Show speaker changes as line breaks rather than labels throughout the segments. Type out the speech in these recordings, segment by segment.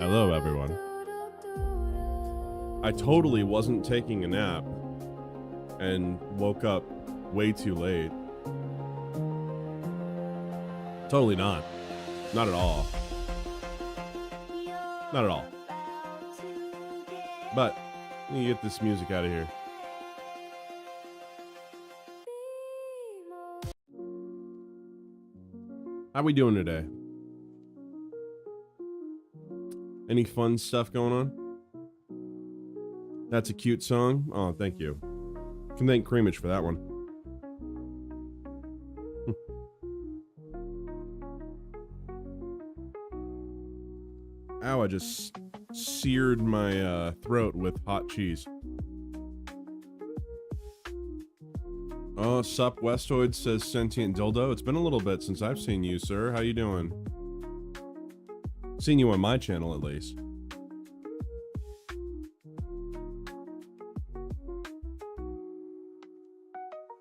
Hello, everyone. I totally wasn't taking a nap and woke up way too late. Totally not. Not at all. Not at all. But, let me get this music out of here. How we doing today? Any fun stuff going on? That's a cute song. Oh, thank you. Can thank Creamage for that one. Ow, I just seared my throat with hot cheese. Oh, sup, Westoid says sentient dildo. It's been a little bit since I've seen you, sir. How you doing? Seen you on my channel, at least.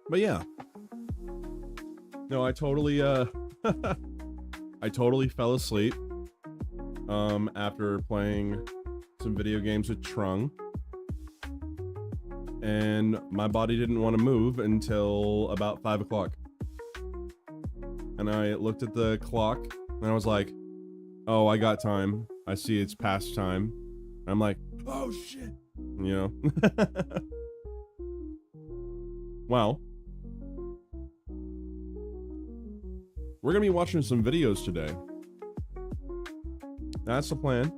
But yeah. No, I totally, I totally fell asleep, after playing some video games with Trung. And my body didn't want to move until about 5 o'clock. And I looked at the clock, and I was like, oh, I got time. I see it's past time. I'm like, oh shit. You know? Wow. We're gonna be watching some videos today. That's the plan.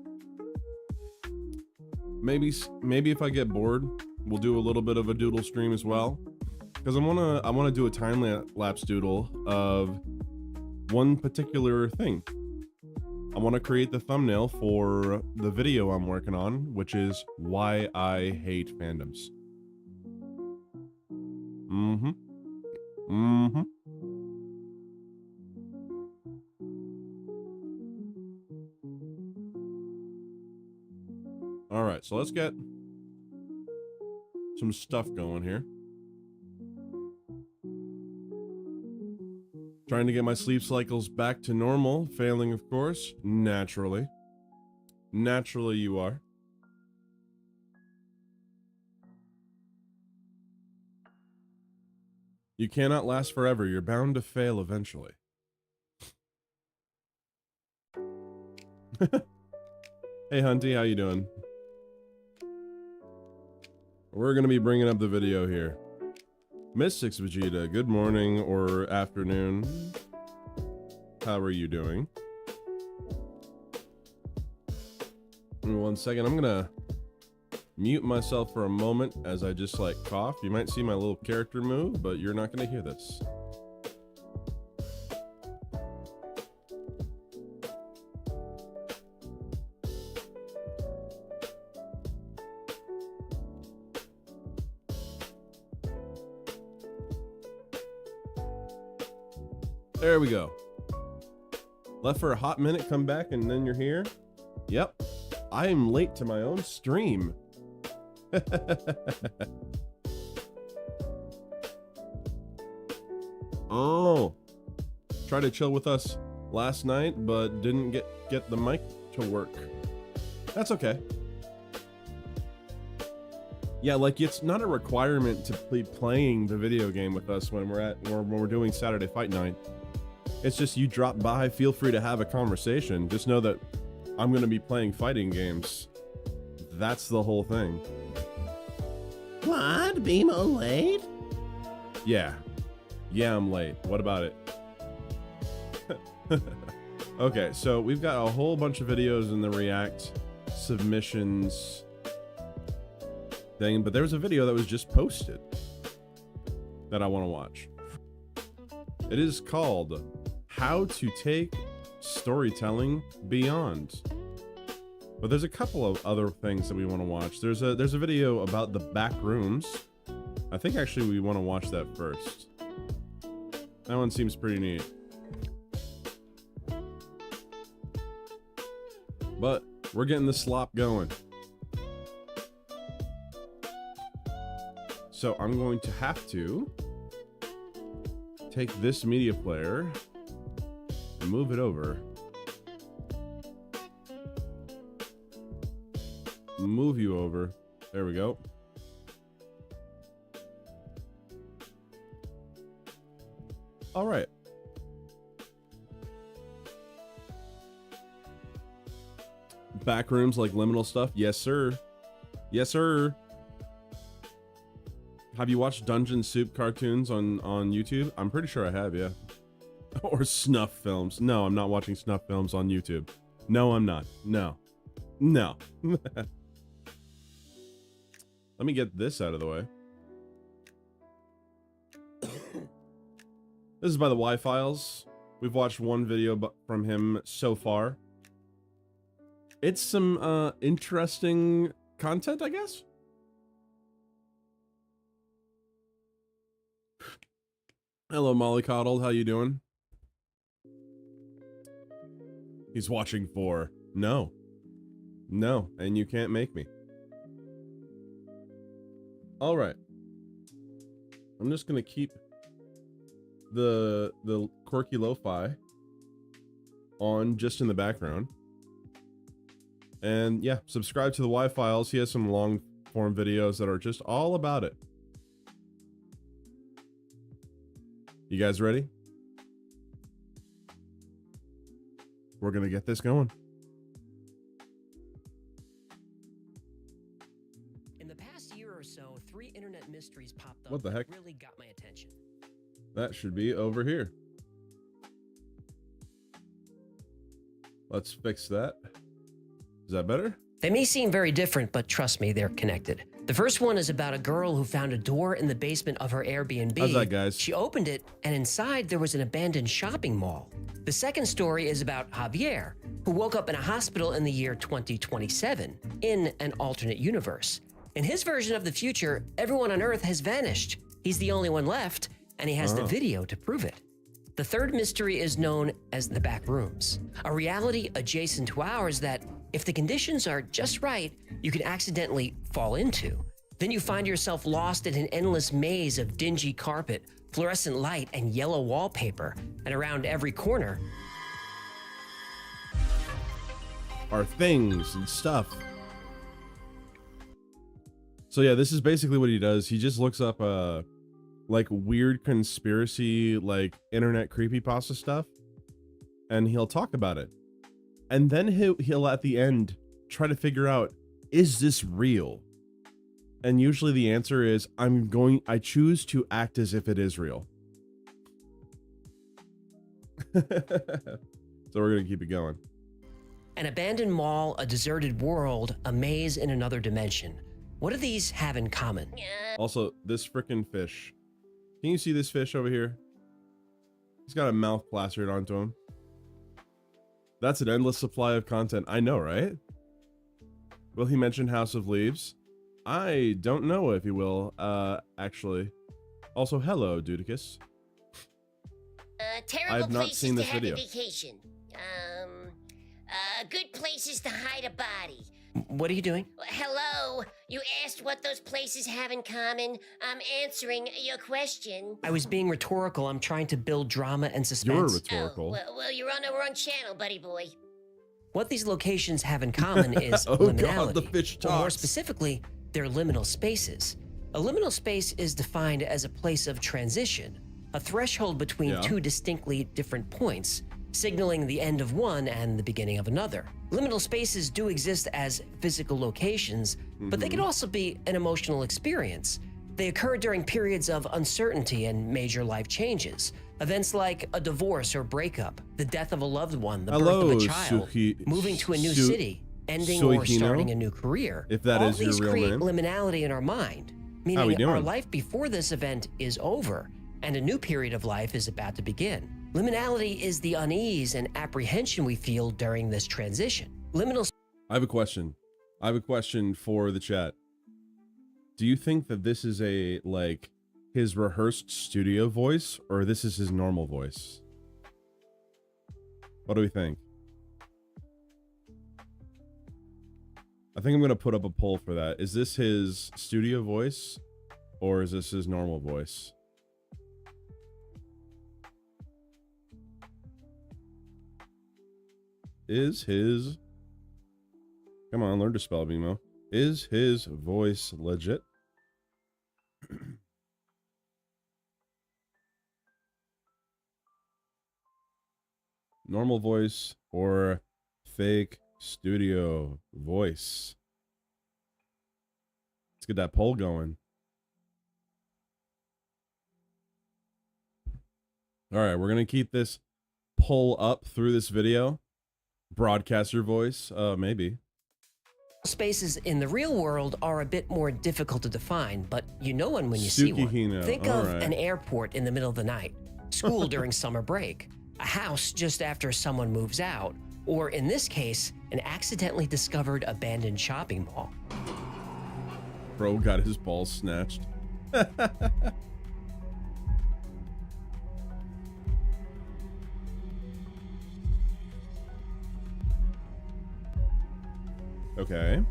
Maybe if I get bored, we'll do a little bit of a doodle stream as well. Because I wanna do a time lapse doodle of one particular thing. I want to create the thumbnail for the video I'm working on, which is why I hate fandoms. All right, so let's get some stuff going here. Trying to get my sleep cycles back to normal, failing, of course, naturally. Naturally, you are. You cannot last forever. You're bound to fail eventually. Hey, Hunty, how you doing? We're going to be bringing up the video here. Mystics Vegeta, good morning or afternoon. How are you doing? Give me 1 second. I'm gonna mute myself for a moment as I just like cough. You might see my little character move, but you're not gonna hear this. There we go. Left for a hot minute, come back, and then you're here. Yep. I am late to my own stream. Oh. Tried to chill with us last night, but didn't get the mic to work. That's okay. Yeah, like it's not a requirement to be playing the video game with us when we're doing Saturday Fight Night. It's just you drop by, feel free to have a conversation. Just know that I'm going to be playing fighting games. That's the whole thing.
What? BMO late?
Yeah. Yeah, I'm late. What about it? Okay, so we've got a whole bunch of videos in the React submissions thing, but there's a video that was just posted that I want to watch. It is called How to Take Storytelling Beyond. But there's a couple of other things that we want to watch. There's a video about the back rooms. I think actually we want to watch that first. That one seems pretty neat. But we're getting the slop going. So I'm going to have to take this media player and move it over move you over. There we go. All right. Back rooms like liminal stuff. Yes, sir. Yes, sir. Have you watched Dungeon Soup cartoons on YouTube? I'm pretty sure I have, yeah. Or snuff films. No, I'm not watching snuff films on YouTube. No, I'm not. No. No. Let me get this out of the way. This is by the Y-Files. We've watched one video from him so far. It's some interesting content, I guess. Hello, Mollycoddled. How you doing? He's watching for no. No, and you can't make me. All right. I'm just gonna keep the quirky lo-fi on just in the background. And yeah, subscribe to the Y-Files. He has some long form videos that are just all about it. You guys ready? We're gonna get this going.
In the past year or so, 3 internet mysteries popped up
what the heck?
that really got my attention.
That should be over here. Let's fix that. Is that better?
They may seem very different, but trust me, they're connected. The first one is about a girl who found a door in the basement of her Airbnb.
How's that, guys?
She opened it, and inside there was an abandoned shopping mall. The second story is about Javier, who woke up in a hospital in the year 2027, in an alternate universe. In his version of the future, everyone on Earth has vanished. He's the only one left, and he has the video to prove it. The third mystery is known as the back rooms, a reality adjacent to ours that, if the conditions are just right, you can accidentally fall into. Then you find yourself lost in an endless maze of dingy carpet, fluorescent light, and yellow wallpaper, and around every corner
are things and stuff. So yeah, this is basically what he does. He just looks up like weird conspiracy, like internet creepypasta stuff, and he'll talk about it. And then he'll at the end try to figure out, is this real? And usually the answer is, I choose to act as if it is real. So we're gonna keep it going.
An abandoned mall, a deserted world, a maze in another dimension. What do these have in common?
Also, this frickin' fish. Can you see this fish over here? He's got a mouth plastered onto him. That's an endless supply of content. I know, right? Will he mention House of Leaves? I don't know if he will, actually. Also, hello, Dudicus.
Terrible
I've not
places
seen
to
this
have
video.
a vacation. Good places to hide a body.
What are you doing?
Hello, you asked what those places have in common. I'm answering your question.
I was being rhetorical. I'm trying to build drama and
You're
suspense.
rhetorical.
Oh, well, you're on the wrong channel, buddy boy.
What these locations have in common is
Oh
liminality.
God, the fish
Or more
talks.
specifically, they're liminal spaces. A liminal space is defined as a place of transition, a threshold between two distinctly different points, signaling the end of one and the beginning of another. Liminal spaces do exist as physical locations, but they can also be an emotional experience. They occur during periods of uncertainty and major life changes. Events like a divorce or breakup, the death of a loved one, the birth of a child, moving to a new city, ending or starting a new career.
If that
All
is your
these
real
create
name.
liminality in our mind,
How we
meaning
doing?
our life before this event is over and a new period of life is about to begin. Liminality is the unease and apprehension we feel during this transition. Liminal
I have a question. I have a question for the chat. Do you think that this is like his rehearsed studio voice, or this is his normal voice? What do we think? I think I'm gonna put up a poll for that. Is this his studio voice, or is this his normal voice? Is his... Come on, learn to spell, Vimo. Is his voice legit? Normal voice or fake studio voice? Let's get that poll going. All right, we're going to keep this poll up through this video. Broadcaster voice, maybe.
Spaces in the real world are a bit more difficult to define, but you know one when you see one.
Tsukihino,
Think
all
of
right.
an airport in the middle of the night, school during summer break, a house just after someone moves out, or in this case, an accidentally discovered abandoned shopping mall.
Bro got his balls snatched. Okay.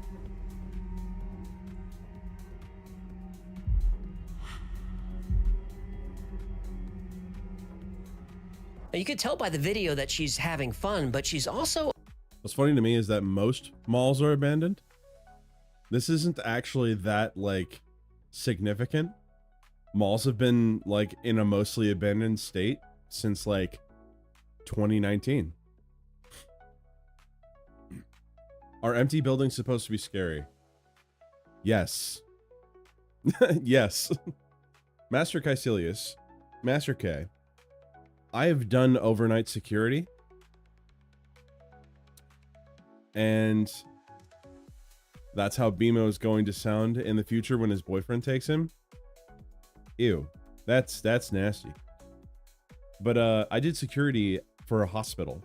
Now, you could tell by the video that she's having fun, but she's also...
What's funny to me is that most malls are abandoned. This isn't actually that, like, significant. Malls have been, like, in a mostly abandoned state since, like, 2019. Are empty buildings supposed to be scary? Yes. Yes. Master Caecilius, Master K, I have done overnight security. And that's how BMO is going to sound in the future when his boyfriend takes him. Ew. That's nasty. But I did security for a hospital.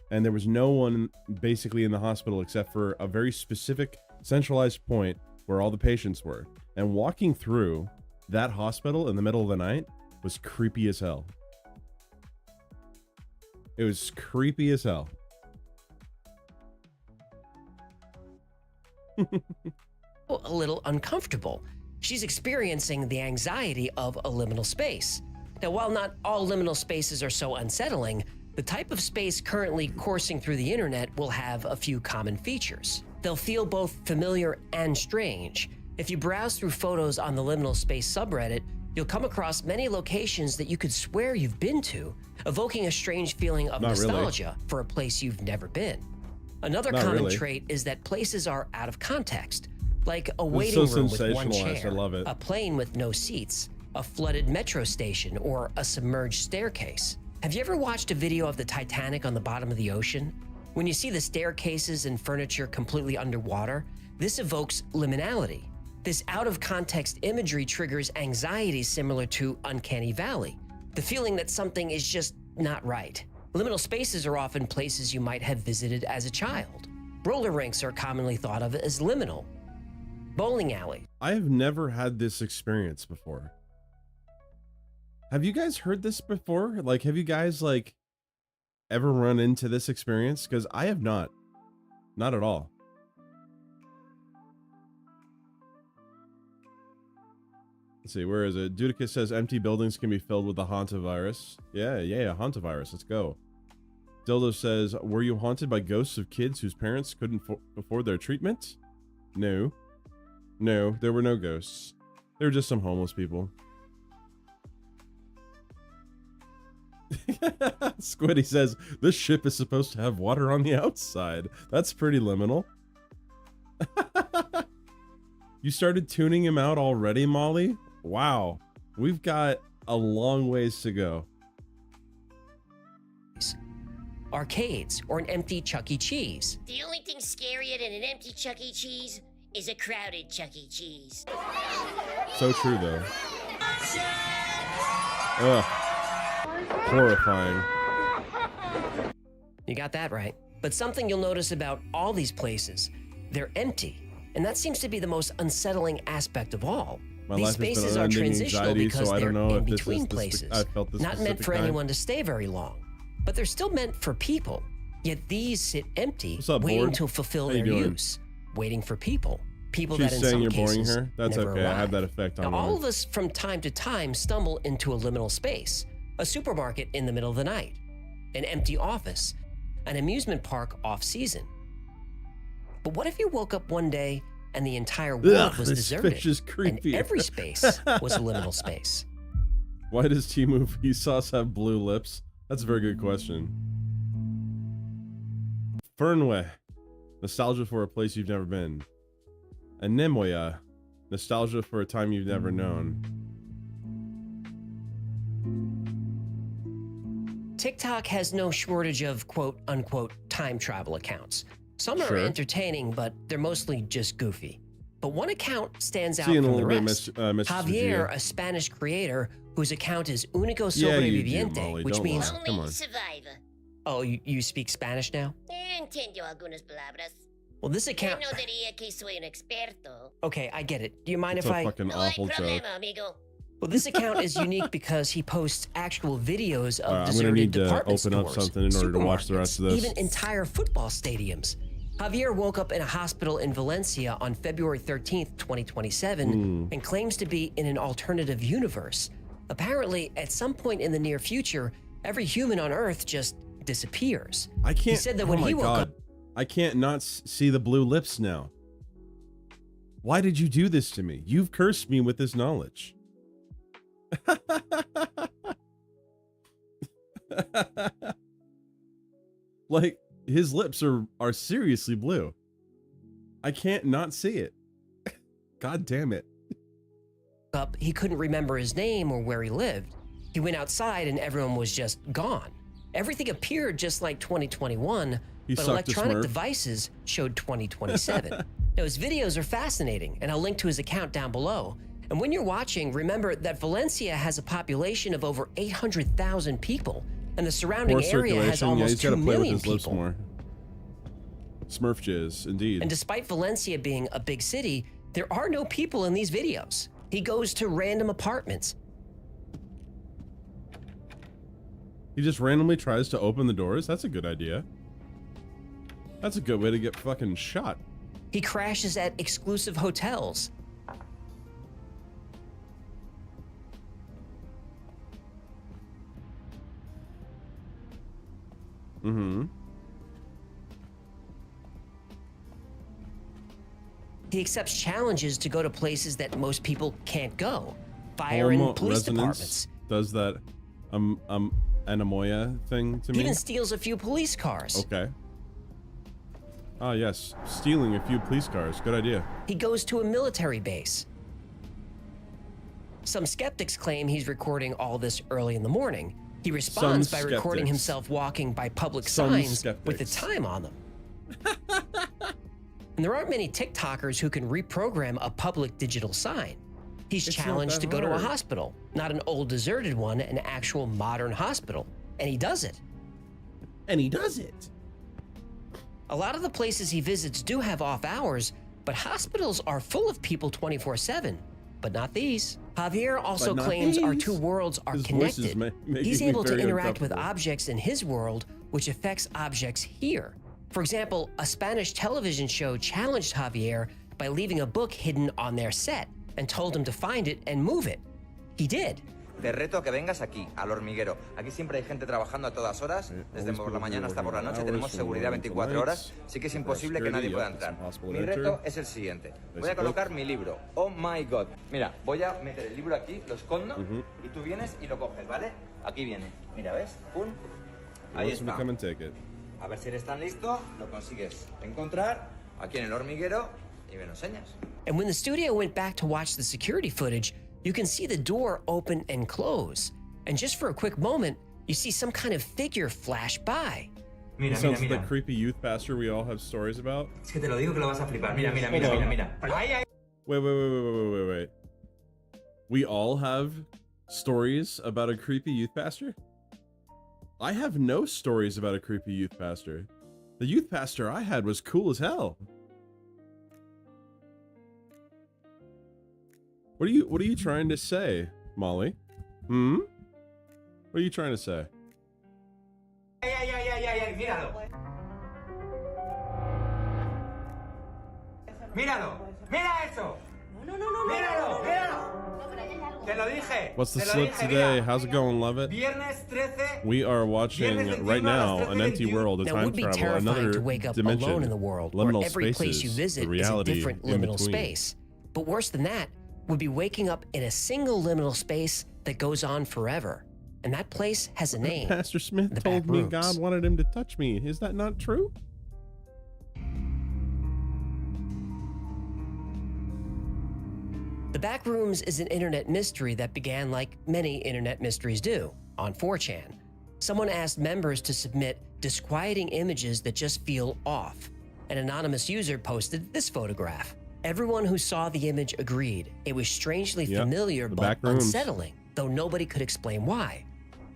And there was no one basically in the hospital except for a very specific centralized point where all the patients were. And walking through that hospital in the middle of the night was creepy as hell. It was creepy as hell.
a little uncomfortable. She's experiencing the anxiety of a liminal space. Now, while not all liminal spaces are so unsettling, the type of space currently coursing through the internet will have a few common features. They'll feel both familiar and strange. If you browse through photos on the liminal space subreddit, you'll come across many locations that you could swear you've been to, evoking a strange feeling of nostalgia for a place you've never been. Another common trait is that places are out of context, like a waiting room with one chair,
I love it.
a plane with no seats, a flooded metro station, or a submerged staircase. Have you ever watched a video of the Titanic on the bottom of the ocean? When you see the staircases and furniture completely underwater, this evokes liminality. This out-of-context imagery triggers anxiety similar to Uncanny Valley, the feeling that something is just not right. Liminal spaces are often places you might have visited as a child. Roller rinks are commonly thought of as liminal. Bowling alley.
I have never had this experience before. Have you guys heard this before? Like, have you guys, like, ever run into this experience? Because I have not. Not at all. Let's see, where is it? Dudicus says empty buildings can be filled with the hantavirus. Yeah, hantavirus. Let's go. Dildo says, were you haunted by ghosts of kids whose parents couldn't afford their treatment? No. No, there were no ghosts. There were just some homeless people. Squiddy says, this ship is supposed to have water on the outside. That's pretty liminal. You started tuning him out already, Molly? Wow. We've got a long ways to go.
Arcades or an empty Chuck E. Cheese.
The only thing scarier than an empty Chuck E. Cheese is a crowded Chuck E. Cheese.
So true, though. Ugh. Horrifying.
You got that right. But something you'll notice about all these places, they're empty. And that seems to be the most unsettling aspect of all. These spaces are transitional because they're in between places, not meant for anyone to stay very long. But they're still meant for people. Yet these sit empty, waiting to fulfill their use, waiting for people. People that in some cases never arrive.
That's okay, I have that effect on
her. All of us from time to time stumble into a liminal space. A supermarket in the middle of the night, an empty office, an amusement park off-season. But what if you woke up one day and the entire world was
this
deserted
fish is
and
creepy.
every space was a liminal space?
Why does Timu Vsauce have blue lips? That's a very good question. Fernweh, nostalgia for a place you've never been. Anemoya, nostalgia for a time you've never known.
TikTok has no shortage of quote-unquote time travel accounts. Some are
Sure.
entertaining, but they're mostly just goofy. But one account stands out
Seeing a
from the
little bit,
rest.
Mr.
Javier,
Vegeta.
a Spanish creator whose account is Único
Yeah, you do,
Sobreviviente,
Molly,
which
don't
means...
lie. Come
Only
on.
survivor.
Oh, you speak Spanish now?
Entiendo algunas palabras.
Well, this
Yo
account...
no diría que soy un experto.
Okay, I get it. Do you mind
It's
if
a
I...
fucking
No hay
awful joke.
problema, amigo.
Well, this account is unique because he posts actual videos of
I'm gonna
deserted
need to
department
open up
stores,
something in order to watch the rest of
supermarkets,
this.
even entire football stadiums. Javier woke up in a hospital in Valencia on February 13th, 2027, and claims to be in an alternative universe. Apparently, at some point in the near future, every human on Earth just disappears.
I can't.
He said that when
oh my
he woke
God.
up,
I can't not see the blue lips now. Why did you do this to me? You've cursed me with this knowledge. Like, his lips are seriously blue. I can't not see it. God damn it.
he couldn't remember his name or where he lived. He went outside and everyone was just gone. Everything appeared just like 2021,
He
but
sucked a
electronic
Smurf.
devices showed 2027. Now, his videos are fascinating, and I'll link to his account down below. And when you're watching, remember that Valencia has a population of over 800,000 people, and the surrounding
Poor
area has
circulation. Yeah,
almost
he's
2
got to play with
million
his lips
people.
more. Smurf jizz, indeed.
And despite Valencia being a big city, there are no people in these videos. He goes to random apartments.
He just randomly tries to open the doors? That's a good idea. That's a good way to get fucking shot.
He crashes at exclusive hotels.
Mm-hmm.
He accepts challenges to go to places that most people can't go. Fire and police departments.
Does that Anamoya thing to
He
me?
even steals a few police cars.
Okay. Ah, yes. Stealing a few police cars. Good idea.
He goes to a military base. Some skeptics claim he's recording all this early in the morning. He responds by recording
skeptics.
himself walking by public
Some
signs with the
skeptics.
time on them. And there aren't many TikTokers who can reprogram a public digital sign. He's
It's not
challenged
that
to go to a
hard.
hospital, not an old deserted one, an actual modern hospital. And he does it.
And he does it.
A lot of the places he visits do have off hours, but hospitals are full of people 24/7. But not these. Javier also
But not
claims our
these.
two worlds are
His voice is
connected.
making
He's
me
able to
very
interact with
uncomfortable.
objects in his world, which affects objects here. For example, a Spanish television show challenged Javier by leaving a book hidden on their set and told him to find it and move it. He did.
Te reto a que vengas aquí, al hormiguero. Aquí siempre hay gente trabajando a todas horas, desde por la mañana hasta por la noche. Tenemos seguridad 24 horas, así que es imposible que nadie pueda entrar. Mi reto es el siguiente. Voy a colocar mi libro. Oh my God. Mira, voy a meter el libro aquí, lo escondo, y tú vienes y lo coges, ¿vale? Aquí viene. Mira, ¿ves? Pum. Ahí
Wants me to
está.
come and take it.
A ver si eres tan listo, lo consigues encontrar aquí en el hormiguero y me lo enseñas.
And when the studio went back to watch the security footage, you can see the door open and close. And just for a quick moment, you see some kind of figure flash by.
He
Mira,
sounds
mira,
like the
mira.
creepy youth pastor we all have stories about.
Es que te lo digo que lo vas a flipar. Mira, mira, mira,
Hold
mira,
on.
mira. Ahí, ahí.
Wait. We all have stories about a creepy youth pastor? I have no stories about a creepy youth pastor. The youth pastor I had was cool as hell. What are you trying to say, Molly? What are you trying to say?
Ay, míralo. Míralo. Mira eso.
No.
Míralo, míralo.
No, pero ahí hay algo.
What's the slip today? How's it going, love it? We are watching right now an empty world, a
Now, it
time
would be
travel,
terrifying
another
to wake up
dimension,
alone in the world,
liminal
where every place you
spaces,
visit
the
is a
reality
different
in
liminal
between.
space. But worse than that would be waking up in a single liminal space that goes on forever. And that place has a name.
Pastor Smith
the
told
back
me
rooms.
God wanted him to touch me. Is that not true?
The Backrooms is an internet mystery that began like many internet mysteries do, on 4chan. Someone asked members to submit disquieting images that just feel off. An anonymous user posted this photograph. Everyone who saw the image agreed it was strangely familiar
the
but
Backrooms.
unsettling, though nobody could explain why.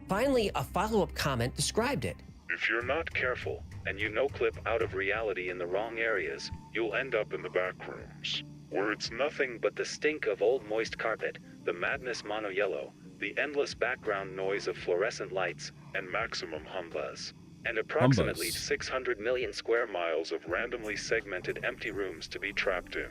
Finally, a follow-up comment described it.
If you're not careful and you no-clip out of reality in the wrong areas, you'll end up in the back rooms, where it's nothing but the stink of old moist carpet, the madness mono yellow, the endless background noise of fluorescent lights, and maximum hum buzz. And approximately 600 million square miles of randomly segmented empty rooms to be trapped in.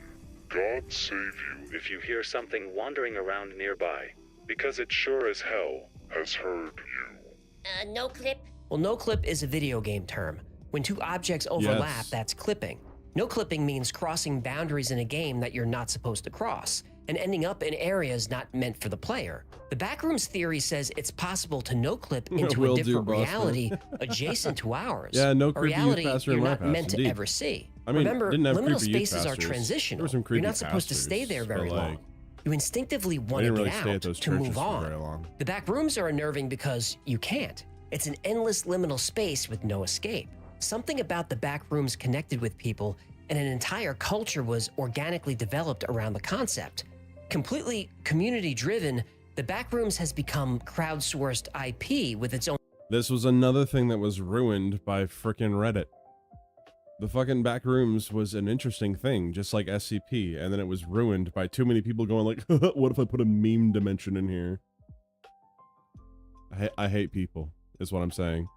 God save you if you hear something wandering around nearby, because it sure as hell has heard you.
No clip?
Well, no clip is a video game term. When two objects overlap,
Yes.
that's clipping. No clipping means crossing boundaries in a game that you're not supposed to cross, and ending up in areas not meant for the player. The Backrooms theory says it's possible to no-clip into a
Will do,
different
boss man.
reality adjacent to ours.
Yeah, no
a
creepy
reality
pastor in
you're
my
not
past,
meant to
indeed.
ever see.
I mean,
Remember,
didn't have
liminal
creepy youth
spaces are
pastors. There
transitional.
were some
You're
creepy
not supposed to stay there
pastors,
very
but,
long.
like,
You instinctively
I
want to
didn't
get
really stay
out
at those
to move
churches for
on.
very long.
The back rooms are unnerving because you can't. It's an endless liminal space with no escape. Something about the back rooms connected with people, and an entire culture was organically developed around the concept. Completely community-driven, the back rooms has become crowdsourced IP with its own.
This was another thing that was ruined by frickin' Reddit. The fucking back rooms was an interesting thing, just like SCP, and then it was ruined by too many people going like, what if I put a meme dimension in here? I hate people, is what I'm saying.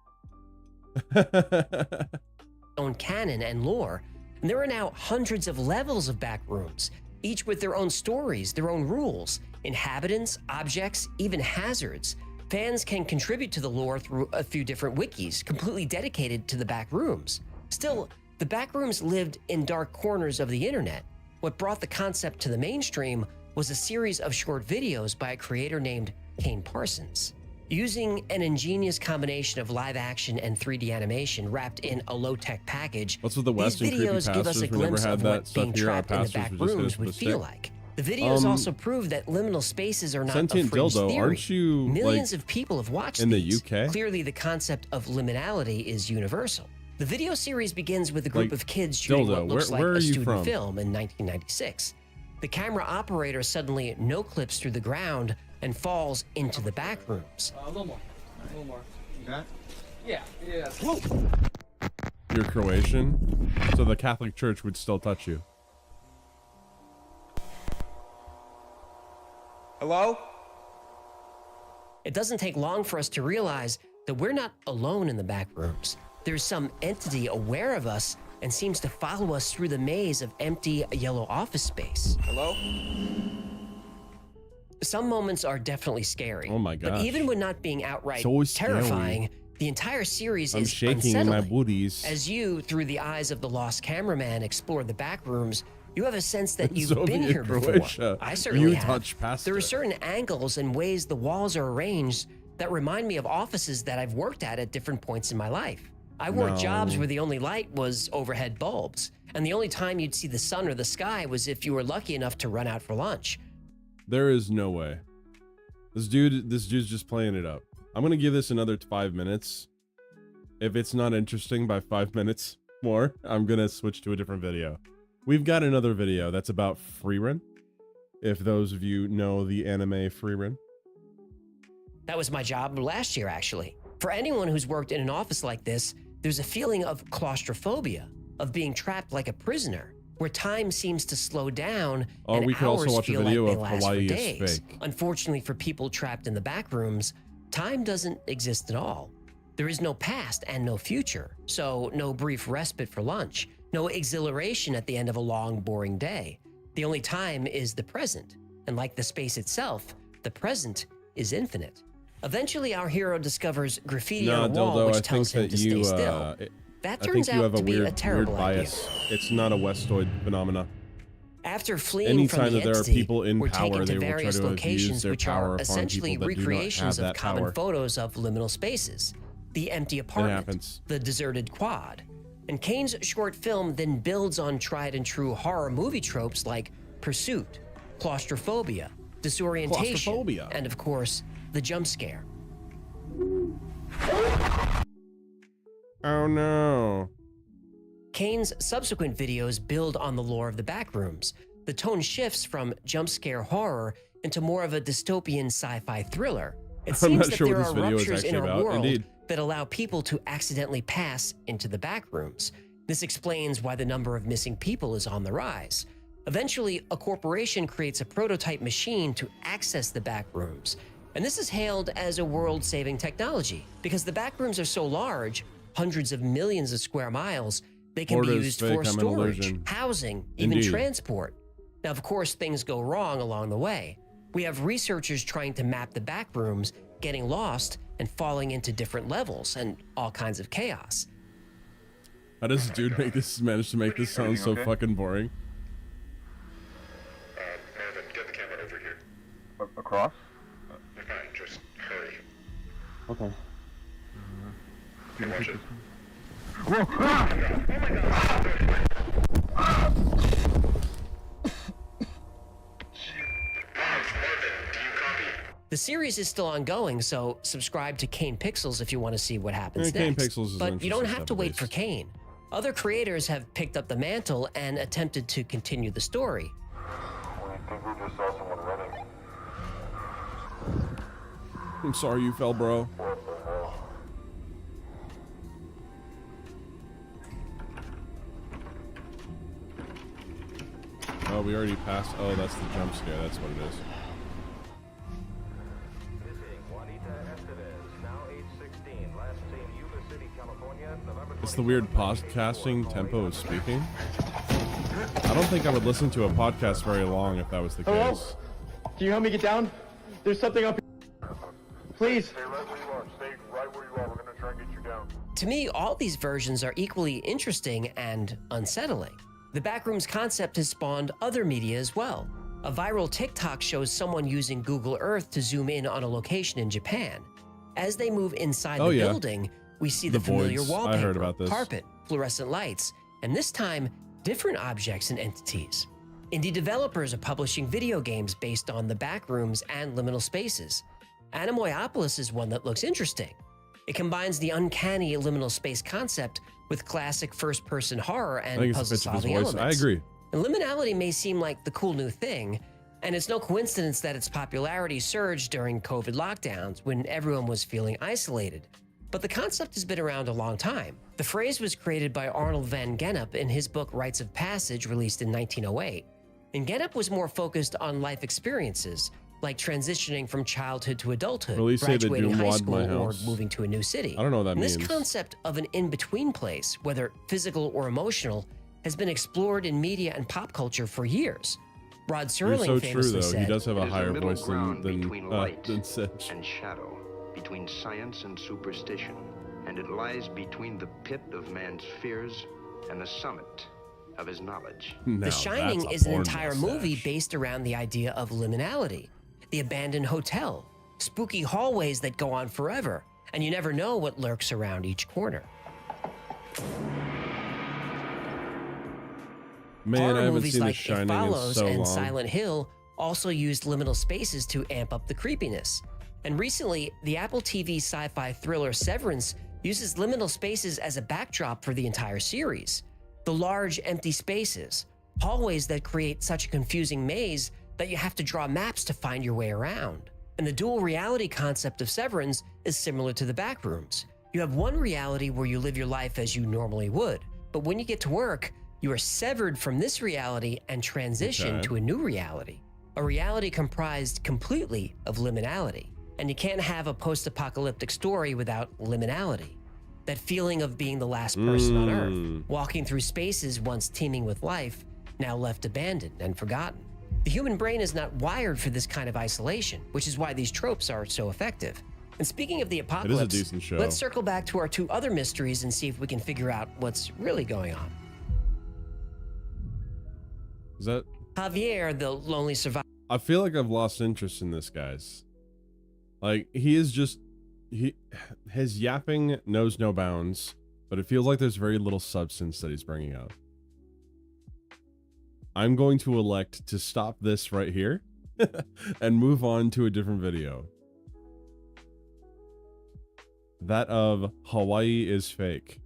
own canon and lore, and there are now hundreds of levels of back rooms, each with their own stories, their own rules, inhabitants, objects, even hazards. Fans can contribute to the lore through a few different wikis, completely dedicated to the back rooms. Still, the back rooms lived in dark corners of the internet. What brought the concept to the mainstream was a series of short videos by a creator named Kane Parsons. Using an ingenious combination of live action and 3D animation wrapped in a low-tech package,
What's with the Western
these
creepy
videos give us
pastors?
a
We never
glimpse
had
of
that
what
stuff
being
here. Our
trapped in the
pastors
back
would just hit us
rooms
with
would
a
feel
stick.
like. The videos also prove that liminal spaces are not a
Sentient
fringe
dildo,
theory.
aren't you,
Millions
like,
of people have watched
in the
these.
UK?
Clearly, the concept of liminality is universal. The video series begins with a group
Like,
of kids shooting
dildo,
what looks
where
like
are
a
you
student
from?
film in 1996. The camera operator suddenly no-clips through the ground and falls into the back rooms.
A little more. A little more. You got it? Yeah.
You're Croatian, so the Catholic Church would still touch you.
Hello?
It doesn't take long for us to realize that we're not alone in the back rooms. There's some entity aware of us and seems to follow us through the maze of empty yellow office space.
Hello?
Some moments are definitely scary.
Oh my
But
gosh.
even when not being outright
So scary.
terrifying, the entire series
I'm
is
shaking in my
unsettling.
booties.
As you, through the eyes of the lost cameraman, explore the back rooms, you have a sense that you've
Soviet
been here before.
Croatia.
I certainly
You
have.
touch past
There are
it.
certain angles and ways the walls are arranged that remind me of offices that I've worked at different points in my life. I worked jobs
No.
where the only light was overhead bulbs, and the only time you'd see the sun or the sky was if you were lucky enough to run out for lunch.
There is no way. This dude's just playing it up. I'm gonna give this another 5 minutes. If it's not interesting by 5 minutes more, I'm gonna switch to a different video. We've got another video that's about Freerun. If those of you know the anime Freerun.
That was my job last year, actually. For anyone who's worked in an office like this, there's a feeling of claustrophobia, of being trapped like a prisoner, where time seems to slow down
Or
and
we could also
hours
watch a
feel
video
like they
of
last
Hawaii
for
is
days.
fake.
Unfortunately for people trapped in the back rooms, time doesn't exist at all. There is no past and no future, so no brief respite for lunch, no exhilaration at the end of a long, boring day. The only time is the present, and like the space itself, the present is infinite. Eventually, our hero discovers graffiti
No,
on a wall
Dildo,
which
I
tells
think
him
that
to
you,
stay still. That turns out to be a terrible idea.
bias. It's not a Westoid phenomena.
After fleeing
Anytime
from the
that there are
entity,
people in
we're
power,
taken
they
to
will try
various
to abuse
locations
their
which
power
are
upon
essentially
people that do not
recreations
have
of
that
common
power.
photos of liminal spaces. The empty apartment,
happens.
the deserted quad. And Kane's short film then builds on tried and true horror movie tropes like pursuit, claustrophobia, disorientation, and of course, the jump scare.
Oh no.
Kane's subsequent videos build on the lore of the backrooms. The tone shifts from jump scare horror into more of a dystopian sci-fi thriller. It seems that there are ruptures in our world that allow people to accidentally pass into the backrooms. This explains why the number of missing people is on the rise. Eventually, a corporation creates a prototype machine to access the backrooms. And this is hailed as a world-saving technology because the backrooms are so large, hundreds of millions of square miles, they can be used for storage, housing, even transport. Now, of course, things go wrong along the way. We have researchers trying to map the backrooms, getting lost, and falling into different levels, and all kinds of chaos.
How does dude manage to make this sound so fucking boring?
Marvin, get the camera over here.
Across?
Fine, just hurry.
Okay.
Okay, watch it.
Whoa!
The series is still ongoing, so subscribe to Kane Pixels if you want to see what happens
Kane
next.
Pixels is
but you don't
interesting
have to
stuff, at
wait for
least.
Kane. Other creators have picked up the mantle and attempted to continue the story.
I think we just saw someone running.
I'm sorry you fell, bro.
What the hell?
Oh, we already passed. Oh, that's the jump scare. That's what it is. It's the weird podcasting tempo of speaking. I don't think I would listen to a podcast very long if that was the case.
Can you help me get down? There's something up here. Please.
Stay right where you are. Stay right where you are. We're gonna try and get you down.
To me, all these versions are equally interesting and unsettling. The Backrooms concept has spawned other media as well. A viral TikTok shows someone using Google Earth to zoom in on a location in Japan. As they move inside the building, we see the familiar
voids.
wallpaper,
I heard about this.
carpet, fluorescent lights, and this time, different objects and entities. Indie developers are publishing video games based on the backrooms and liminal spaces. Anemoiopolis is one that looks interesting. It combines the uncanny liminal space concept with classic first-person horror
I think
and
it's a pitch of his
puzzle-solving
voice.
elements.
I agree.
And liminality may seem like the cool new thing, and it's no coincidence that its popularity surged during COVID lockdowns when everyone was feeling isolated. But the concept has been around a long time. The phrase was created by Arnold van Gennep in his book Rites of Passage, released in 1908. And Gennep was more focused on life experiences, like transitioning from childhood to adulthood,
Release say the
graduating
Doom
high
wad
school,
my
or
house.
moving to a new city.
I don't know what that
And
means.
this concept of an in-between place, whether physical or emotional, has been explored in media and pop culture for years. Rod
You're
Serling
so true,
famously
though.
said,
He does have a
It is
higher
middle
voice
ground
than
between light
Sedge.
and shadow, between science and superstition, and it lies between the pit of man's fears and the summit of his knowledge.
Now,
The Shining
that's a
is an
porn
entire
mustache.
movie based around the idea of liminality, the abandoned hotel, spooky hallways that go on forever, and you never know what lurks around each corner.
Man,
Horror
I haven't
movies
seen The
like It
Shining in
Follows
so
and
long.
Silent Hill also used liminal spaces to amp up the creepiness. And recently, the Apple TV sci-fi thriller Severance uses liminal spaces as a backdrop for the entire series. The large, empty spaces, hallways that create such a confusing maze that you have to draw maps to find your way around. And the dual reality concept of Severance is similar to the Backrooms. You have one reality where you live your life as you normally would, but when you get to work, you are severed from this reality and transition to a new reality, a reality comprised completely of liminality. And you can't have a post-apocalyptic story without liminality. That feeling of being the last person on Earth, walking through spaces once teeming with life, now left abandoned and forgotten. The human brain is not wired for this kind of isolation, which is why these tropes are so effective. And speaking of the apocalypse,
decent show.
let's circle back to our 2 other mysteries and see if we can figure out what's really going on.
Is that...
Javier, the lonely survivor.
I feel like I've lost interest in this, guys. Like, he is just... His yapping knows no bounds, but it feels like there's very little substance that he's bringing out. I'm going to elect to stop this right here and move on to a different video. That of Hawaii is fake.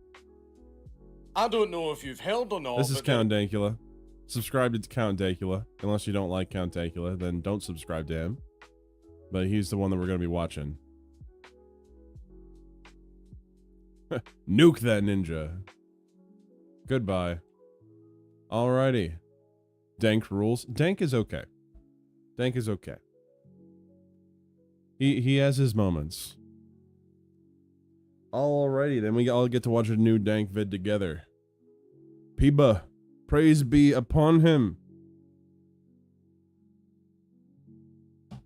I don't know if you've heard or not.
This is Count Dankula. Subscribe to Count Dankula. Unless you don't like Count Dankula, then don't subscribe to him. But he's the one that we're going to be watching. Nuke that ninja. Goodbye. Alrighty. Dank rules. Dank is okay. Dank is okay. He has his moments. Alrighty, then we all get to watch a new Dank vid together. Peba, praise be upon him.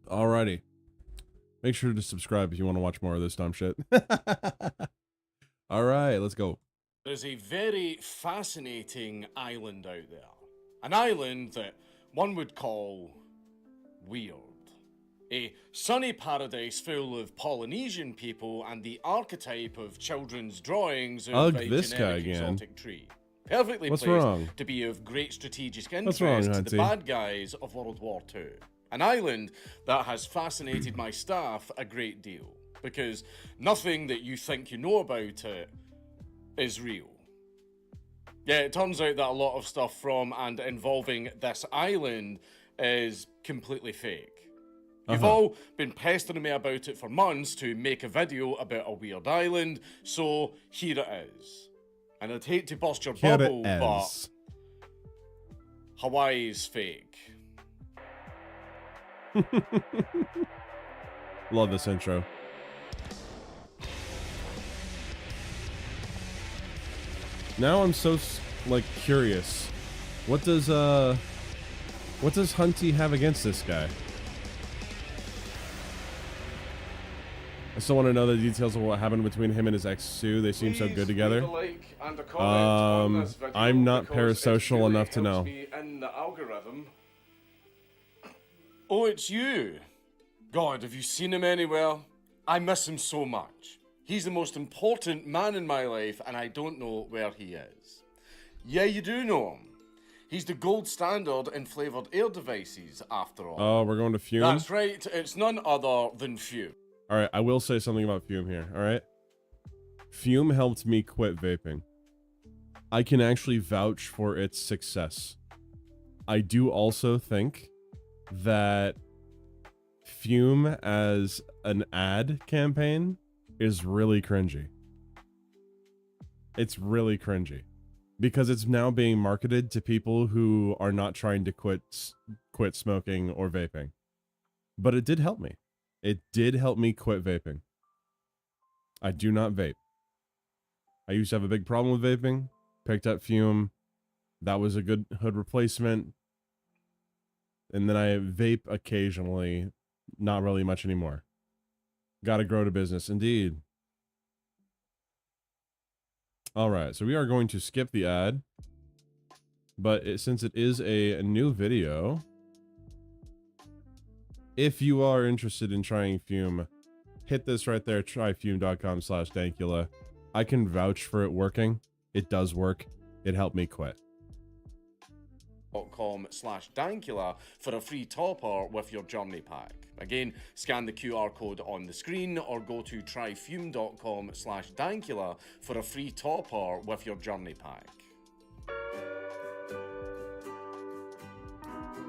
Alrighty. Make sure to subscribe if you want to watch more of this dumb shit. Alright, let's go.
There's a very fascinating island out there. An island that one would call weird. A sunny paradise full of Polynesian people and the archetype of children's drawings of a generic exotic tree. Perfectly placed to be of great strategic interest to the bad guys of World War II. An island that has fascinated my staff a great deal, because nothing that you think you know about it is real. Yeah, it turns out that a lot of stuff from and involving this island is completely fake. You've all been pestering me about it for months to make a video about a weird island, so here it is. And I'd hate to burst your bubble, but Hawaii's fake.
Love this intro. Now I'm so like curious. What does Hunty have against this guy? I still want to know the details of what happened between him and his ex Sue. They seem so good together. I'm not parasocial enough to know.
Oh, it's you. God, have you seen him anywhere? I miss him so much. He's the most important man in my life, and I don't know where he is. Yeah, you do know him. He's the gold standard in flavored air devices, after all.
Oh, we're going to Fume?
That's right, it's none other than Fume.
Alright, I will say something about Fume here, alright? Fume helped me quit vaping. I can actually vouch for its success. I do also think that Fume as an ad campaign is really cringy. It's really cringy. Because it's now being marketed to people who are not trying to quit smoking or vaping. But it did help me. It did help me quit vaping. I do not vape. I used to have a big problem with vaping. Picked up Fume. That was a good hood replacement. And then I vape occasionally. Not really much anymore. Gotta grow to business. Indeed. Alright, so we are going to skip the ad. But since it is a new video... If you are interested in trying Fume, hit this right there, tryfume.com/Dankula. I can vouch for it working. It does work. It helped me quit.
.com/Dankula for a free topper with your journey pack. Again, scan the QR code on the screen or go to tryfume.com/Dankula for a free topper with your journey pack.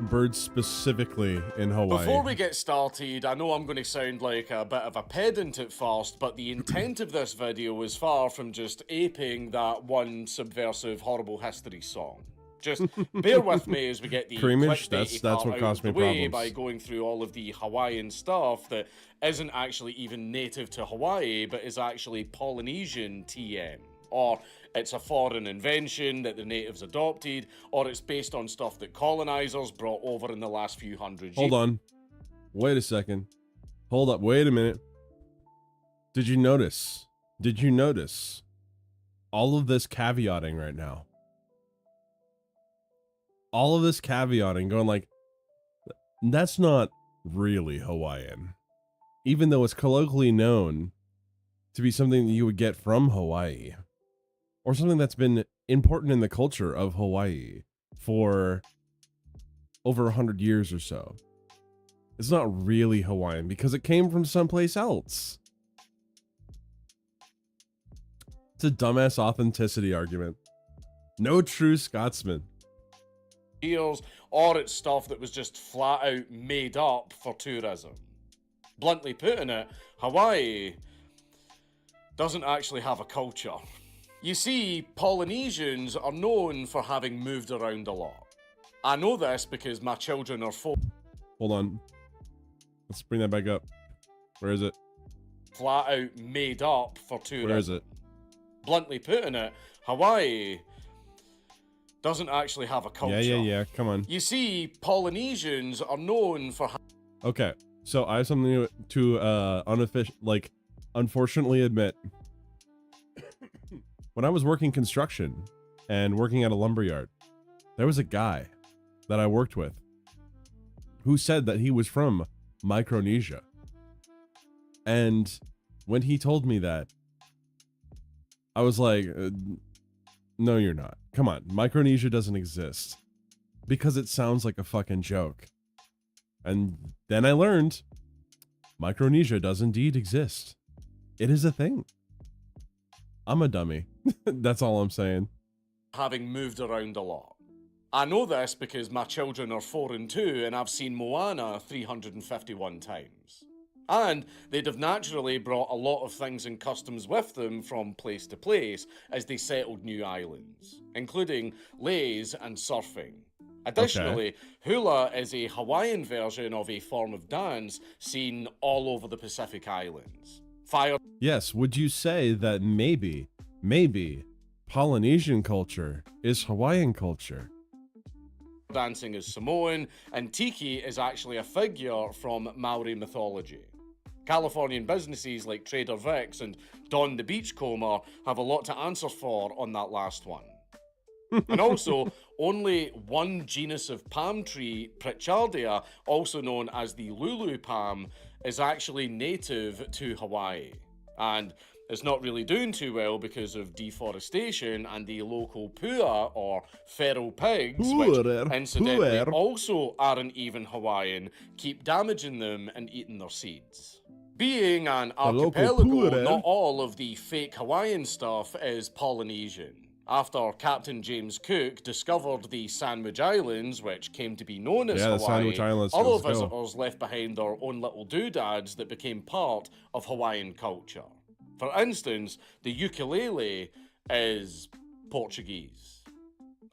Birds specifically in Hawaii.
Before we get started, I know I'm going to sound like a bit of a pedant at first, but the intent of this video is far from just aping that one subversive horrible history song. Just bear with me as we get the
creamage. That's what caused me problems
by going through all of the Hawaiian stuff that isn't actually even native to Hawaii, but is actually Polynesian TM. or it's a foreign invention that the natives adopted, or it's based on stuff that colonizers brought over in the last few hundred years.
Hold on. Wait a second. Hold up. Wait a minute. Did you notice? Did you notice all of this caveating right now? All of this caveating going like, that's not really Hawaiian. Even though it's colloquially known to be something that you would get from Hawaii. Or something that's been important in the culture of Hawaii for over 100 years or so. It's not really Hawaiian because it came from someplace else. It's a dumbass authenticity argument. No true Scotsman.
Years, or it's stuff that was just flat out made up for tourism. Bluntly putting it, Hawaii doesn't actually have a culture. You see, Polynesians are known for having moved around a lot. I know this because my children are
Hold on. Let's bring that back up. Where is it?
Flat out made up for tourism.
Where is it?
Bluntly putting it, Hawaii doesn't actually have a culture.
Yeah. Come on.
You see, Polynesians are known for...
Okay, so I have something to unfortunately admit. When I was working construction and working at a lumberyard, there was a guy that I worked with who said that he was from Micronesia. And when he told me that, I was like, no, you're not. Come on, Micronesia doesn't exist. Because it sounds like a fucking joke. And then I learned Micronesia does indeed exist. It is a thing. I'm a dummy. That's all I'm saying.
Having moved around a lot. I know this because my children are 4 and 2 and I've seen Moana 351 times. And they'd have naturally brought a lot of things and customs with them from place to place as they settled new islands, including leis and surfing. Additionally, hula is a Hawaiian version of a form of dance seen all over the Pacific Islands.
Yes, would you say that maybe Polynesian culture is Hawaiian culture?
Dancing is Samoan, and tiki is actually a figure from Maori mythology. Californian businesses like Trader Vic's and Don the Beachcomber have a lot to answer for on that last one. And also, only one genus of palm tree, Pritchardia, also known as the Lulu palm, is actually native to Hawaii. And it's not really doing too well because of deforestation and the local pua, or feral pigs, which incidentally also aren't even Hawaiian, keep damaging them and eating their seeds. Being an archipelago, not all of the fake Hawaiian stuff is Polynesian. After Captain James Cook discovered the Sandwich Islands, which came to be known as Hawaii,
the Sandwich Islands,
other visitors left behind their own little doodads that became part of Hawaiian culture. For instance, the ukulele is Portuguese.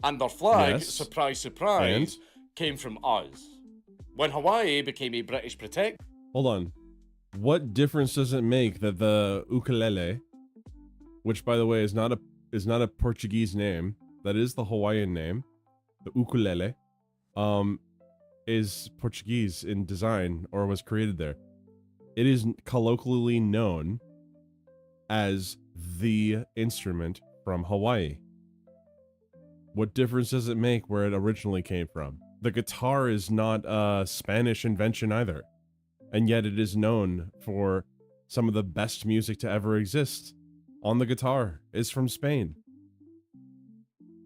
And their flag, surprise, surprise, came from us. When Hawaii became a British protectorate...
Hold on. What difference does it make that the ukulele, which by the way is not a Portuguese name, that is the Hawaiian name, the ukulele, is Portuguese in design or was created there. It is colloquially known as the instrument from Hawaii. What difference does it make where it originally came from? The guitar is not a Spanish invention either, and yet it is known for some of the best music to ever exist. On the guitar is from Spain.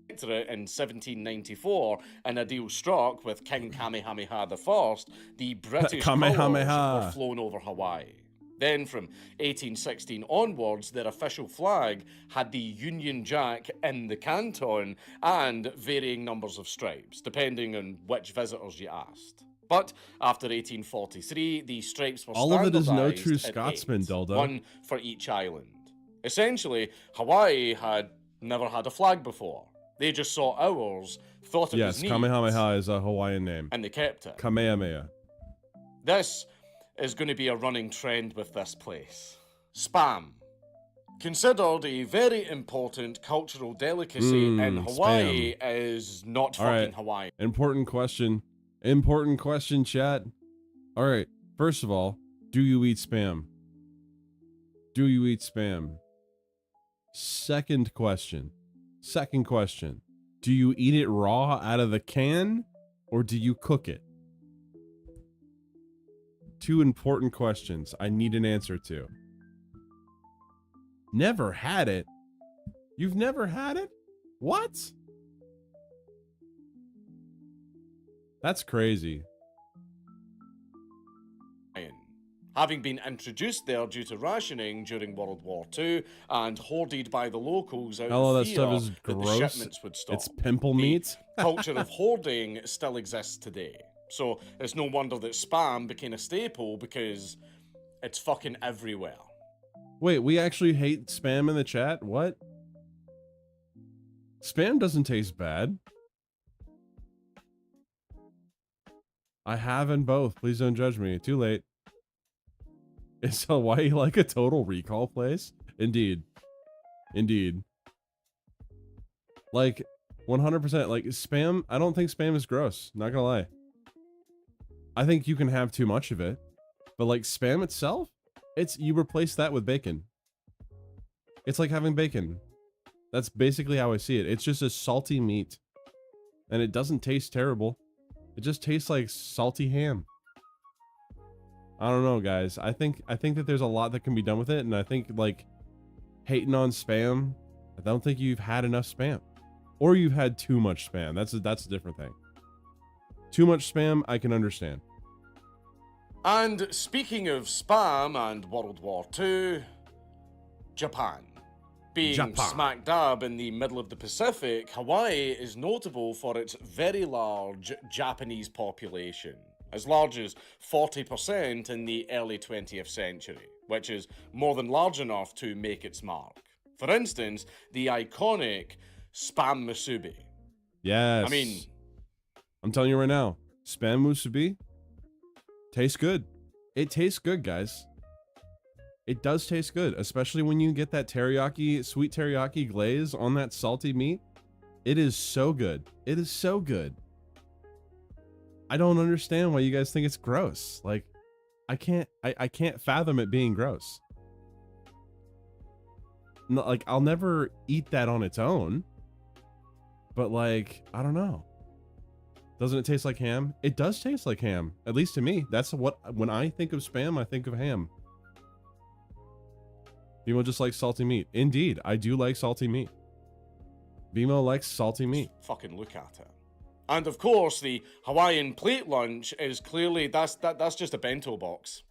In 1794, in a deal struck with King Kamehameha I, the British colours were flown over Hawaii. Then from 1816 onwards, their official flag had the Union Jack in the canton and varying numbers of stripes, depending on which visitors you asked. But after 1843, the stripes were
all of it is no true
at
Scotsman,
8,
Dildo.
one for each island. Essentially, Hawaii had never had a flag before. They just saw ours, thought it was neat.
Yes, Kamehameha is a Hawaiian name.
And they kept it.
Kamehameha.
This is going to be a running trend with this place. Spam. considered a very important cultural delicacy in Hawaii, is not
All
fucking
right.
Hawaii.
Important question. Important question, chat. All right. First of all, do you eat Spam? Do you eat Spam? Second question. Do you eat it raw out of the can or do you cook it? Two important questions I need an answer to. Never had it? You've never had it? What? That's crazy.
Having been introduced there due to rationing during World War II and hoarded by the locals out
Oh,
of
that
fear
stuff is
that
gross.
the shipments would stop.
It's pimple
The
meat.
culture of hoarding still exists today. So it's no wonder that Spam became a staple because it's fucking everywhere.
Wait, we actually hate Spam in the chat? What? Spam doesn't taste bad. I have in both. Please don't judge me. Too late. Is Hawaii like a total recall place? Indeed. Indeed. Like, 100%. Like, Spam, I don't think Spam is gross. Not gonna lie. I think you can have too much of it. But, like, Spam itself, you replace that with bacon. It's like having bacon. That's basically how I see it. It's just a salty meat. And it doesn't taste terrible. It just tastes like salty ham. I don't know, guys. I think that there's a lot that can be done with it, and I think, like, hating on Spam, I don't think you've had enough Spam. Or you've had too much Spam. That's a different thing. Too much Spam, I can understand.
And speaking of Spam and World War II, Japan. Being smack dab in the middle of the Pacific, Hawaii is notable for its very large Japanese population, as large as 40% in the early 20th century, which is more than large enough to make its mark. For instance, the iconic Spam Musubi.
Yes.
I mean,
I'm telling you right now, Spam Musubi tastes good. It tastes good, guys. It does taste good, especially when you get that teriyaki, sweet teriyaki glaze on that salty meat. It is so good. It is so good. I don't understand why you guys think it's gross. Like, I can't fathom it being gross. No, like, I'll never eat that on its own. But, like, I don't know. Doesn't it taste like ham? It does taste like ham, at least to me. That's what, when I think of Spam, I think of ham. Bimo just likes salty meat. Indeed, I do like salty meat. Bimo likes salty meat.
Fucking look at it. And of course, the Hawaiian plate lunch is clearly, that's just a bento box.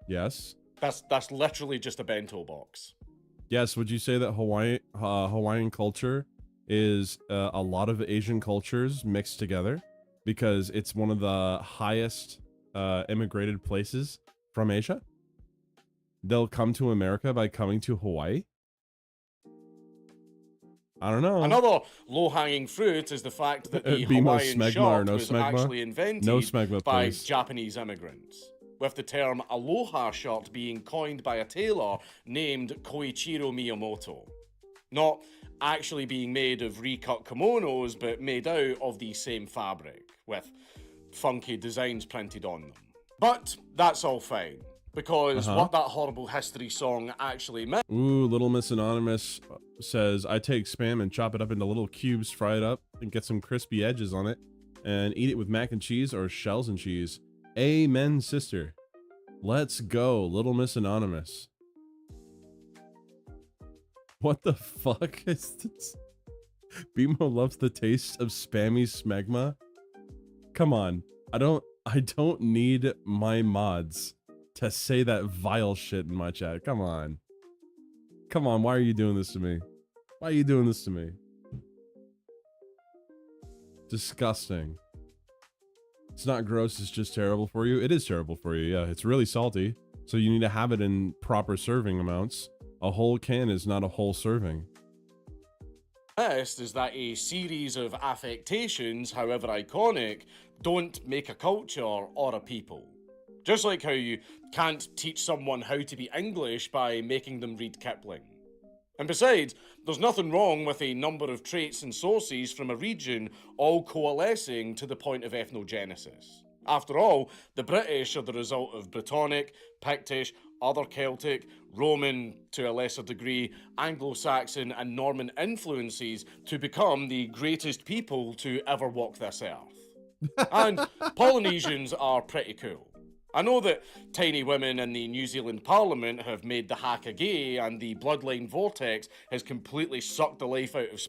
Yes.
That's literally just a bento box.
Yes, would you say that Hawaiian culture is a lot of Asian cultures mixed together? Because it's one of the highest immigrated places from Asia? They'll come to America by coming to Hawaii? I don't know.
Another low-hanging fruit is the fact that the Hawaiian shot was actually invented by Japanese immigrants, with the term aloha shirt being coined by a tailor named Koichiro Miyamoto. Not actually being made of recut kimonos, but made out of the same fabric, with funky designs printed on them. But that's all fine. Because what that horrible history song actually meant.
Ooh, Little Miss Anonymous says, I take Spam and chop it up into little cubes, fry it up, and get some crispy edges on it, and eat it with mac and cheese or shells and cheese. Amen, sister. Let's go, Little Miss Anonymous. What the fuck is this? Bimo loves the taste of spammy smegma. Come on, I don't need my mods to say that vile shit in my chat. Come on. Come on, why are you doing this to me? Why are you doing this to me? Disgusting. It's not gross, it's just terrible for you. It is terrible for you, yeah. It's really salty, so you need to have it in proper serving amounts. A whole can is not a whole serving.
Best is that a series of affectations, however iconic, don't make a culture or a people. Just like how you can't teach someone how to be English by making them read Kipling. And besides, there's nothing wrong with a number of traits and sources from a region all coalescing to the point of ethnogenesis. After all, the British are the result of Brittonic, Pictish, other Celtic, Roman, to a lesser degree, Anglo-Saxon and Norman influences to become the greatest people to ever walk this earth. And Polynesians are pretty cool. I know that tiny women in the New Zealand Parliament have made the haka gay, and the bloodline vortex has completely sucked the life out of...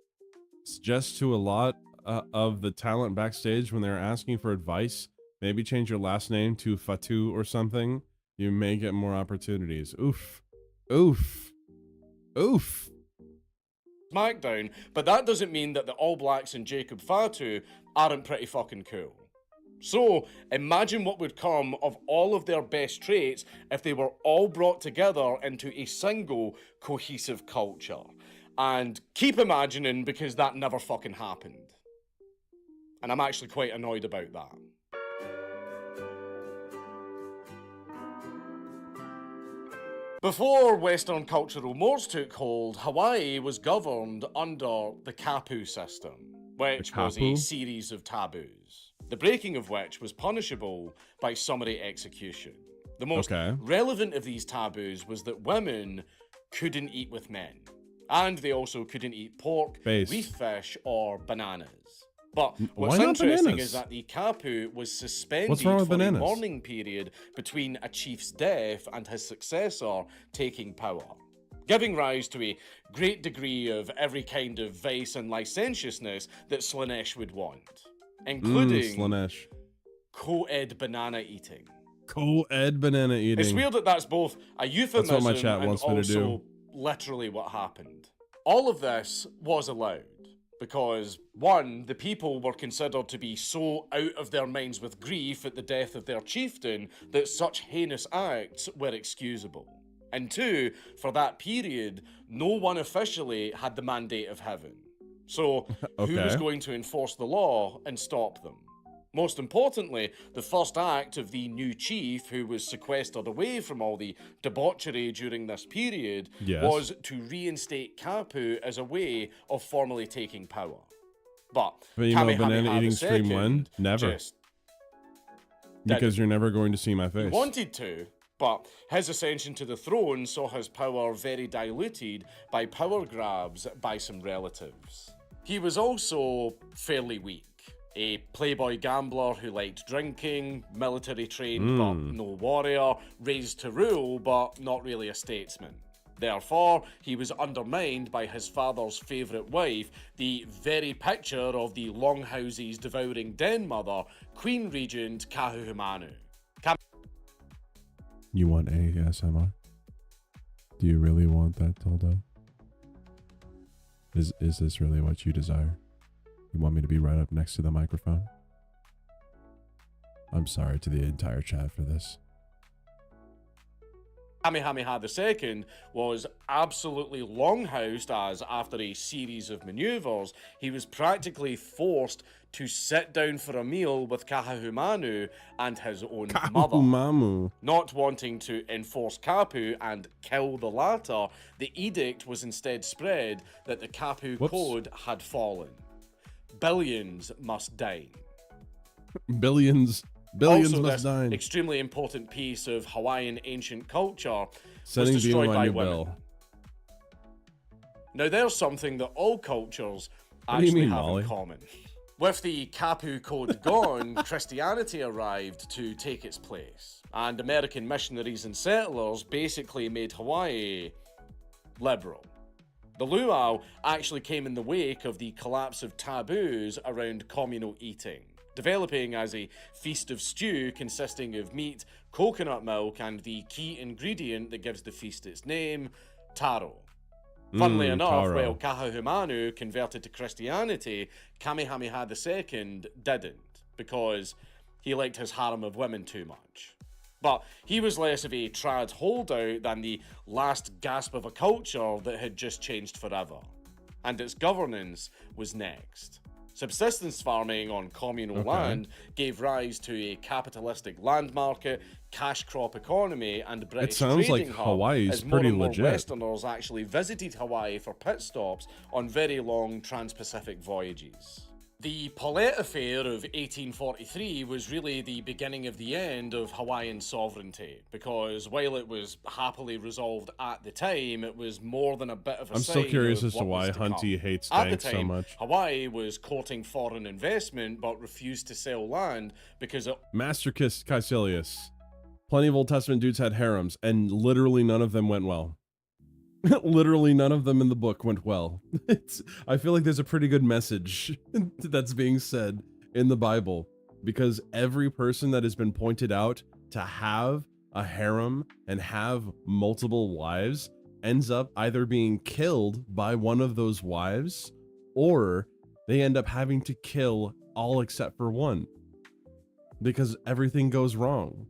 Just to a lot of the talent backstage when they're asking for advice, maybe change your last name to Fatu or something. You may get more opportunities. Oof. Oof. Oof.
SmackDown, but that doesn't mean that the All Blacks and Jacob Fatu aren't pretty fucking cool. So, imagine what would come of all of their best traits if they were all brought together into a single cohesive culture. And keep imagining, because that never fucking happened. And I'm actually quite annoyed about that. Before Western cultural mores took hold, Hawaii was governed under the kapu system, which was a series of taboos, the breaking of which was punishable by summary execution. The most relevant of these taboos was that women couldn't eat with men, and they also couldn't eat pork, reef fish, or bananas. But what's interesting is that the kapu was suspended for a mourning period between a chief's death and his successor taking power, giving rise to a great degree of every kind of vice and licentiousness that Slanesh would want, including co-ed banana eating.
Co-ed banana eating.
It's weird that that's both a euphemism
that's what my chat wants
and
me to do.
also literally what happened. All of this was allowed because, one, the people were considered to be so out of their minds with grief at the death of their chieftain that such heinous acts were excusable. And two, for that period, no one officially had the mandate of heaven. So, who was going to enforce the law and stop them? Most importantly, the first act of the new chief, who was sequestered away from all the debauchery during this period, was to reinstate kapu as a way of formally taking power. But
banana eating stream when? Never. Because you're never going to see my face.
He wanted to, but his ascension to the throne saw his power very diluted by power grabs by some relatives. He was also fairly weak. A playboy gambler who liked drinking, military trained but no warrior, raised to rule but not really a statesman. Therefore, he was undermined by his father's favourite wife, the very picture of the Longhouse's devouring den mother, Queen Regent Kahuhumanu.
You want ASMR? Do you really want that, Tilda? Is this really what you desire? You want me to be right up next to the microphone? I'm sorry to the entire chat for this.
Kamehameha II was absolutely longhoused as, after a series of manoeuvres, he was practically forced to sit down for a meal with Kahuhumanu and his own mother. Not wanting to enforce kapu and kill the latter, the edict was instead spread that the kapu code had fallen. Billions must dine.
Billions
also,
must dine.
Extremely important piece of Hawaiian ancient culture
Setting
was destroyed by
new
women.
bill.
Now there's something that all cultures actually have in common. With the kapu code gone, Christianity arrived to take its place, and American missionaries and settlers basically made Hawaii liberal. The luau actually came in the wake of the collapse of taboos around communal eating, developing as a feast of stew consisting of meat, coconut milk, and the key ingredient that gives the feast its name, taro. Funnily enough, while Kahuhumanu converted to Christianity, Kamehameha II didn't, because he liked his harem of women too much. But he was less of a trad holdout than the last gasp of a culture that had just changed forever. And its governance was next. Subsistence farming on communal land gave rise to a capitalistic land market, cash crop economy, and British
sounds like
trading hub,
Hawaii's
as more
pretty
and more
legit.
Westerners actually visited Hawaii for pit stops on very long trans-Pacific voyages. The Paulette Affair of 1843 was really the beginning of the end of Hawaiian sovereignty, because while it was happily resolved at the time, it was more than a bit of a
I'm still
sign
curious
of
as to
what
why
was to
Hunty
come.
hates
At the
banks so
time,
much.
Hawaii was courting foreign investment but refused to sell land because it
Master Caecilius. Plenty of Old Testament dudes had harems, and literally none of them went well. Literally none of them in the book went well. I feel like there's a pretty good message that's being said in the Bible, because every person that has been pointed out to have a harem and have multiple wives ends up either being killed by one of those wives, or they end up having to kill all except for one, because everything goes wrong.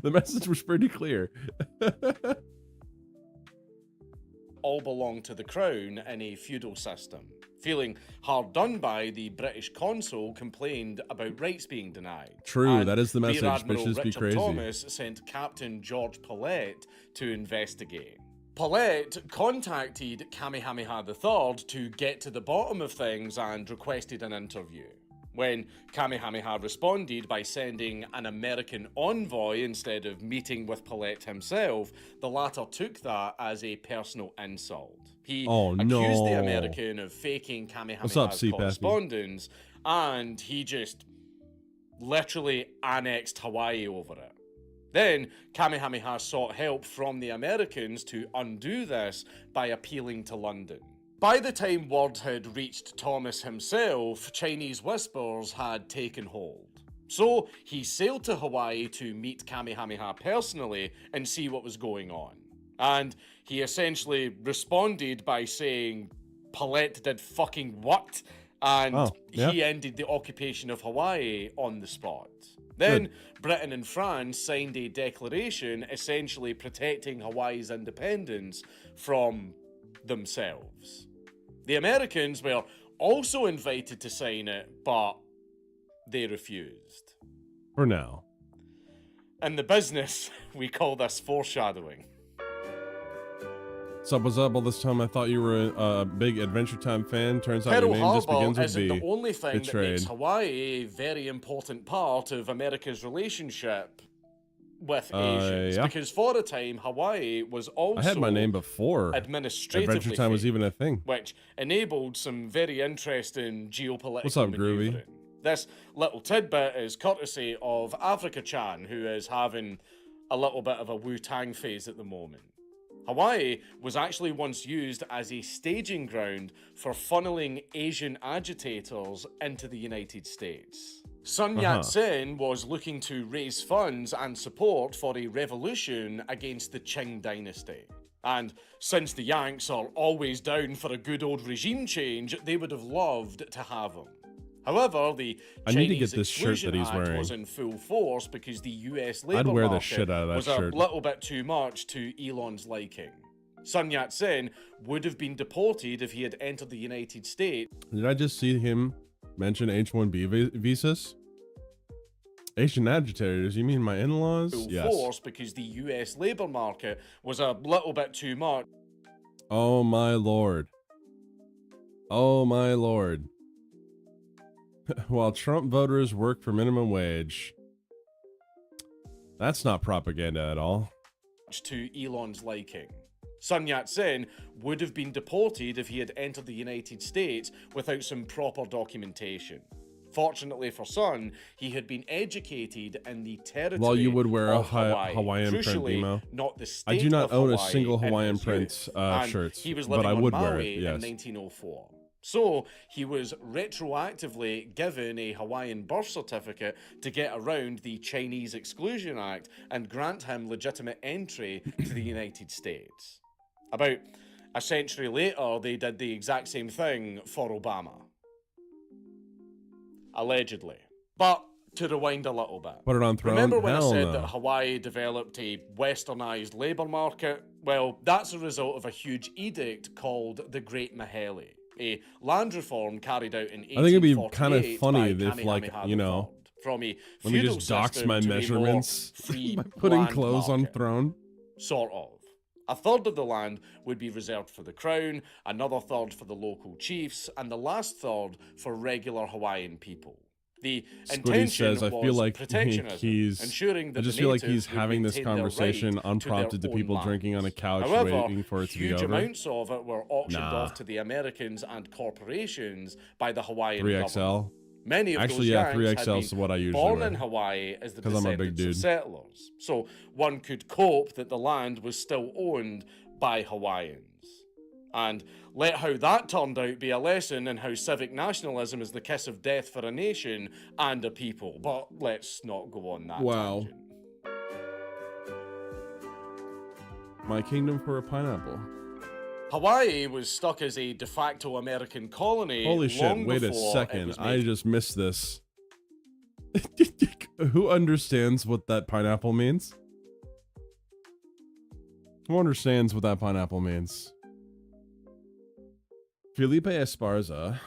The message was pretty clear.
all belonged to the crown in a feudal system. Feeling hard done by, the British consul complained about rights being denied.
True,
And
that is the message.
Rear Admiral
Bitches be
Richard
crazy.
Thomas sent Captain George Paulette to investigate. Paulette contacted Kamehameha III to get to the bottom of things and requested an interview. When Kamehameha responded by sending an American envoy instead of meeting with Paulette himself, the latter took that as a personal insult. He accused the American of faking Kamehameha's correspondence, and he just literally annexed Hawaii over it. Then, Kamehameha sought help from the Americans to undo this by appealing to London. By the time word had reached Thomas himself, Chinese whispers had taken hold. So, he sailed to Hawaii to meet Kamehameha personally and see what was going on. And he essentially responded by saying, Paulette did fucking what? And he ended the occupation of Hawaii on the spot. Then, Britain and France signed a declaration essentially protecting Hawaii's independence from themselves. The Americans were also invited to sign it, but they refused.
For now.
In the business, we call this foreshadowing.
What's up? All this time I thought you were a big Adventure Time fan. Turns out your name just begins with B.
Isn't the only thing
Betrayed.
that makes Hawaii a very important part of America's relationship with Asians. Because for a time, Hawaii was also
I had my name before
administratively
Adventure Time was even a thing.
which enabled some very interesting geopolitical
What's up, Groovy?
maneuvering. This little tidbit is courtesy of Africa-chan, who is having a little bit of a Wu-Tang phase at the moment. Hawaii was actually once used as a staging ground for funneling Asian agitators into the United States. Sun Yat-sen was looking to raise funds and support for a revolution against the Qing dynasty. And since the Yanks are always down for a good old regime change, they would have loved to have him. However, the Chinese Exclusion Act was in full force because the US labor market was a little bit too much to Elon's liking. Sun Yat-sen would have been deported if he had entered the United States.
Did I just see him mention H-1B visas? Asian agitators? You mean my in-laws?
Full force because the US labor market was a little bit too much.
Oh my lord. Oh my lord. While Trump voters work for minimum wage. That's not propaganda at all.
To Elon's liking. Sun Yat-sen would have been deported if he had entered the United States without some proper documentation. Fortunately for Sun, he had been educated in the territory
Well, you would wear a
Hawaii.
Hawaiian print
Crucially,
emo.
not the state
I do not
of
own a
Hawaii
single
in
Hawaiian
his
print
youth.
shirts,
he was
but
living
I
on
would
Maui
wear it, yes.
in 1904. So, he was retroactively given a Hawaiian birth certificate to get around the Chinese Exclusion Act and grant him legitimate entry to the United States. About a century later, they did the exact same thing for Obama. Allegedly. But to rewind a little bit.
Put it on throne?
Remember when
Hell
I said
no.
that Hawaii developed a westernized labor market? Well, that's a result of a huge edict called the Great Mahele. a land reform carried out in 1848
I think it'd be kind of funny
by
if, like,
Kamehameha
you know,
III, from a
let me
feudal
just dox
system
my
to a more
measurements
free
by putting
land
clothes on
market.
throne.
Sort of. A third of the land would be reserved for the crown, another third for the local chiefs, and the last third for regular Hawaiian people. The
Squiddy
intention
says, I
was
feel like
protectionism,
he's.
ensuring that
I just
the
feel like
natives
he's
would
having this
maintain their
conversation
right
unprompted
to
to
their
people
own
drinking on a
lands.
couch
However,
waiting for it to be
huge
over.
amounts of it were auctioned
Nah.
off to the Americans and corporations by the Hawaiian
3XL.
government. Many of
Actually,
those
yeah,
Yanks had
3XL is
been
what I usually
born
wear.
in Hawaii as the
'Cause I'm a big
descendants of
dude.
settlers, so one could cope that the land was still owned by Hawaiians. And let how that turned out be a lesson in how civic nationalism is the kiss of death for a nation and a people. But let's not go on that
Wow.
tangent.
My kingdom for a pineapple.
Hawaii was stuck as a de facto American colony.
Holy shit,
long
wait a
before it
second.
was
I
made.
just missed this. Who understands what that pineapple means? Who understands what that pineapple means? Felipe Esparza,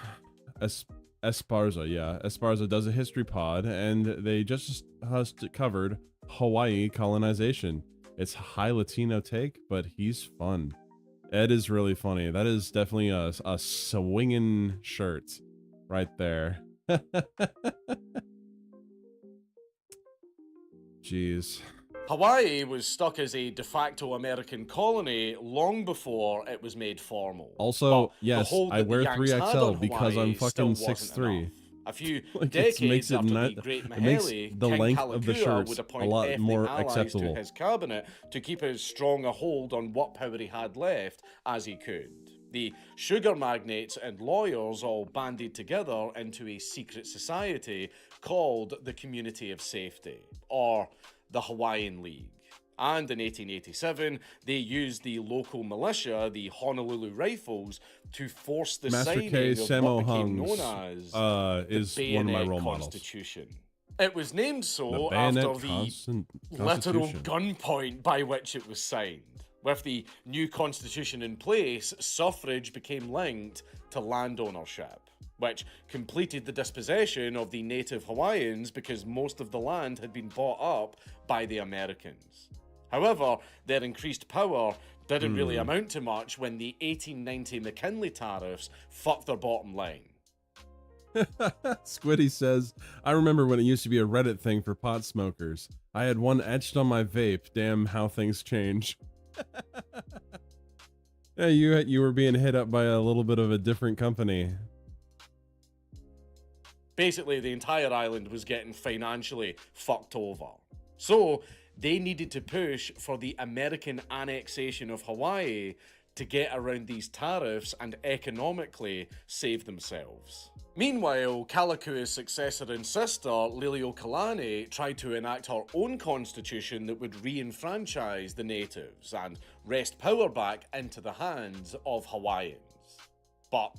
Esparza does a history pod, and they just covered Hawaii colonization. It's a high Latino take, but he's fun. Ed is really funny. That is definitely a swinging shirt right there. Jeez.
Hawaii was stuck as a de facto American colony long before it was made formal.
Also,
But
yes,
the hold
I
that the
wear
Yanks had
3XL
on
because
Hawaii
I'm fucking
still wasn't
6'3".
enough. A few
Like, it
decades
makes it
after
not-
the Great
it makes
Mahele,
the
King
length of the
Kalakua
shirts
would
a
appoint
lot
ethnic
more
allies
acceptable.
to his cabinet to keep as strong a hold on what power he had left as he could. The sugar magnates and lawyers all banded together into a secret society called the Community of Safety, or the Hawaiian League. And in 1887, they used the local militia, the Honolulu Rifles, to force the
Master
signing
K.
of
Sammo
what became
Hungs,
known as
is
the
one of my
Bayonet
role models.
Constitution. It was named
The
so
bayonet
after the literal
constitution.
gunpoint by which it was signed. With the new constitution in place, suffrage became linked to land ownership, which completed the dispossession of the native Hawaiians because most of the land had been bought up by the Americans. However, their increased power didn't really amount to much when the 1890 McKinley tariffs fucked their bottom line.
Squiddy says, I remember when it used to be a Reddit thing for pot smokers. I had one etched on my vape. Damn how things change. Yeah, you were being hit up by a little bit of a different company.
Basically, the entire island was getting financially fucked over. So, they needed to push for the American annexation of Hawaii to get around these tariffs and economically save themselves. Meanwhile, Kalakua's successor and sister, Liliuokalani, tried to enact her own constitution that would re-enfranchise the natives and wrest power back into the hands of Hawaiians. But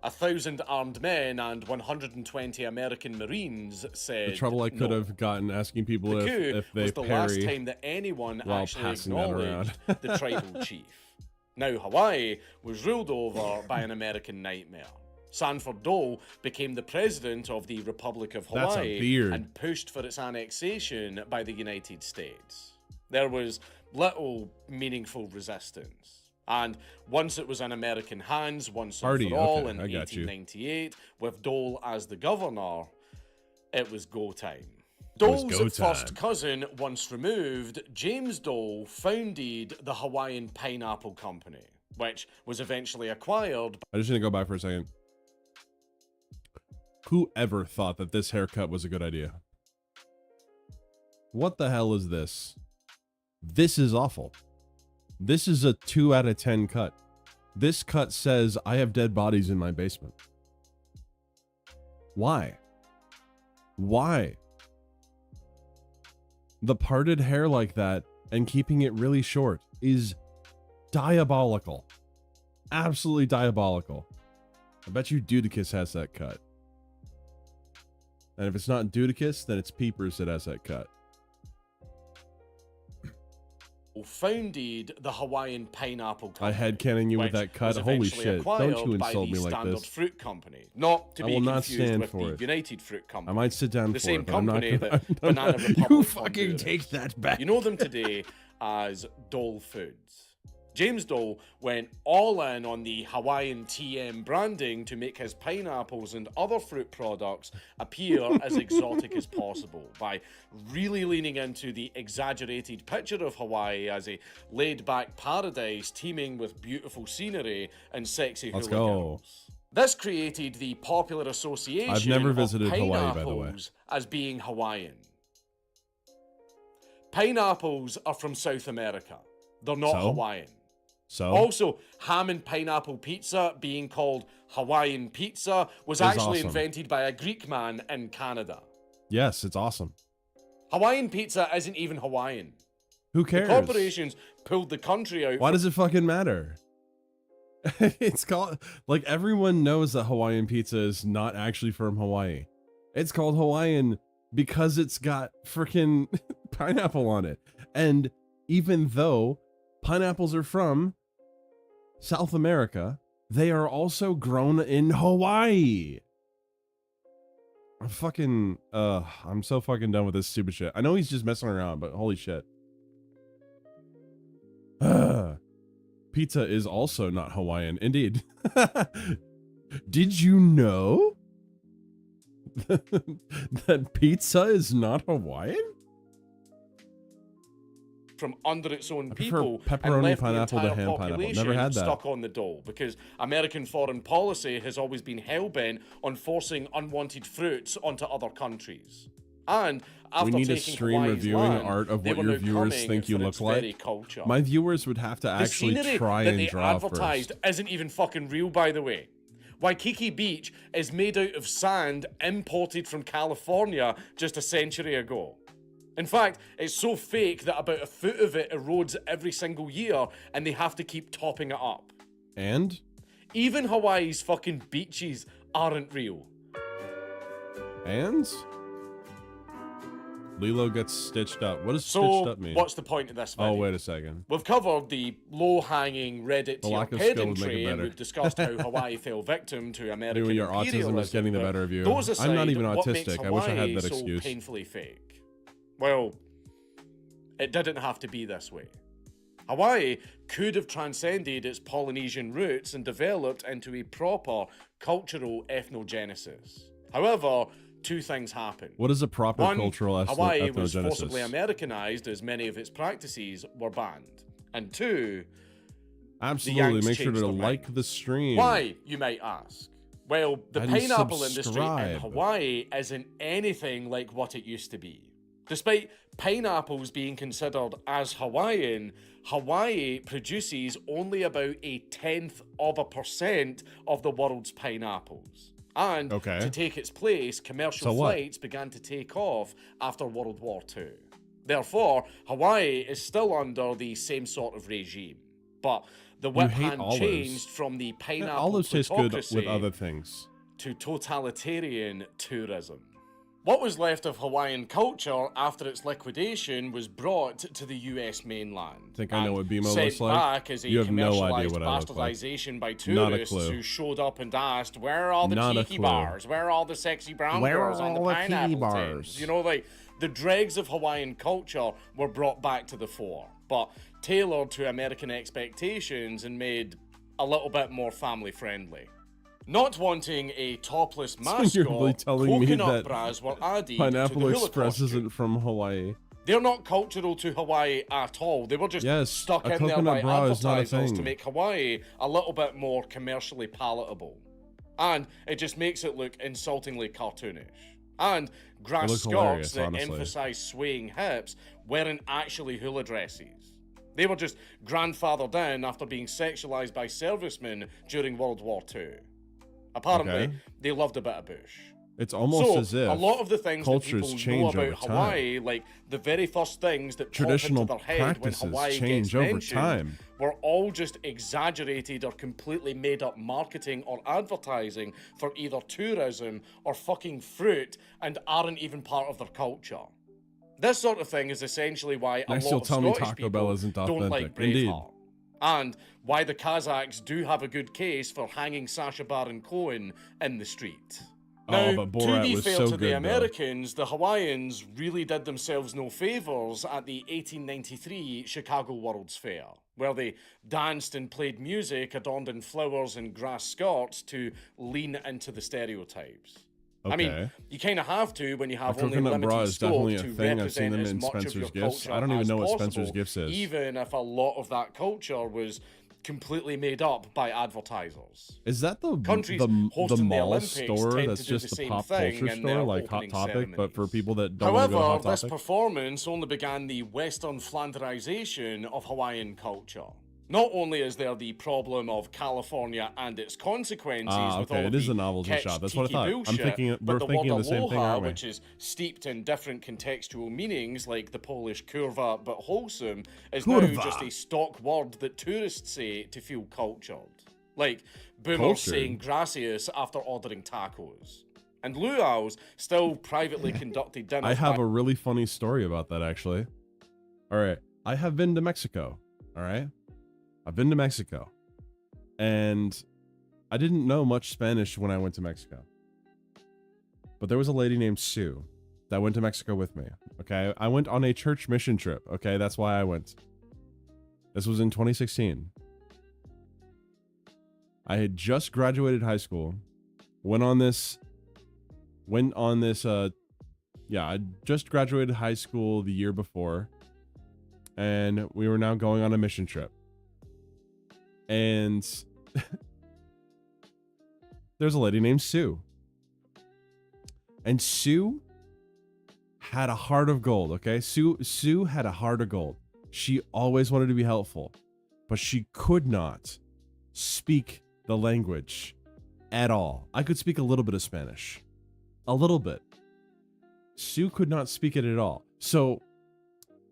1,000 armed men and 120 American Marines said
The trouble I could
no.
have gotten asking people
The coup
if they
was the last
parry
time that anyone
while
actually
passing that around.
acknowledged the tribal chief. Now Hawaii was ruled over by an American nightmare. Sanford Dole became the president of the Republic of
That's a
Hawaii
beard.
and pushed for its annexation by the United States. There was little meaningful resistance. And once it was in American hands, once and
Party,
for all,
okay,
in
I got you.
1898, with Dole as the governor, it was go time.
was
Dole's
go
first
time.
cousin, once removed, James Dole, founded the Hawaiian Pineapple Company, which was eventually acquired.
I just need to go back for a second. Who ever thought that this haircut was a good idea? What the hell is this? This is awful. This is a 2 out of 10 cut. This cut says I have dead bodies in my basement. Why? Why? The parted hair like that and keeping it really short is diabolical. Absolutely diabolical. I bet you Dudicus has that cut. And if it's not Dudicus, then it's Peepers that has that cut.
founded the Hawaiian Pineapple Company.
I headcanon you with
which
that cut.
was
Holy
eventually
shit.
acquired
Don't you
by
insult
the
me like
Standard
this.
Fruit Company. Not to
I
be
will not
confused
stand
with
for
the
it.
United Fruit Company.
I might sit down
the
for
same
it, but I'm not
company
gonna,
that Banana Republic
You
of
fucking
Honduras.
take that back.
You know them today as Dole Foods. James Dole went all in on the Hawaiian TM branding to make his pineapples and other fruit products appear as exotic as possible by really leaning into the exaggerated picture of Hawaii as a laid-back paradise teeming with beautiful scenery and sexy
Let's
hula
go.
girls. This created the popular association
I've never
of
visited Hawaii,
pineapples
by the way.
as being Hawaiian. Pineapples are from South America. They're not
So?
Hawaiian.
So?
Also, ham and pineapple pizza, being called Hawaiian pizza, was
Is
actually
awesome.
invented by a Greek man in Canada.
Yes, it's awesome.
Hawaiian pizza isn't even Hawaiian.
Who
The
cares?
corporations pulled the country out.
Why does it fucking matter? It's called, like, everyone knows that Hawaiian pizza is not actually from Hawaii. It's called Hawaiian because it's got freaking pineapple on it. And even though pineapples are from South America, they are also grown in Hawaii. I'm so fucking done with this stupid shit. I know he's just messing around, but holy shit. Pizza is also not Hawaiian. Indeed. Did you know that pizza is not Hawaiian?
From under its own
I prefer
people and
pepperoni
left
pineapple
the
to
entire
ham pineapple.
population
Never had that.
stuck on the dole because American foreign policy has always been hell-bent on forcing unwanted fruits onto other countries. And after
We need a
taking
stream
Hawaii's
reviewing
land,
art of
they
what
were
your
now
viewers
coming
think you
for
look
its very
like.
culture.
My viewers would have to
The
actually
scenery
try
that
and
they
draw
advertised
first.
isn't even fucking real, by the way. Waikiki Beach is made out of sand imported from California just a century ago. In fact, it's so fake that about a foot of it erodes every single year and they have to keep topping it up.
And?
Even Hawaii's fucking beaches aren't real.
And? Lilo gets stitched up. What does
So,
stitched up mean?
what's the point of this video?
Oh, wait a second.
We've covered the low-hanging Reddit
The
tier
lack of skill would make it
pedantry, and
better.
we've discussed how Hawaii fell victim to American
Your autism
imperialism.
is getting the
but
better of you.
Those aside,
I'm not even
what makes
autistic. I wish I had
Hawaii
that
so
excuse.
painfully fake? Well, it didn't have to be this way. Hawaii could have transcended its Polynesian roots and developed into a proper cultural ethnogenesis. However, two things happened.
What is a proper
One,
cultural
Hawaii was
ethnogenesis?
forcibly Americanized as many of its practices were banned. And two,
Absolutely.
Yanks
Make sure
changed
to
their
like
mind.
the stream.
Why, you might ask? Well, the
How do you
pineapple industry in
subscribe?
Hawaii isn't anything like what it used to be. Despite pineapples being considered as Hawaiian, Hawaii produces only about 0.1% of the world's pineapples. And to take its place, commercial
So what?
flights began to take off after World War II. Therefore, Hawaii is still under the same sort of regime. But the whip
hate
hand
olives.
changed from the
Yeah,
pineapple
olives taste good with
plutocracy
other things.
to totalitarian tourism. What was left of Hawaiian culture after its liquidation was brought to the US mainland.
Think I know what BMO
sent
looks like?
back as a
You have no idea
commercialized
what I look like.
bastardization by
Not a
tourists
clue.
who showed up and asked, where are all the
Not a
tiki
clue.
bars? Where are all the sexy brown
Where
girls
are
on the
all the tiki
pineapple
bars?
tins? You know, like, the dregs of Hawaiian culture were brought back to the fore, but tailored to American expectations and made a little bit more family friendly. Not wanting a topless mascot,
You're really telling me
coconut
that
bras were added to
Pineapple
the hula
Express
costume.
isn't from Hawaii.
They're not cultural to Hawaii at all. They were just
Yes,
stuck
a
in there
coconut
by
bra is not a
advertisers to
thing.
make Hawaii a little bit more commercially palatable. And it just makes it look insultingly cartoonish. And grass
looks
skirts
hilarious,
that
honestly.
emphasize swaying hips weren't actually hula dresses. They were just grandfathered in after being sexualized by servicemen during World War II. Apparently,
Okay.
they loved a bit of bush.
It's almost
So,
as if
a lot of the things that
cultures
people know
change
about
over time.
Hawaii, like the very first things that
Traditional
pop into their head when
practices
Hawaii
change
gets
over
mentioned,
time.
were all just exaggerated or completely made up marketing or advertising for either tourism or fucking fruit and aren't even part of their culture. This sort of thing is essentially why a
Next
lot
you'll
of
tell me
Scottish
Taco
people
Bell isn't
don't like
authentic. Indeed.
Braveheart. And why the Kazakhs do have a good case for hanging Sacha Baron Cohen in the street. Now,
Oh, but
to
Borat
be
was
fair
so
to the
good, though.
Americans, the Hawaiians really did themselves no favours at the 1893 Chicago World's Fair, where they danced and played music adorned in flowers and grass skirts to lean into the stereotypes. I mean,
Okay.
you kind of have to when you have
A
only
coconut bra
limited
is
scope
definitely a
to
thing. I've seen
represent
them
as
in
much of
Spencer's
your
Gifts.
culture
I don't even
as
know what
possible,
Spencer's Gifts is.
even if a lot of that culture was completely made up by advertisers.
Is that the
Countries
the
hosting the
mall
Olympics
store
tend
that's
to do
just
the
the
same
pop
thing
culture
in
store,
their
like Hot
opening
Topic, but for
ceremonies.
people that don't want to go to
However,
Hot
this
Topic?
performance only began the Western Flanderization of Hawaiian culture. Not only is there the problem of California and its consequences with
okay,
all
it
of
is
the
the novels and
kitsch,
shop. That's what I
tiki
thought. I'm
bullshit,
thinking
but
we're
the
thinking
word
of the same thing,
aloha,
aren't we?
which is steeped in different contextual meanings, like the Polish kurwa but wholesome, is now
Kurwa.
just a stock word that tourists say to feel cultured. Like boomers
Cultured?
saying gracias after ordering tacos. And luau's still privately conducted dinners.
I have a really funny story about that, actually. All right. I have been to Mexico. All right. I've been to Mexico. And I didn't know much Spanish when I went to Mexico. But there was a lady named Sue that went to Mexico with me. Okay. I went on a church mission trip. Okay. That's why I went. This was in 2016. I had just graduated high school. I just graduated high school the year before, and we were now going on a mission trip. And there's a lady named Sue. And Sue had a heart of gold, okay? Sue had a heart of gold. She always wanted to be helpful, but she could not speak the language at all. I could speak a little bit of Spanish. A little bit. Sue could not speak it at all. So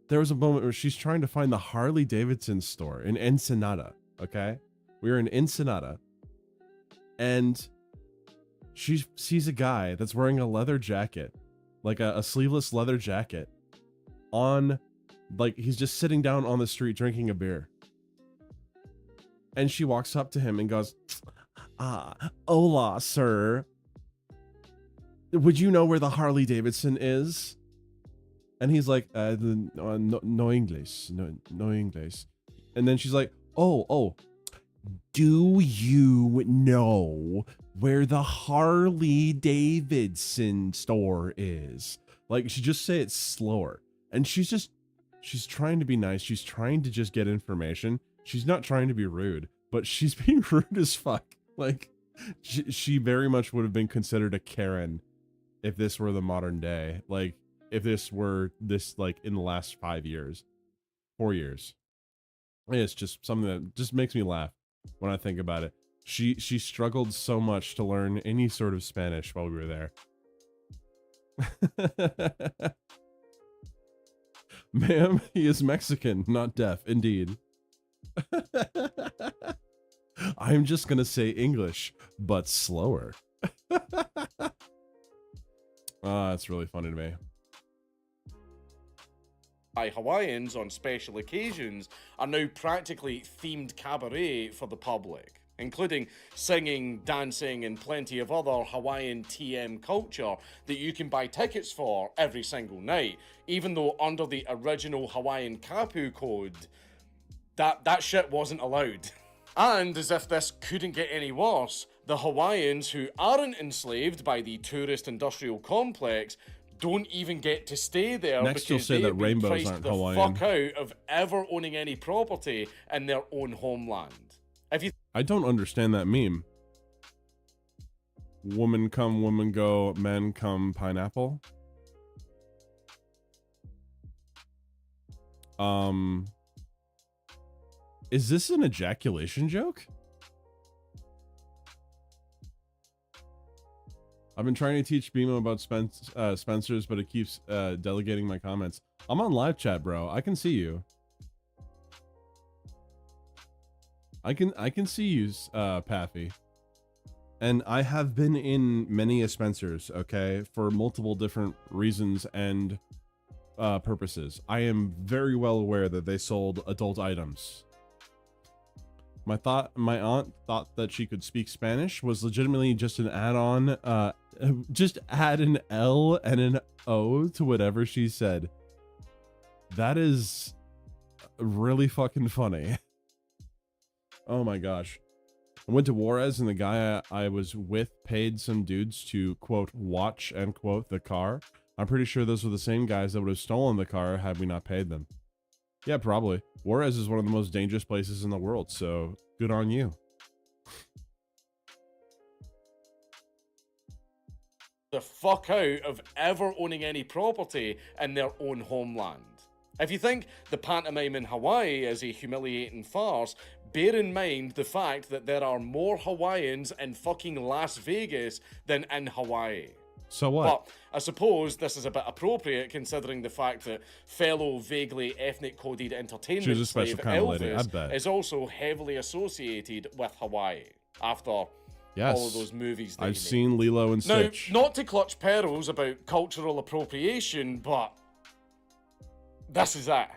there was a moment where she's trying to find the Harley Davidson store in Ensenada, okay? We were in Ensenada, and she sees a guy that's wearing a leather jacket, like a sleeveless leather jacket, he's just sitting down on the street drinking a beer. And she walks up to him and goes, hola, sir. Would you know where the Harley Davidson is? And he's like, no English, no English. And then she's like, oh, do you know where the Harley Davidson store is? Like, she just say it slower. And she's trying to be nice. She's trying to just get information. She's not trying to be rude, but she's being rude as fuck. Like, she very much would have been considered a Karen if this were the modern day. Like, if this were like in the last 4 years. It's just something that just makes me laugh when I think about it. She struggled so much to learn any sort of Spanish while we were there. Ma'am, he is Mexican, not deaf, indeed. I'm just gonna say English, but slower. That's really funny to me.
By Hawaiians on special occasions are now practically themed cabaret for the public, including singing, dancing, and plenty of other Hawaiian TM culture that you can buy tickets for every single night, even though under the original Hawaiian Kapu code, that shit wasn't allowed. And as if this couldn't get any worse, the Hawaiians who aren't enslaved by the tourist industrial complex don't even get to stay there.
Next, you'll
because
say
they
that
have been
rainbows
priced
aren't
the
Hawaiian.
fuck out of ever owning any property in their own homeland. If you
I don't understand that meme. Woman come, woman go, men come, pineapple. Is this an ejaculation joke? I've been trying to teach BMO about Spencer's, but it keeps delegating my comments. I'm on live chat, bro. I can see you. I can see you, Paffy. And I have been in many a Spencer's, okay, for multiple different reasons and purposes. I am very well aware that they sold adult items. My aunt thought that she could speak Spanish was legitimately just an add-on, just add an L and an O to whatever she said. That is really fucking funny. Oh my gosh. I went to Juarez and the guy I was with paid some dudes to, quote, watch, end quote, the car. I'm pretty sure those were the same guys that would have stolen the car had we not paid them. Yeah, probably. Juarez is one of the most dangerous places in the world, so good on you.
The fuck out of ever owning any property in their own homeland. If you think the pantomime in Hawaii is a humiliating farce, bear in mind the fact that there are more Hawaiians in fucking Las Vegas than in Hawaii.
So what?
But I suppose this is a bit appropriate considering the fact that fellow vaguely ethnic-coded entertainment slave Elvis is also heavily associated with Hawaii after all of those movies that
I've seen Lilo and Stitch.
Now, not to clutch pearls about cultural appropriation, but this is it.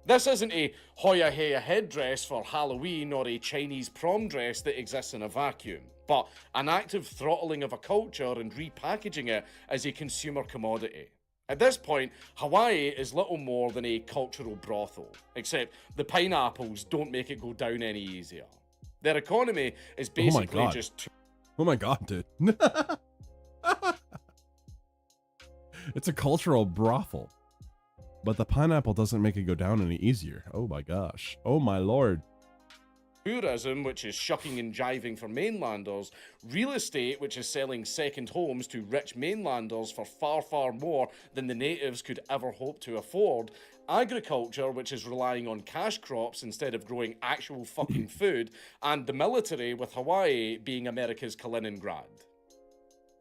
This isn't a Hoya Heya headdress for Halloween or a Chinese prom dress that exists in a vacuum, but an active throttling of a culture and repackaging it as a consumer commodity. At this point, Hawaii is little more than a cultural brothel, except the pineapples don't make it go down any easier. Their economy is basically just...
Oh my god, dude. It's a cultural brothel. But the pineapple doesn't make it go down any easier. Oh my gosh. Oh my lord.
Tourism, which is shucking and jiving for mainlanders, real estate, which is selling second homes to rich mainlanders for far, far more than the natives could ever hope to afford, agriculture, which is relying on cash crops instead of growing actual fucking food, and the military, with Hawaii being America's Kaliningrad.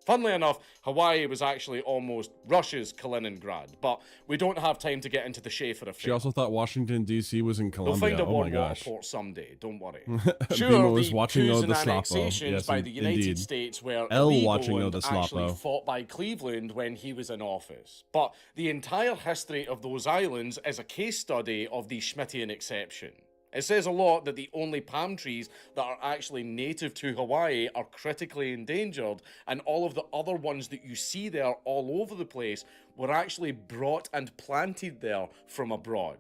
Funnily enough, Hawaii was actually almost Russia's Kaliningrad, but we don't have time to get into the Schaefer effect.
She also thought Washington, D.C. was in Colombia.
We'll find a
oh my gosh.
port someday, don't worry.
Sure,
Sure,
was
the
watching
coups
the
and
Slop,
annexations by the United
indeed.
States were
L
illegal
watching
and
the Slop,
actually
though.
fought by Cleveland when he was in office. But the entire history of those islands is a case study of the Schmittian exception. It says a lot that the only palm trees that are actually native to Hawaii are critically endangered, and all of the other ones that you see there all over the place were actually brought and planted there from abroad.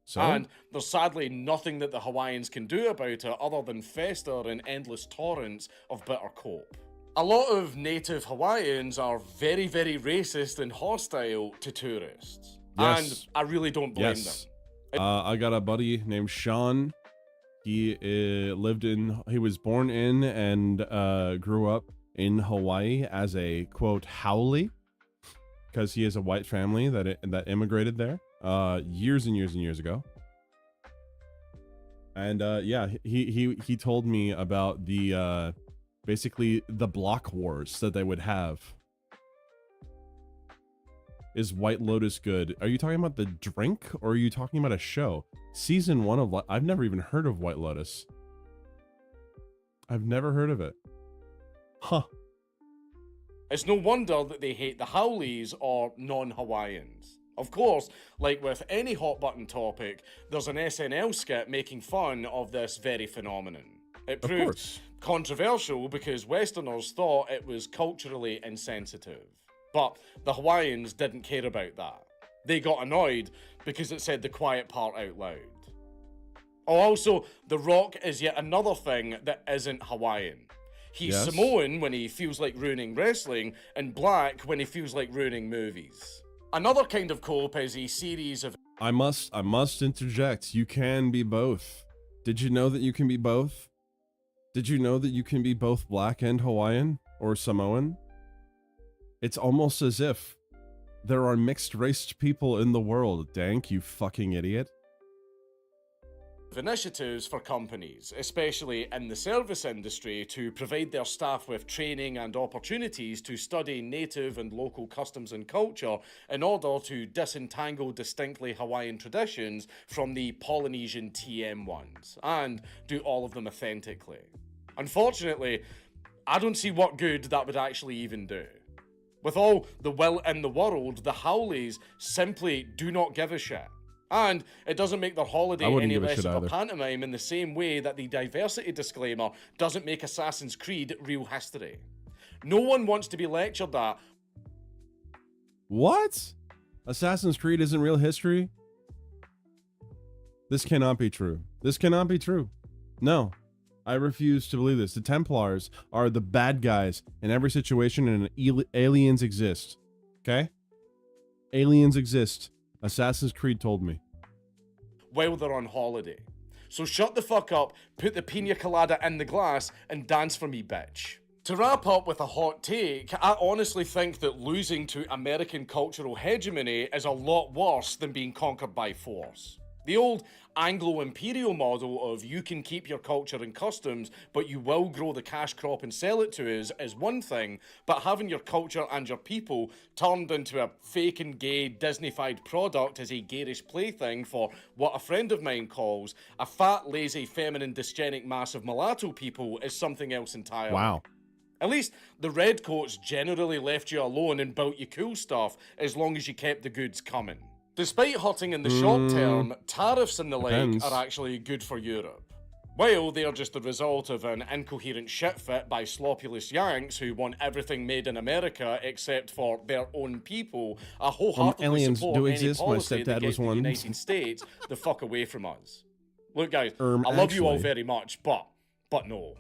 So?
And there's sadly nothing that the Hawaiians can do about it other than fester in endless torrents of bitter cope. A lot of native Hawaiians are very, very racist and hostile to tourists.
Yes.
And I really don't blame them.
I got a buddy named Sean. He was born in and grew up in Hawaii as a, quote, haole, because he has a white family that immigrated there years and years and years ago. And yeah, he told me about the basically the block wars that they would have. Is White Lotus good? Are you talking about the drink or are you talking about a show? Season 1 of I've never even heard of White Lotus. I've never heard of it. Huh.
It's no wonder that they hate the Haoles or non-Hawaiians. Of course, like with any hot button topic, there's an SNL skit making fun of this very phenomenon. It proved controversial because Westerners thought it was culturally insensitive. But the Hawaiians didn't care about that. They got annoyed because it said the quiet part out loud. Oh, also, The Rock is yet another thing that isn't Hawaiian. He's Samoan when he feels like ruining wrestling, and black when he feels like ruining movies. Another kind of cope is a series of...
I must interject. You can be both. Did you know that you can be both? Did you know that you can be both black and Hawaiian or Samoan? It's almost as if there are mixed-raced people in the world. Dank, you fucking idiot.
Initiatives for companies, especially in the service industry, to provide their staff with training and opportunities to study native and local customs and culture in order to disentangle distinctly Hawaiian traditions from the Polynesian TM ones, and do all of them authentically. Unfortunately, I don't see what good that would actually even do. With all the will in the world, the Howleys simply do not give a shit. And it doesn't make their holiday any less of a pantomime in the same way that the diversity disclaimer doesn't make Assassin's Creed real history. No one wants to be lectured at.
What? Assassin's Creed isn't real history? This cannot be true. This cannot be true. No. I refuse to believe this. The Templars are the bad guys in every situation, and aliens exist. Okay? Aliens exist. Assassin's Creed told me.
While they're on holiday. So shut the fuck up, put the pina colada in the glass, and dance for me, bitch. To wrap up with a hot take, I honestly think that losing to American cultural hegemony is a lot worse than being conquered by force. The old Anglo-imperial model of you can keep your culture and customs, but you will grow the cash crop and sell it to us is one thing, but having your culture and your people turned into a fake and gay Disney-fied product is a garish plaything for what a friend of mine calls a fat, lazy, feminine, dysgenic mass of mulatto people is something else entirely.
Wow.
At least the redcoats generally left you alone and built you cool stuff as long as you kept the goods coming. Despite hurting in the short term, tariffs and the like are actually good for Europe. Well, they are just the result of an incoherent shit fit by sloppulous Yanks who want everything made in America except for their own people, wholeheartedly
aliens
support
do
any
exist. My
policy that
stepdad
gets
was
the
one.
United States the fuck away from us. Look guys, I love you all very much, but no.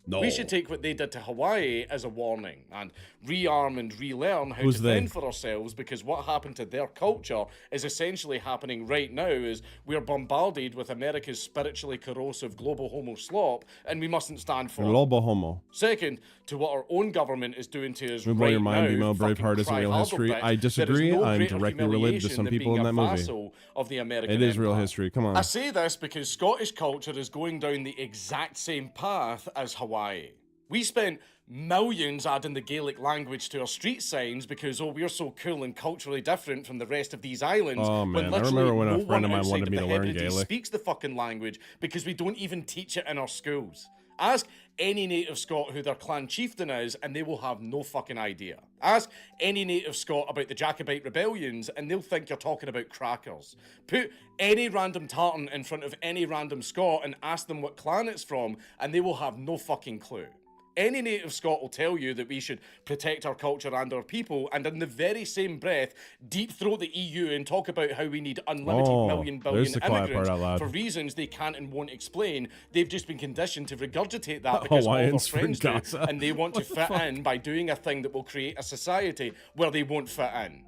No.
We should take what they did to Hawaii as a warning and rearm and relearn how to fend for ourselves, because what happened to their culture is essentially happening right now as we're bombarded with America's spiritually corrosive global homo slop, and we mustn't stand for
Global homo.
Second, to what our own government is doing to us
Blow
right
your mind,
now,
Bimo. Braveheart isn't real history. I disagree. I'm directly related to some people in that movie.
Of the American
it is real
Empire.
history. Come on.
I say this because Scottish culture is going down the exact same path as Hawaii. We spent millions adding the Gaelic language to our street signs because, oh, we're so cool and culturally different from the rest of these islands.
Oh, man.
When
I remember when a friend of mine
outside
wanted me
the
to learn
Hebrides
Gaelic.
speaks the fucking language because we don't even teach it in our schools. Ask any native Scot who their clan chieftain is and they will have no fucking idea. Ask any native Scot about the Jacobite rebellions and they'll think you're talking about crackers. Put any random tartan in front of any random Scot and ask them what clan it's from and they will have no fucking clue. Any native Scot will tell you that we should protect our culture and our people, and in the very same breath, deep-throat the EU and talk about how we need unlimited billion immigrants for reasons they can't and won't explain. They've just been conditioned to regurgitate that because all their friends do, and they want to fit in by doing a thing that will create a society where they won't fit in.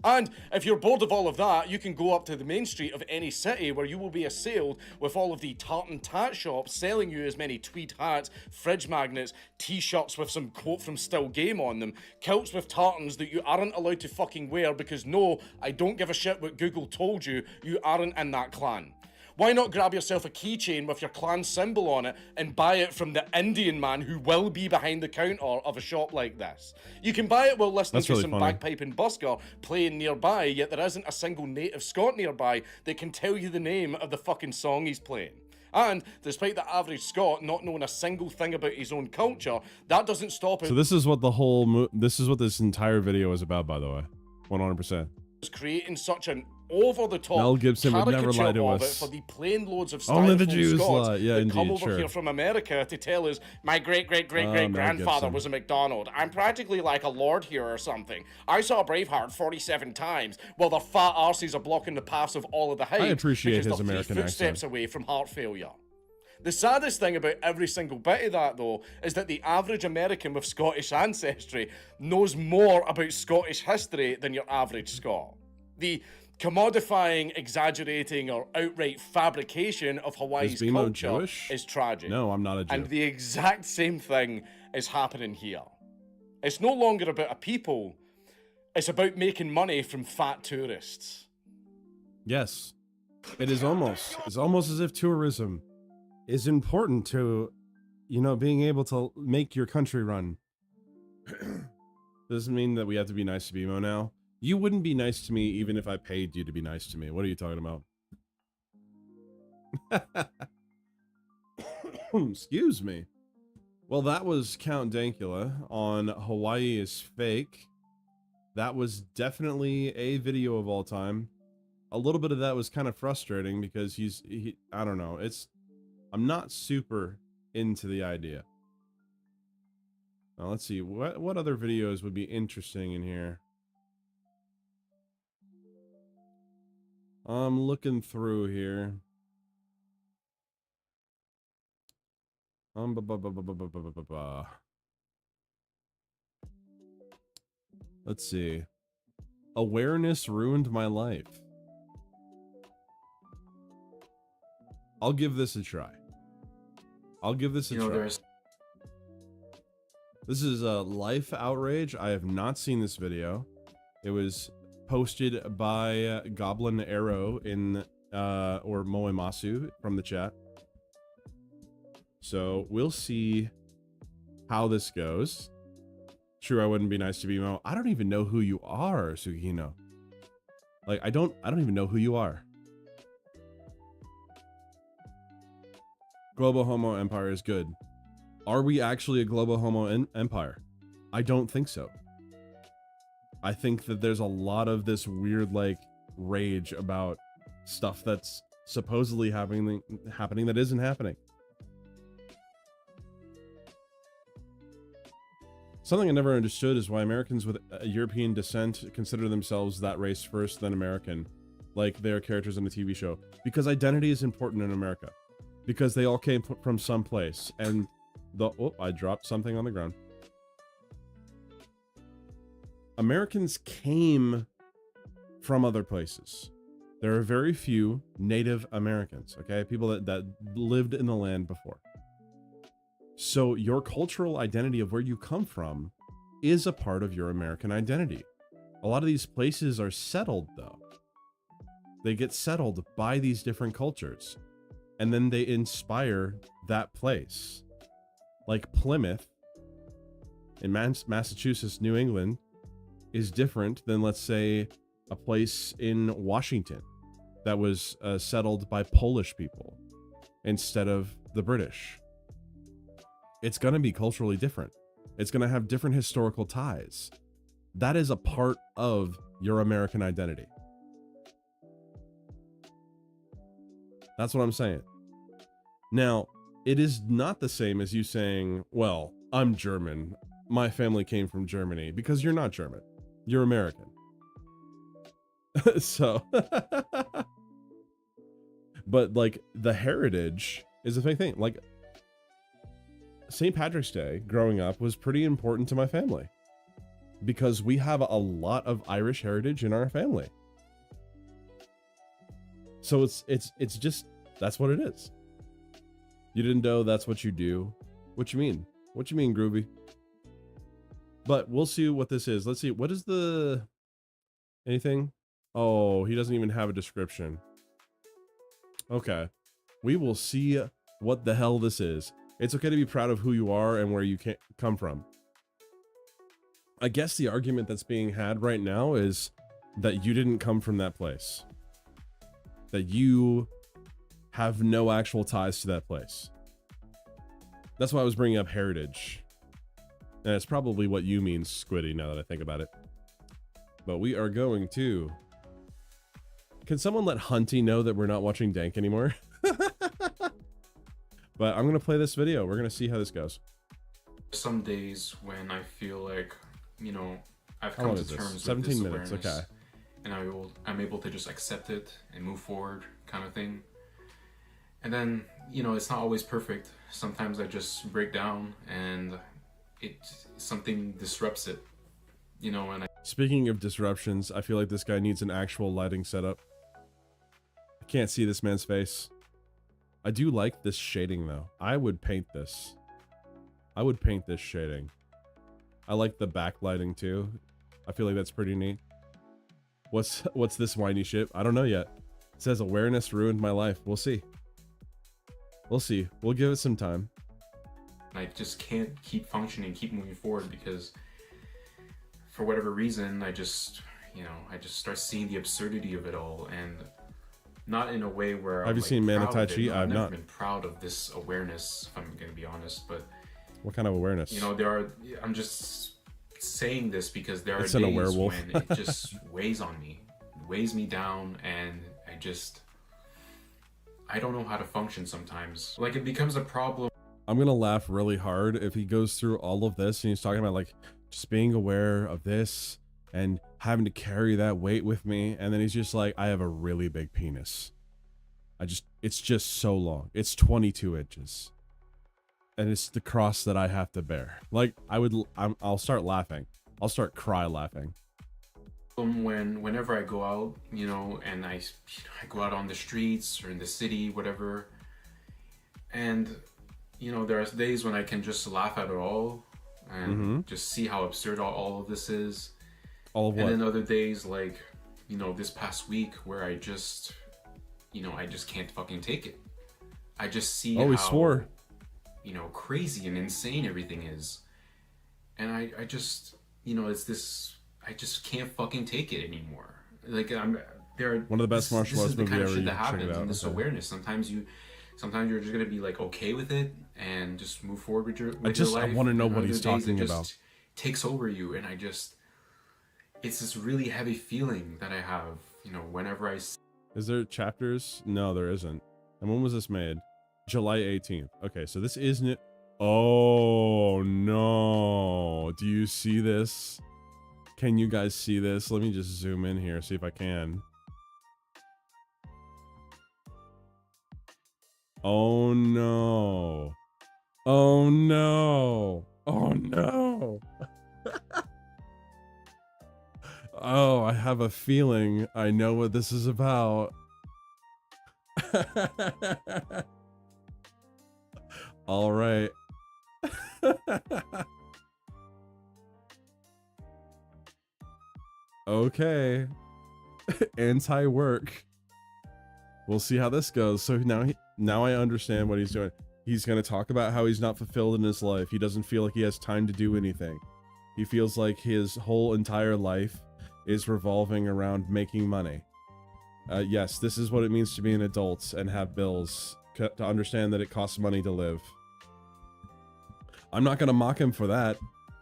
And if you're bored of all of that, you can go up to the main street of any city where you will be assailed with all of the tartan tat shops selling you as many tweed hats, fridge magnets, t-shirts with some quote from Still Game on them, kilts with tartans that you aren't allowed to fucking wear because no, I don't give a shit what Google told you, you aren't in that clan. Why not grab yourself a keychain with your clan symbol on it and buy it from the Indian man who will be behind the counter of a shop like this? You can buy it while listening to some bagpipe and busker playing nearby, yet there isn't a single native Scot nearby that can tell you the name of the fucking song he's playing. And despite the average Scot not knowing a single thing about his own culture, that doesn't stop him.
So this is what the whole this is what this entire video is about, by the way. 100%.
Creating such an over-the-top
Mel Gibson would never lie to us.
For the plain loads of
Only the
styrofoam
Jews
Scots
lie. Yeah,
that
indeed,
come over
sure.
here from America to tell us my great-great-great-great-grandfather was a McDonald. I'm practically like a lord here or something. I saw Braveheart 47 times while the fat arses are blocking the paths of all of the hype.
I appreciate
because
his
they're
American
3 footsteps
accent.
away from heart failure. The saddest thing about every single bit of that, though, is that the average American with Scottish ancestry knows more about Scottish history than your average Scot. The commodifying, exaggerating, or outright fabrication of Hawaii's culture
Jewish?
is tragic.
No, I'm not a Jew.
And the exact same thing is happening here. It's no longer about a people, it's about making money from fat tourists.
Yes. It is almost. It's almost as if tourism is important to, you know, being able to make your country run. Doesn't mean that we have to be nice to BMO now. You wouldn't be nice to me even if I paid you to be nice to me. What are you talking about? Excuse me. Well, that was Count Dankula on Hawaii is Fake. That was definitely a video of all time. A little bit of that was kind of frustrating because I don't know. I'm not super into the idea. Now, let's see. What other videos would be interesting in here? I'm looking through here. Let's see. Awareness ruined my life. I'll give this a try. I'll give this a try. This is a life outrage. I have not seen this video. It was posted by Goblin Arrow in or Moemasu from the chat. So we'll see how this goes. True, I wouldn't be nice to BMO. I don't even know who you are, Sugihino. Like, I don't even know who you are. Global Homo Empire is good. Are we actually a global Homo Empire? I don't think so. I think that there's a lot of this weird, like, rage about stuff that's supposedly happening that isn't happening. Something I never understood is why Americans with European descent consider themselves that race first, then American, like they're characters in a TV show. Because identity is important in America. Because they all came from someplace, and I dropped something on the ground. Americans came from other places. There are very few Native Americans, okay? People that lived in the land before. So your cultural identity of where you come from is a part of your American identity. A lot of these places are settled, though. They get settled by these different cultures, and then they inspire that place. Like Plymouth in Massachusetts, New England, is different than, let's say, a place in Washington that was settled by Polish people instead of the British. It's going to be culturally different. It's going to have different historical ties. That is a part of your American identity. That's what I'm saying. Now, it is not the same as you saying, well, I'm German. My family came from Germany, because you're not German. You're American. So, but like the heritage is a big thing. Like St. Patrick's Day growing up was pretty important to my family because we have a lot of Irish heritage in our family. So it's just, that's what it is. You didn't know that's what you do. What you mean? What you mean, Groovy? But we'll see what this is. Let's see. What is the anything? Oh, he doesn't even have a description. Okay. We will see what the hell this is. It's okay to be proud of who you are and where you come from. I guess the argument that's being had right now is that you didn't come from that place. That you have no actual ties to that place. That's why I was bringing up heritage. And it's probably what you mean, Squiddy, now that I think about it. But we are going to... Can someone let Hunty know that we're not watching Dank anymore? But I'm going to play this video. We're going to see how this goes.
Some days when I feel like, you know, I've come to terms with
17
this
minutes,
awareness,
okay.
and I'm able to just accept it and move forward, kind of thing. And then, you know, it's not always perfect. Sometimes I just break down and something disrupts it, you know. And
Speaking of disruptions, I feel like this guy needs an actual lighting setup. I can't see this man's face. I do like this shading though. I would paint this. I would paint this shading. I like the backlighting too. I feel like that's pretty neat. What's this whiny shit? I don't know yet. It says awareness ruined my life. We'll see. We'll see. We'll give it some time.
I just can't keep functioning, keep moving forward because for whatever reason, I just start seeing the absurdity of it all, and not in a way where
Have you seen Man of Tai Chi?
I've
I've
never
not
been proud of this awareness, if I'm going to be honest, but
What kind of awareness?
You know, I'm just saying this because there are
It's
days
in a werewolf.
when it just weighs on me, weighs me down, and I don't know how to function sometimes. Like, it becomes a problem.
I'm gonna laugh really hard if he goes through all of this and he's talking about like just being aware of this and having to carry that weight with me, and then he's just like, I have a really big penis. It's just so long. It's 22 inches. And it's the cross that I have to bear. Like, I'll start laughing. I'll start cry laughing.
Whenever I go out, you know, and I go out on the streets or in the city, whatever, and you know, there are days when I can just laugh at it all and just see how absurd all of this is.
All of what?
And then other days, like, you know, this past week where I just can't fucking take it. I just see
he
how,
swore.
you know, crazy and insane everything is. And I just, you know, it's this, I just can't fucking take it anymore. Like, there.
One of the best martial arts movies ever.
This is the kind of shit that
Check it
happens,
out.
and this awareness. Sometimes you're just gonna be like okay with it and just move forward with your life.
I want to know
And
what
other
he's
days
talking
it just
about.
takes over you, and it's this really heavy feeling that I have, you know, whenever I.
Is there chapters? No, there isn't. And when was this made? July 18th. Okay, so this isn't it. Oh no. Do you see this? Can you guys see this? Let me just zoom in here, see if I can. Oh no. Oh no. Oh no. Oh, I have a feeling I know what this is about. All right. Okay. Anti-work. We'll see how this goes. So now I understand what he's doing. He's going to talk about how he's not fulfilled in his life. He doesn't feel like he has time to do anything. He feels like his whole entire life is revolving around making money. Yes, this is what it means to be an adult and have bills, to understand that it costs money to live. I'm not going to mock him for that.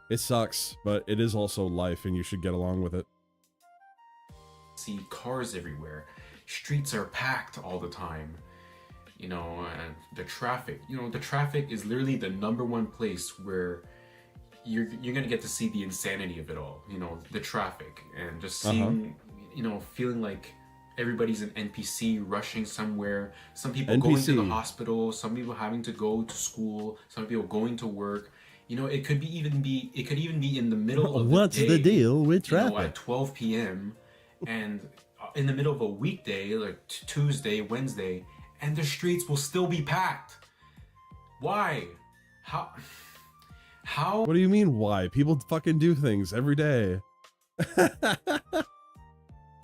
It sucks, but it is also life, and you should get along with it.
See cars everywhere. Streets are packed all the time. You know, and the traffic. You know, the traffic is literally the #1 place where you're gonna get to see the insanity of it all. You know, the traffic and just seeing, you know, feeling like everybody's an NPC rushing somewhere. Some people going to the hospital. Some people having to go to school. Some people going to work. You know, it could even be in the middle of
What's
the day.
the deal with traffic?
You know, at 12 p.m. and in the middle of a weekday, like Tuesday, Wednesday, and the streets will still be packed. Why? How?
What do you mean, why? People fucking do things every day. I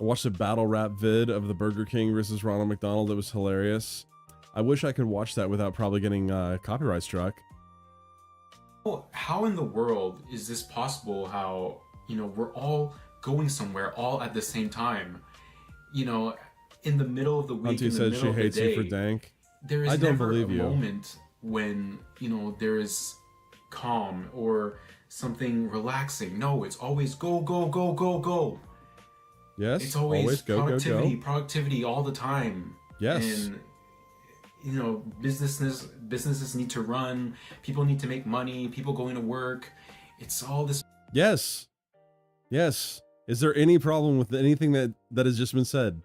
watched a battle rap vid of the Burger King versus Ronald McDonald. It was hilarious. I wish I could watch that without probably getting copyright struck.
Well, how in the world is this possible? How, you know, we're all going somewhere all at the same time, you know, in the middle of the week.
Auntie said she hates you for dank.
There is
I don't
never
believe
a
you.
moment when, you know, there is calm or something relaxing. No, it's always go, go, go, go, go.
Yes,
It's always
go,
productivity,
go, go.
productivity all the time.
Yes.
And, you know, businesses need to run. People need to make money. People going to work. It's all this.
Yes. Yes. Is there any problem with anything that has just been said?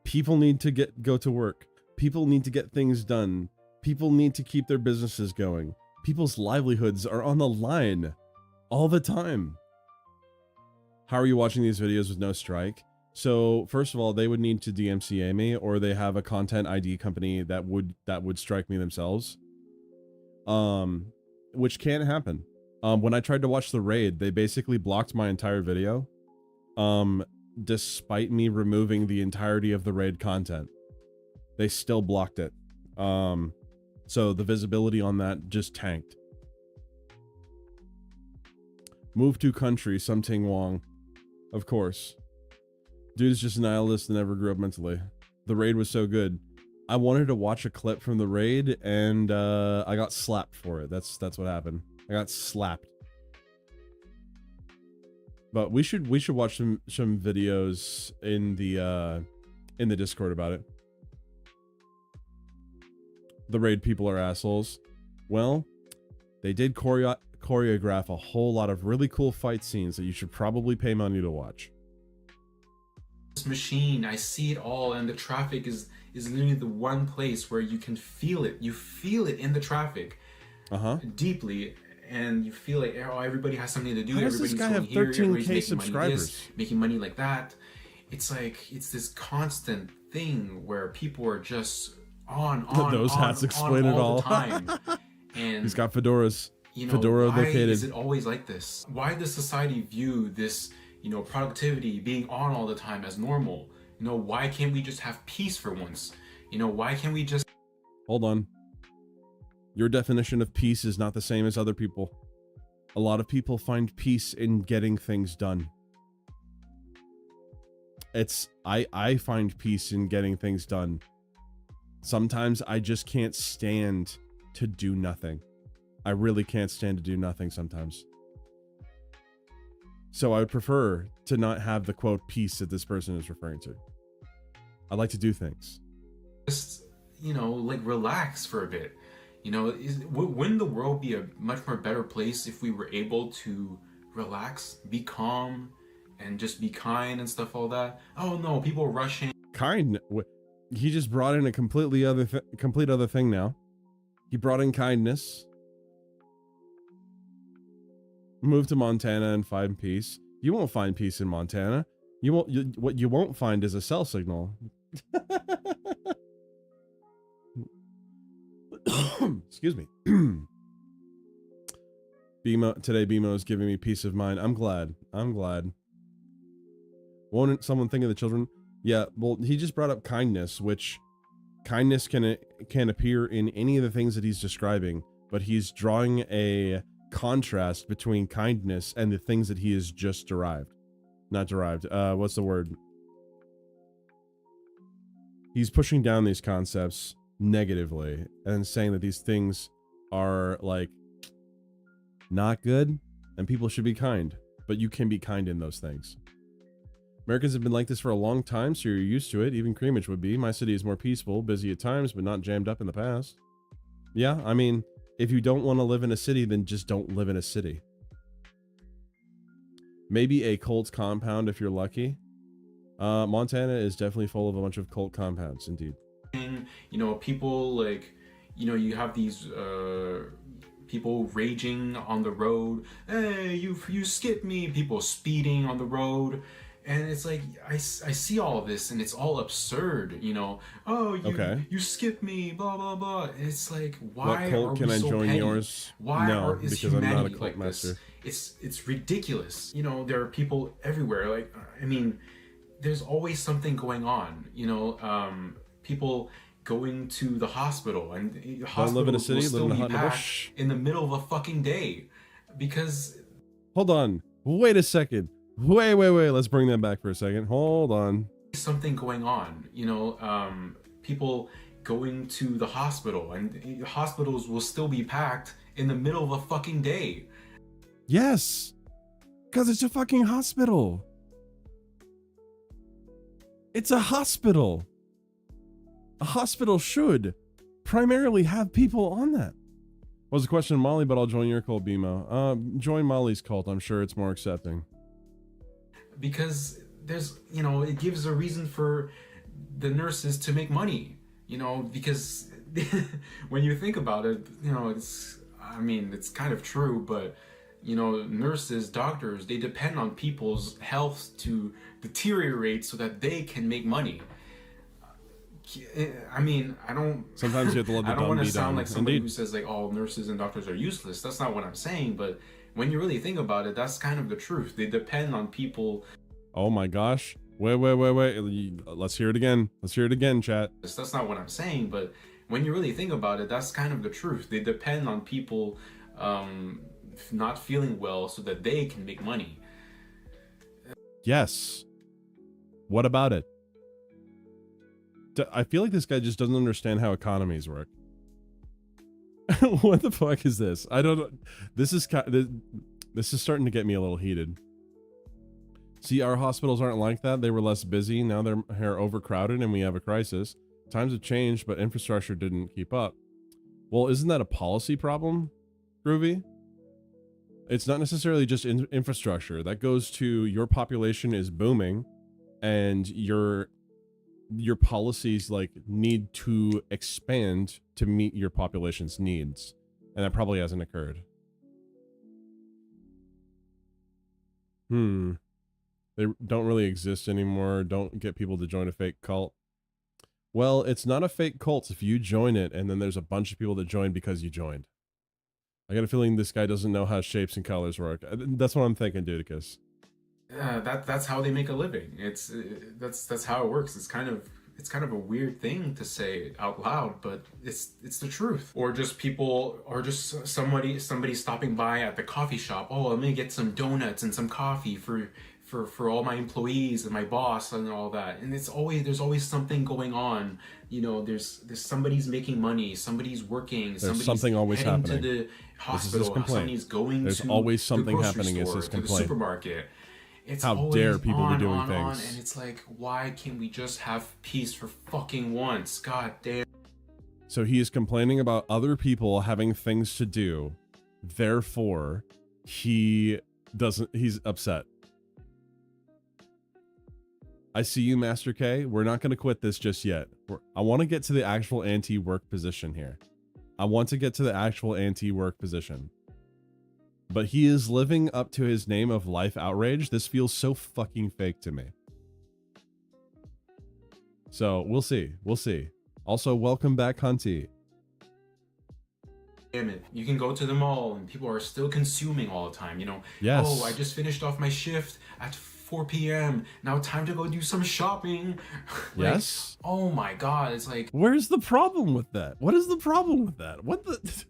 People need to go to work. People need to get things done. People need to keep their businesses going. People's livelihoods are on the line all the time. How are you watching these videos with no strike? So first of all, they would need to DMCA me, or they have a content ID company that would strike me themselves. Which can't happen. When I tried to watch the raid, they basically blocked my entire video. Despite me removing the entirety of the raid content, they still blocked it. So the visibility on that just tanked. Move to country, something Wong. Of course. Dude is just a nihilist and never grew up mentally. The raid was so good. I wanted to watch a clip from the raid, and I got slapped for it. That's what happened. I got slapped. But we should watch some videos in the Discord about it. The raid people are assholes. Well, they did choreograph a whole lot of really cool fight scenes that you should probably pay money to watch.
This machine, I see it all, and the traffic is literally the one place where you can feel it. You feel it in the traffic, deeply, and you feel like, oh, everybody has something to do.
How does
Everybody's
this guy
going
have
here.
13K
Everybody's making
subscribers?
money this, making money like that. It's like it's this constant thing where people are just on
Those hats explain it all.
the time. And
he's got fedoras.
you know,
Fedora
why
located.
is it always like this? Why does society view this, you know, productivity, being on all the time as normal? You know, why can't we just have peace for once? You know, why can't we just...
Hold on. Your definition of peace is not the same as other people. A lot of people find peace in getting things done. I find peace in getting things done. Sometimes I just can't stand to do nothing. I really can't stand to do nothing sometimes. So I would prefer to not have the quote peace that this person is referring to. I like to do things.
Just, you know, like relax for a bit. You know, wouldn't the world be a much more better place if we were able to relax, be calm, and just be kind and stuff, all that? Oh no, people rushing.
Kind. He just brought in a complete other thing now. He brought in kindness. Move to Montana and find peace. You won't find peace in Montana. What you won't find is a cell signal. Excuse me. BMO is giving me peace of mind. I'm glad. Won't someone think of the children? Yeah, well, he just brought up kindness, which kindness can appear in any of the things that he's describing, but he's drawing a contrast between kindness and the things that he has just derived. Not derived. What's the word? He's pushing down these concepts negatively and saying that these things are like not good and people should be kind, but you can be kind in those things. Americans have been like this for a long time, so you're used to it. Even Creamage would be. My city is more peaceful, busy at times, but not jammed up in the past. Yeah, I mean, if you don't want to live in a city, then just don't live in a city. Maybe a cult compound if you're lucky. Montana is definitely full of a bunch of cult compounds, indeed.
You know, people like, you know, you have these people raging on the road. Hey, you skipped me. People speeding on the road. And it's like, I see all of this and it's all absurd, you know. Oh, you skipped me, blah, blah, blah. It's like, why
what cult
are we
can I
so
join
petty?
yours?
Why
No,
is
because I'm not a
humanity
cult
like
master.
this? It's ridiculous. You know, there are people everywhere. Like, I mean, there's always something going on, you know. People going to the hospital, and hospitals
live in a city,
will still
live in
be
a hut in a
packed
bush.
in the middle of a fucking day, because...
Hold on. Wait a second. Wait. Let's bring that back for a second. Hold on.
Something going on, you know. People going to the hospital, and hospitals will still be packed in the middle of a fucking day.
Yes. Because it's a fucking hospital. It's a hospital. A hospital should primarily have people on that. Was a question, Molly, but I'll join your cult, BMO. Join Molly's cult. I'm sure it's more accepting.
Because there's, you know, it gives a reason for the nurses to make money, you know, because when you think about it, you know, I mean, it's kind of true, but, you know, nurses, doctors, they depend on people's health to deteriorate so that they can make money. I mean, I don't...
Sometimes you have to let the
I don't want to sound
done.
like somebody
Indeed.
who says, like, all nurses and doctors are useless. That's not what I'm saying, but when you really think about it, that's kind of the truth. They depend on people...
Oh my gosh. Wait. Let's hear it again. Let's hear it again, chat.
That's not what I'm saying, but when you really think about it, that's kind of the truth. They depend on people not feeling well so that they can make money.
Yes. What about it? I feel like this guy just doesn't understand how economies work. What the fuck is this? I don't know. This is starting to get me a little heated. See, our hospitals aren't like that. They were less busy. Now they're overcrowded and we have a crisis. Times have changed, but infrastructure didn't keep up. Well, isn't that a policy problem, Groovy? It's not necessarily just infrastructure. That goes to your population is booming and your policies like need to expand to meet your population's needs. And that probably hasn't occurred. They don't really exist anymore. Don't get people to join a fake cult. Well, it's not a fake cult if you join it and then there's a bunch of people that join because you joined. I got a feeling this guy doesn't know how shapes and colors work. That's what I'm thinking, Dudicus.
That's how they make a living. It's that's how it works. It's kind of a weird thing to say out loud, but it's the truth. Or just people, or just somebody stopping by at the coffee shop. Oh, let me get some donuts and some coffee for all my employees and my boss and all that. And there's always something going on. You know, there's somebody's making money, somebody's working,
there's something always happening.
To the hospital,
this is his complaint.
somebody's going
there's
to
always something
the grocery
happening.
store,
Is his
to the
complaint.
supermarket. It's
how dare people be doing things.
And it's like, why can't we just have peace for fucking once? God damn.
So he is complaining about other people having things to do. Therefore, he's upset. I see you, Master K. We're not going to quit this just yet. I want to get to the actual anti-work position here. But he is living up to his name of life outrage. This feels so fucking fake to me. So we'll see. Also, welcome back, Hunty.
Damn it. You can go to the mall and people are still consuming all the time, you know.
Yes.
Oh, I just finished off my shift at 4 p.m. Now time to go do some shopping. Like,
yes.
Oh my god, it's like,
where's the problem with that? What is the problem with that? What the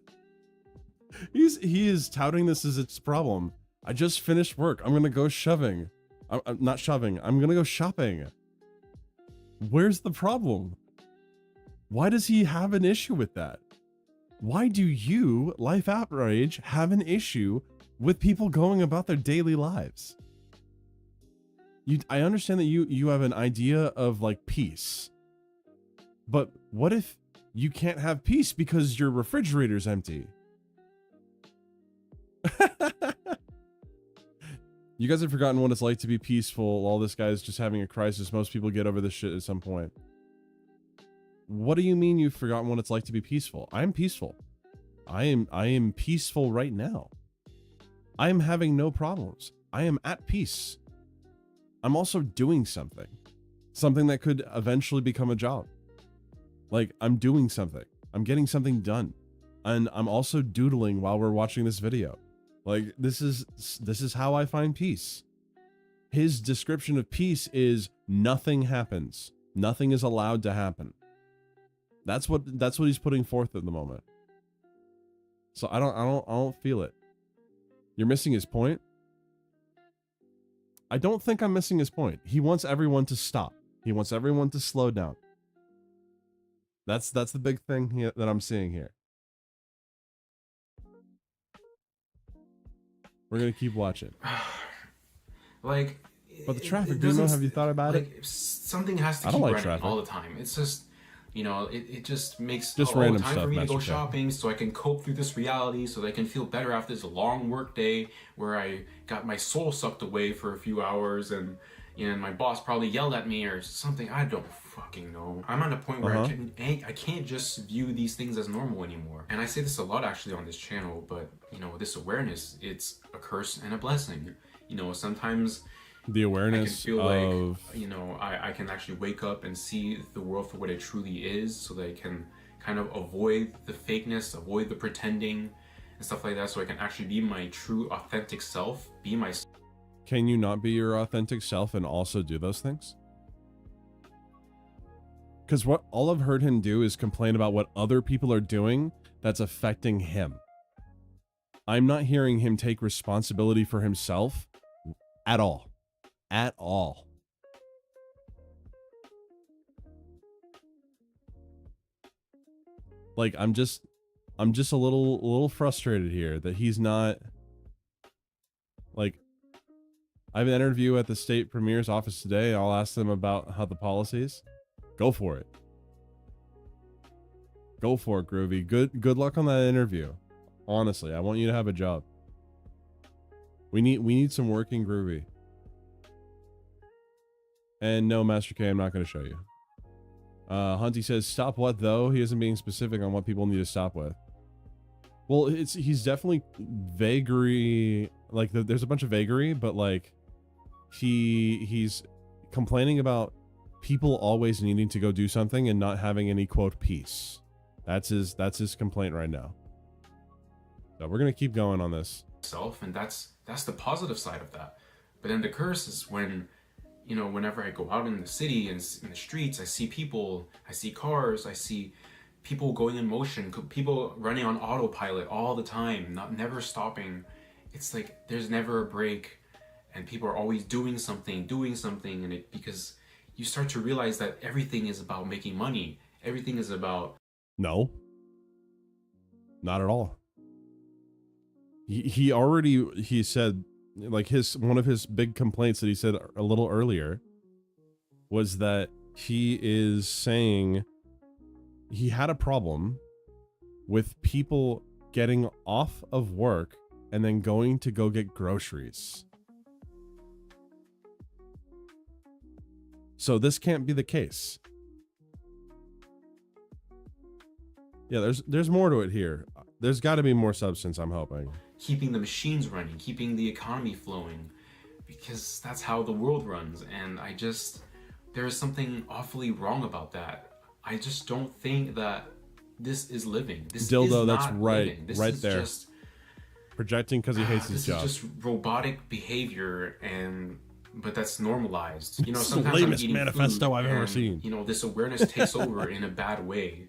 he is touting this as its problem. I just finished work. I'm gonna go shoving. I'm not shoving. I'm gonna go shopping. Where's the problem? Why does he have an issue with that? Why do you, Life Outrage, have an issue with people going about their daily lives? I understand that you have an idea of like peace. But what if you can't have peace because your refrigerator's empty? You guys have forgotten what it's like to be peaceful. All this guy's just having a crisis. Most people get over this shit at some point. What do you mean you've forgotten what it's like to be peaceful? I am peaceful. I am peaceful right now. I am having no problems. I am at peace. I'm also doing something. Something that could eventually become a job. Like, I'm doing something. I'm getting something done. And I'm also doodling while we're watching this video. Like, this is how I find peace. His description of peace is nothing happens. Nothing is allowed to happen. That's what he's putting forth at the moment. So I don't feel it. You're missing his point? I don't think I'm missing his point. He wants everyone to stop. He wants everyone to slow down. That's the big thing that I'm seeing here. We're gonna keep watching.
like,
but the traffic, have you thought about it?
Something has to keep running traffic all the time. It's just, you know, it just makes
just random
time
stuff,
for me to go
Master
shopping so I can cope through this reality, so that I can feel better after this long work day where I got my soul sucked away for a few hours and my boss probably yelled at me or something. I don't fucking know. I'm at a point where I can't just view these things as normal anymore. And I say this a lot actually on this channel, but you know, this awareness, it's a curse and a blessing. You know, sometimes
the awareness
I can feel like, you know, I can actually wake up and see the world for what it truly is, so that I can kind of avoid the fakeness, avoid the pretending and stuff like that, so I can actually be my true authentic self, be myself.
Can you not be your authentic self and also do those things? Because what all I've heard him do is complain about what other people are doing that's affecting him. I'm not hearing him take responsibility for himself at all. At all. Like, I'm just a little frustrated here that he's not, like, I have an interview at the state premier's office today. I'll ask them about how the policies. Go for it. Go for it, Groovy. Good luck on that interview. Honestly, I want you to have a job. We need some working Groovy. And no, Master K, I'm not going to show you. Hunty says, stop what though? He isn't being specific on what people need to stop with. Well, he's definitely vagary. Like, there's a bunch of vagary, but like, he's complaining about people always needing to go do something and not having any quote peace. That's his complaint right now. So we're gonna keep going on this.
And that's the positive side of that. But then the curse is when, you know, whenever I go out in the city and in the streets, I see people, I see cars, I see people going in motion, people running on autopilot all the time, never stopping. It's like there's never a break, and people are always doing something, and it, because you start to realize that everything is about making money. Everything is about...
No. Not at all. He said, like, one of his big complaints that he said a little earlier was that he is saying he had a problem with people getting off of work and then going to go get groceries. So this can't be the case. Yeah, there's more to it here. There's got to be more substance, I'm hoping.
Keeping the machines running, keeping the economy flowing, because that's how the world runs. And there is something awfully wrong about that. I just don't think that this is living. This
Dildo,
is
that's
not
right,
living. This
right
is
there.
Just,
projecting because he hates his job.
This is just robotic behavior, but that's normalized. You know,
this is
sometimes
the
I'm
lamest
eating
manifesto
food
I've ever
and,
seen.
You know, this awareness takes over in a bad way,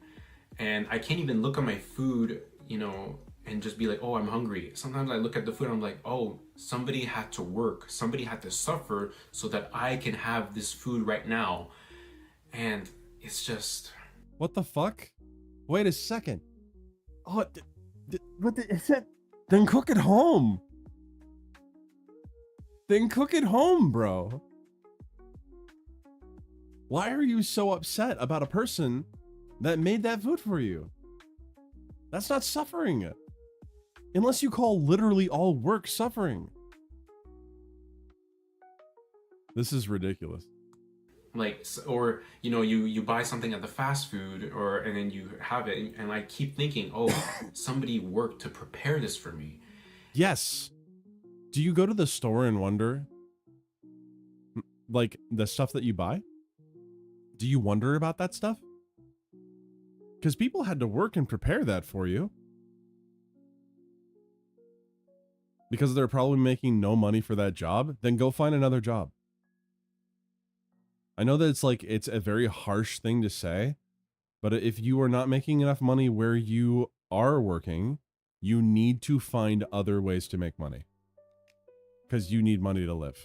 and I can't even look at my food, you know, and just be like, oh, I'm hungry. Sometimes I look at the food and I'm like, oh, somebody had to work, somebody had to suffer so that I can have this food right now. And it's just...
What the fuck? Wait a second. Oh, what is that? Then cook at home. Then cook at home, bro. Why are you so upset about a person that made that food for you? That's not suffering. Unless you call literally all work suffering. This is ridiculous.
Like, or, you know, you buy something at the fast food and then you have it, and I keep thinking, oh, somebody worked to prepare this for me.
Yes. Do you go to the store and wonder, like, the stuff that you buy? Do you wonder about that stuff? Because people had to work and prepare that for you. Because they're probably making no money for that job, then go find another job. I know that it's a very harsh thing to say, but if you are not making enough money where you are working, you need to find other ways to make money. Because you need money to live.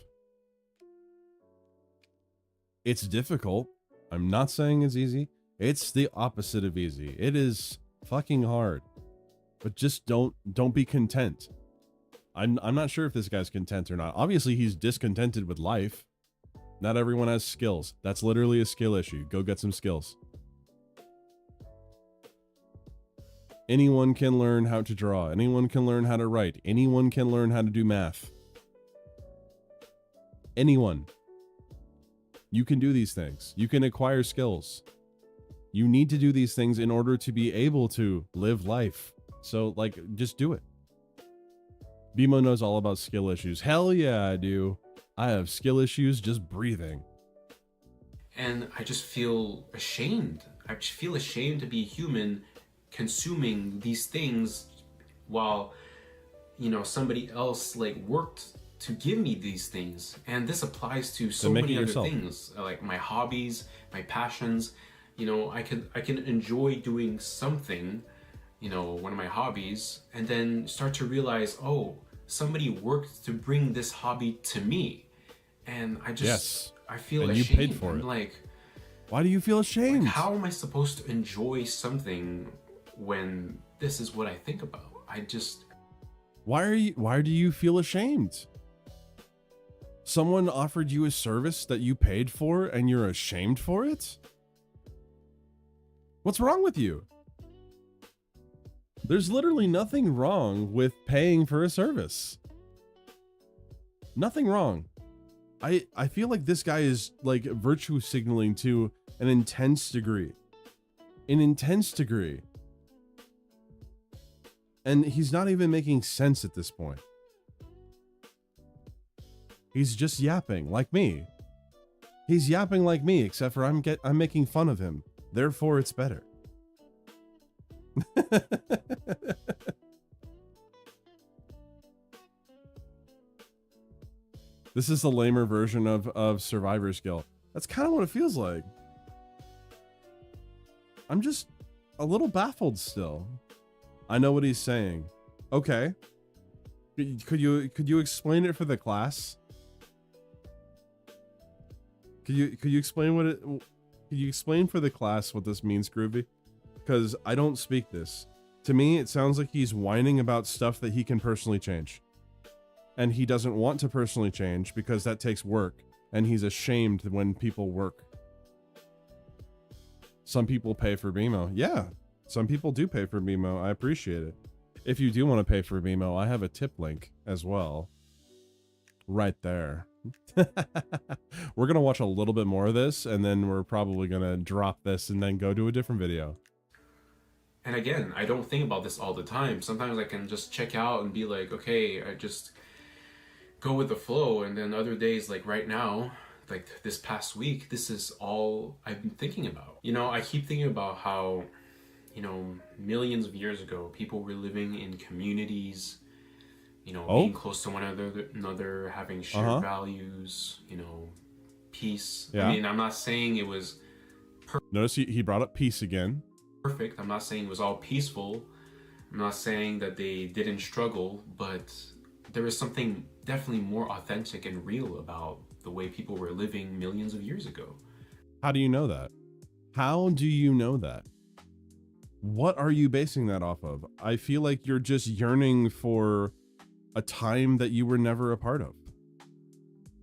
It's difficult. I'm not saying it's easy. It's the opposite of easy. It is fucking hard. But just don't be content. I'm not sure if this guy's content or not. Obviously, he's discontented with life. Not everyone has skills. That's literally a skill issue. Go get some skills. Anyone can learn how to draw. Anyone can learn how to write. Anyone can learn how to do math. Anyone. You can do these things. You can acquire skills. You need to do these things in order to be able to live life. So, like, just do it. Bimo knows all about skill issues. Hell yeah, I do. I have skill issues just breathing.
And I just feel ashamed. I just feel ashamed to be human consuming these things while, you know, somebody else like worked to give me these things. And this applies to so many other things, like my hobbies, my passions. You know, I can enjoy doing something, you know, one of my hobbies, and then start to realize, oh, somebody worked to bring this hobby to me. And I just, I feel ashamed.
You paid for it.
Like,
why do you feel ashamed?
Like, how am I supposed to enjoy something when this is what I think about.
Why do you feel ashamed? Someone offered you a service that you paid for and you're ashamed for it? What's wrong with you? There's literally nothing wrong with paying for a service. Nothing wrong. I feel like this guy is like virtue signaling to an intense degree. An intense degree. And he's not even making sense at this point. He's just yapping like me. He's yapping like me, except for I'm making fun of him. Therefore, it's better. This is the lamer version of Survivor's Guilt. That's kind of what it feels like. I'm just a little baffled still. I know what he's saying. Okay. Could you explain it for the class? Could you explain what it? Could you explain for the class what this means, Groovy? Because I don't speak this. To me, it sounds like he's whining about stuff that he can personally change. And he doesn't want to personally change because that takes work. And he's ashamed when people work. Some people pay for BMO. Yeah, some people do pay for BMO. I appreciate it. If you do want to pay for BMO, I have a tip link as well. Right there. We're going to watch a little bit more of this, and then we're probably going to drop this and then go to a different video.
And again, I don't think about this all the time. Sometimes I can just check out and be like, okay, I just go with the flow. And then other days, like right now, like this past week, this is all I've been thinking about. You know, I keep thinking about how, you know, millions of years ago, people were living in communities, you know, being close to one another, having shared values, you know, peace. Yeah. I mean, I'm not saying it was perfect.
Notice he brought up peace again.
Perfect. I'm not saying it was all peaceful. I'm not saying that they didn't struggle, but there was something definitely more authentic and real about the way people were living millions of years ago.
How do you know that? How do you know that? What are you basing that off of? I feel like you're just yearning for a time that you were never a part of.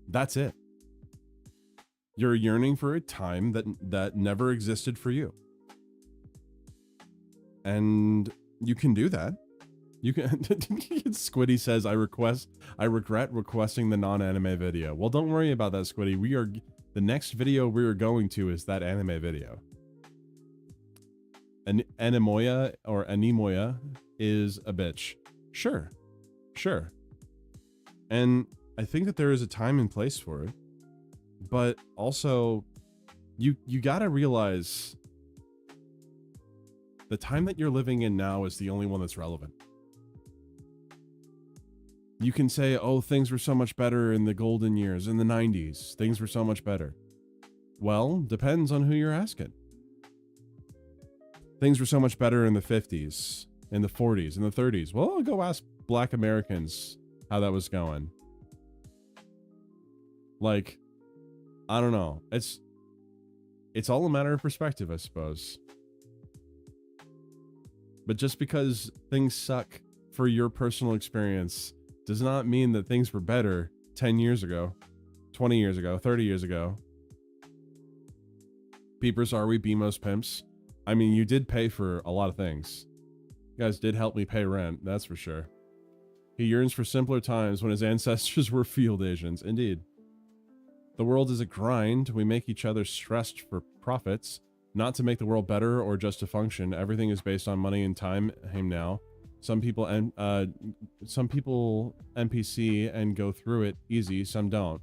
That's it. You're yearning for a time that never existed for you. And you can do that. You can. Squiddy says, I regret requesting the non-anime video. Well, don't worry about that, Squiddy. The next video we're going to is that anime video. Animoya or Animoya is a bitch. Sure. And I think that there is a time and place for it. But also, you gotta realize the time that you're living in now is the only one that's relevant. You can say, oh, things were so much better in the golden years, in the 90s. Things were so much better. Well, depends on who you're asking. Things were so much better in the 50s, in the 40s, in the 30s. Well, I'll go ask Black Americans how that was going. Like, I don't know. It's all a matter of perspective, I suppose. But just because things suck for your personal experience does not mean that things were better 10 years ago, 20 years ago, 30 years ago. Peepers, are we BMOS pimps? I mean, you did pay for a lot of things. You guys did help me pay rent, that's for sure. He yearns for simpler times when his ancestors were field Asians. Indeed. The world is a grind. We make each other stressed for profits. Not to make the world better or just to function. Everything is based on money and time now. Some people NPC and go through it easy, some don't.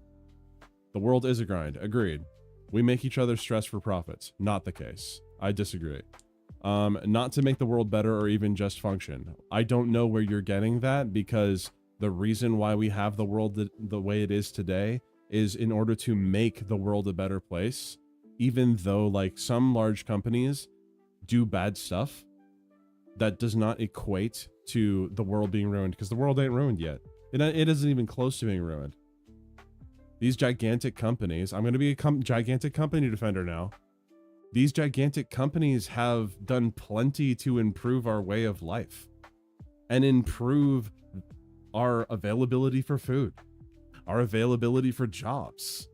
The world is a grind. Agreed. We make each other stress for profits. Not the case. I disagree. Not to make the world better or even just function. I don't know where you're getting that, because the reason why we have the world the way it is today is in order to make the world a better place. Even though, like, some large companies do bad stuff, that does not equate to the world being ruined, because the world ain't ruined yet. It isn't even close to being ruined. These gigantic companies, I'm going to be a gigantic company defender now. These gigantic companies have done plenty to improve our way of life and improve our availability for food, our availability for jobs.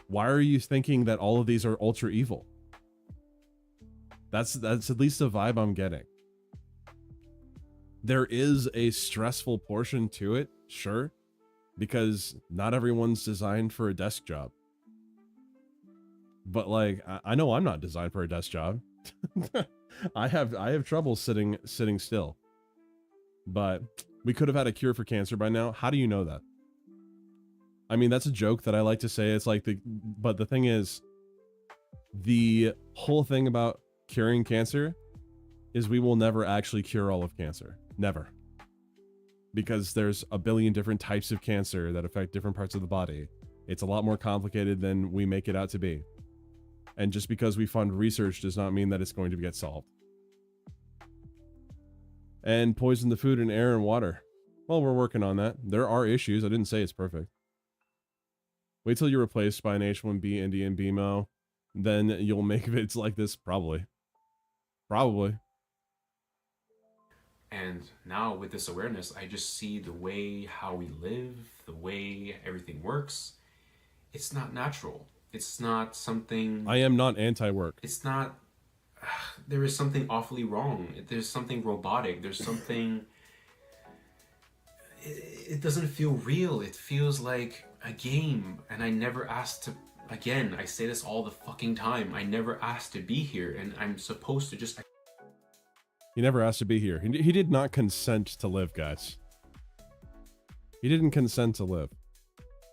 Why are you thinking that all of these are ultra evil? That's at least the vibe I'm getting. There is a stressful portion to it, sure, because not everyone's designed for a desk job. But like, I know I'm not designed for a desk job. I have trouble sitting still. But we could have had a cure for cancer by now. How do you know that? I mean, that's a joke that I like to say. It's like but the thing is, the whole thing about curing cancer is we will never actually cure all of cancer. Never. Because there's a billion different types of cancer that affect different parts of the body. It's a lot more complicated than we make it out to be. And just because we fund research does not mean that it's going to get solved. And poison the food and air and water. Well, we're working on that. There are issues. I didn't say it's perfect. Wait till you're replaced by an H1B Indian BMO. Then you'll make vids like this, probably. Probably.
And now with this awareness, I just see the way how we live, the way everything works. It's not natural. It's not something...
I am not anti-work.
It's not... there is something awfully wrong. There's something robotic. There's something... It doesn't feel real. It feels like a game. And I never asked to... Again, I say this all the fucking time. I never asked to be here. And I'm supposed to just...
He never asked to be here. He did not consent to live, guys. He didn't consent to live.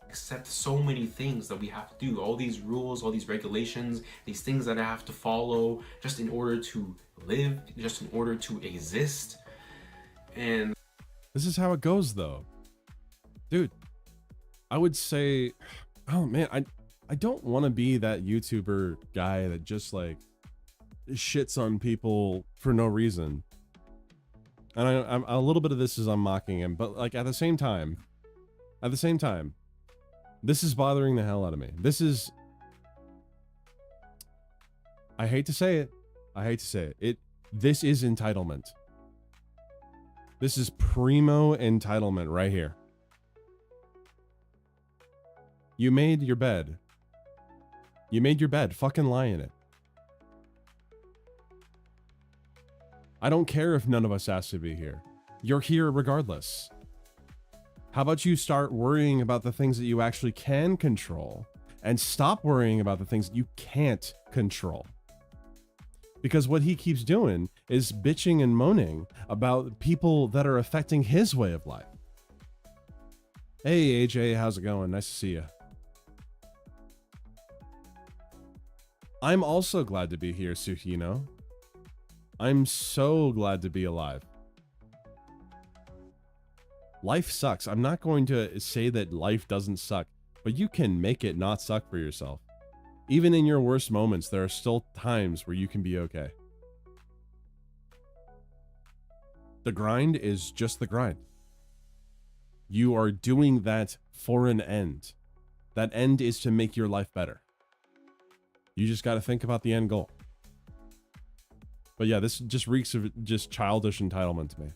Accept so many things that we have to do, all these rules, all these regulations, these things that I have to follow just in order to live, just in order to exist. And
this is how it goes, though. Dude, I would say, oh man, I don't want to be that YouTuber guy that just like shits on people for no reason. And I'm a little bit of this is I'm mocking him, but like at the same time, this is bothering the hell out of me. This is, I hate to say it. This is entitlement. This is primo entitlement right here. You made your bed. Fucking lie in it. I don't care if none of us asked to be here. You're here regardless. How about you start worrying about the things that you actually can control and stop worrying about the things that you can't control? Because what he keeps doing is bitching and moaning about people that are affecting his way of life. Hey, AJ, how's it going? Nice to see you. I'm also glad to be here, Sukino. I'm so glad to be alive. Life sucks. I'm not going to say that life doesn't suck, but you can make it not suck for yourself. Even in your worst moments, there are still times where you can be okay. The grind is just the grind. You are doing that for an end. That end is to make your life better. You just got to think about the end goal. But yeah, this just reeks of just childish entitlement to me.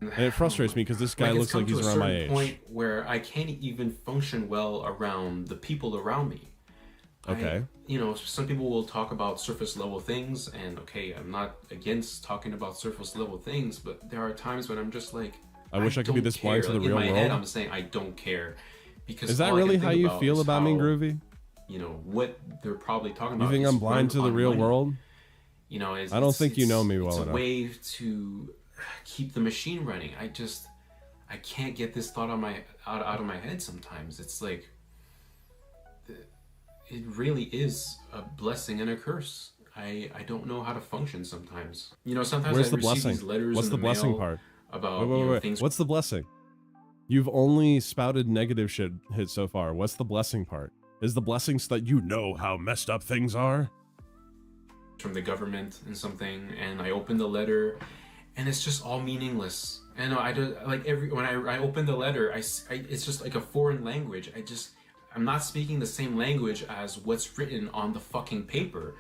And it frustrates me because this guy looks like he's around my age.
Point where I can't even function well around the people around me.
Okay.
Some people will talk about surface level things, and okay, I'm not against talking about surface level things, but there are times when I'm just like,
I wish I could be this blind to the real world.
In my head, I'm saying I don't care. Because
is that really how you feel about me, Groovy?
What they're probably talking about.
You think I'm blind to the real world?
I
don't think you know me well enough.
It's a way to keep the machine running. I can't get this thought out of my head sometimes. It's like, it really is a blessing and a curse. I don't know how to function sometimes. Sometimes
Where's
I
the
receive
blessing?
these letters
What's
in
the blessing
mail
part?
About
wait.
things.
What's the blessing? You've only spouted negative shit hit so far. What's the blessing part? Is the blessing so that you know how messed up things are?
From the government and something, and I open the letter, and it's just all meaningless. And I do, like when I open the letter, it's just like a foreign language. I'm not speaking the same language as what's written on the fucking paper.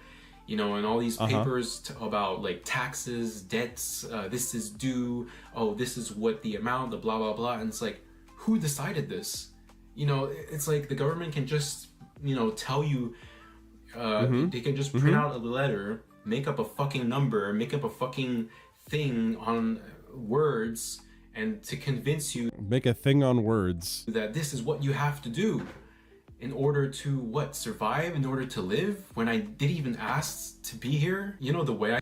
You know, and all these papers about like taxes, debts, this is due, oh, this is what the amount, the blah, blah, blah. And it's like, who decided this? You know, it's like the government can just, you know, tell you, they can just print out a letter, make up a fucking number, make up a fucking thing on words, and to convince you.
Make a thing on words.
That this is what you have to do. In order to what? Survive? In order to live? When I didn't even ask to be here? You know, the way I...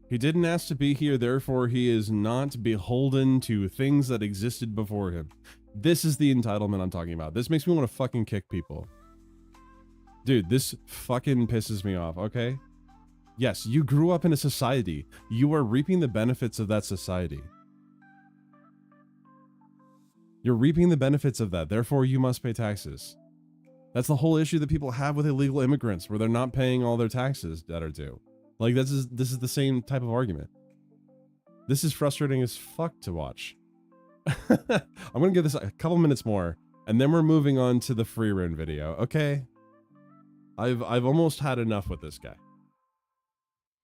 He didn't ask to be here, therefore he is not beholden to things that existed before him. This is the entitlement I'm talking about. This makes me want to fucking kick people. Dude, this fucking pisses me off, okay? Yes, you grew up in a society. You are reaping the benefits of that society. You're reaping the benefits of that, therefore you must pay taxes. That's the whole issue that people have with illegal immigrants, where they're not paying all their taxes that are due. Like, this is the same type of argument. This is frustrating as fuck to watch. I'm gonna give this a couple minutes more, and then we're moving on to the free run video, okay? I've almost had enough with this guy.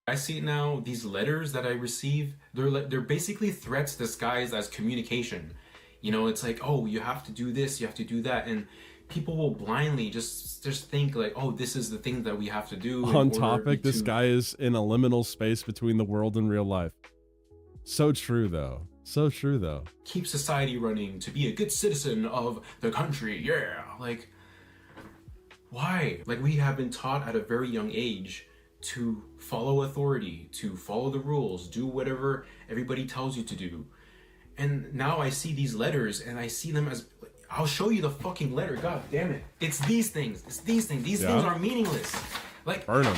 I see it now, these letters that I receive, they're basically threats disguised as communication. You know, it's like, oh, you have to do this, you have to do that, and people will blindly just think like, oh, this is the thing that we have to do.
On topic, this guy is in a liminal space between the world and real life. So true, though. So true, though.
Keep society running, to be a good citizen of the country, yeah. Like, why? Like, we have been taught at a very young age to follow authority, to follow the rules, do whatever everybody tells you to do. And now I see these letters, and I see them as... I'll show you the fucking letter. God damn it. It's these things. It's these things. These things are meaningless. Like,
burn them.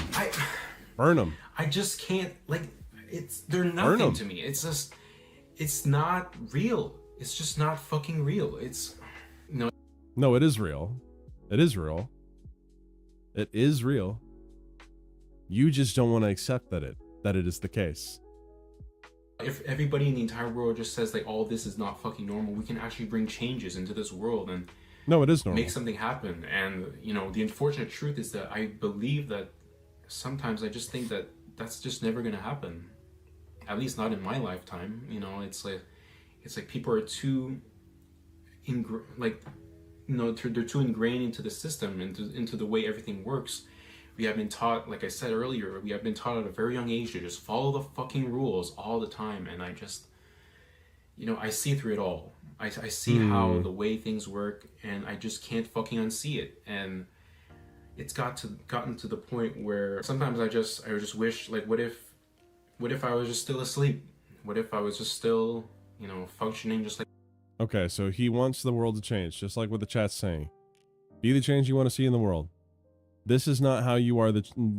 Burn them.
I just can't, like, they're nothing to me. It's just, it's not real. It's just not fucking real. It's, no.
No, it is real. It is real. It is real. You just don't want to accept that it is the case.
If everybody in the entire world just says like, oh, this is not fucking normal, we can actually bring changes into this world and
no, it is normal.
Make something happen. And you know, the unfortunate truth is that I believe that sometimes I just think that that's just never gonna happen. At least not in my lifetime. You know, it's like people are too they're too ingrained into the system, into the way everything works. We have been taught, like I said earlier, we have been taught at a very young age to just follow the fucking rules all the time. And I just, you know, I see through it all. I see how the way things work, and I just can't fucking unsee it. And it's gotten to the point where sometimes I just wish, like, what if I was just still asleep? What if I was just still, you know, functioning just like...
Okay, so he wants the world to change, just like what the chat's saying. Be the change you want to see in the world. This is not how you are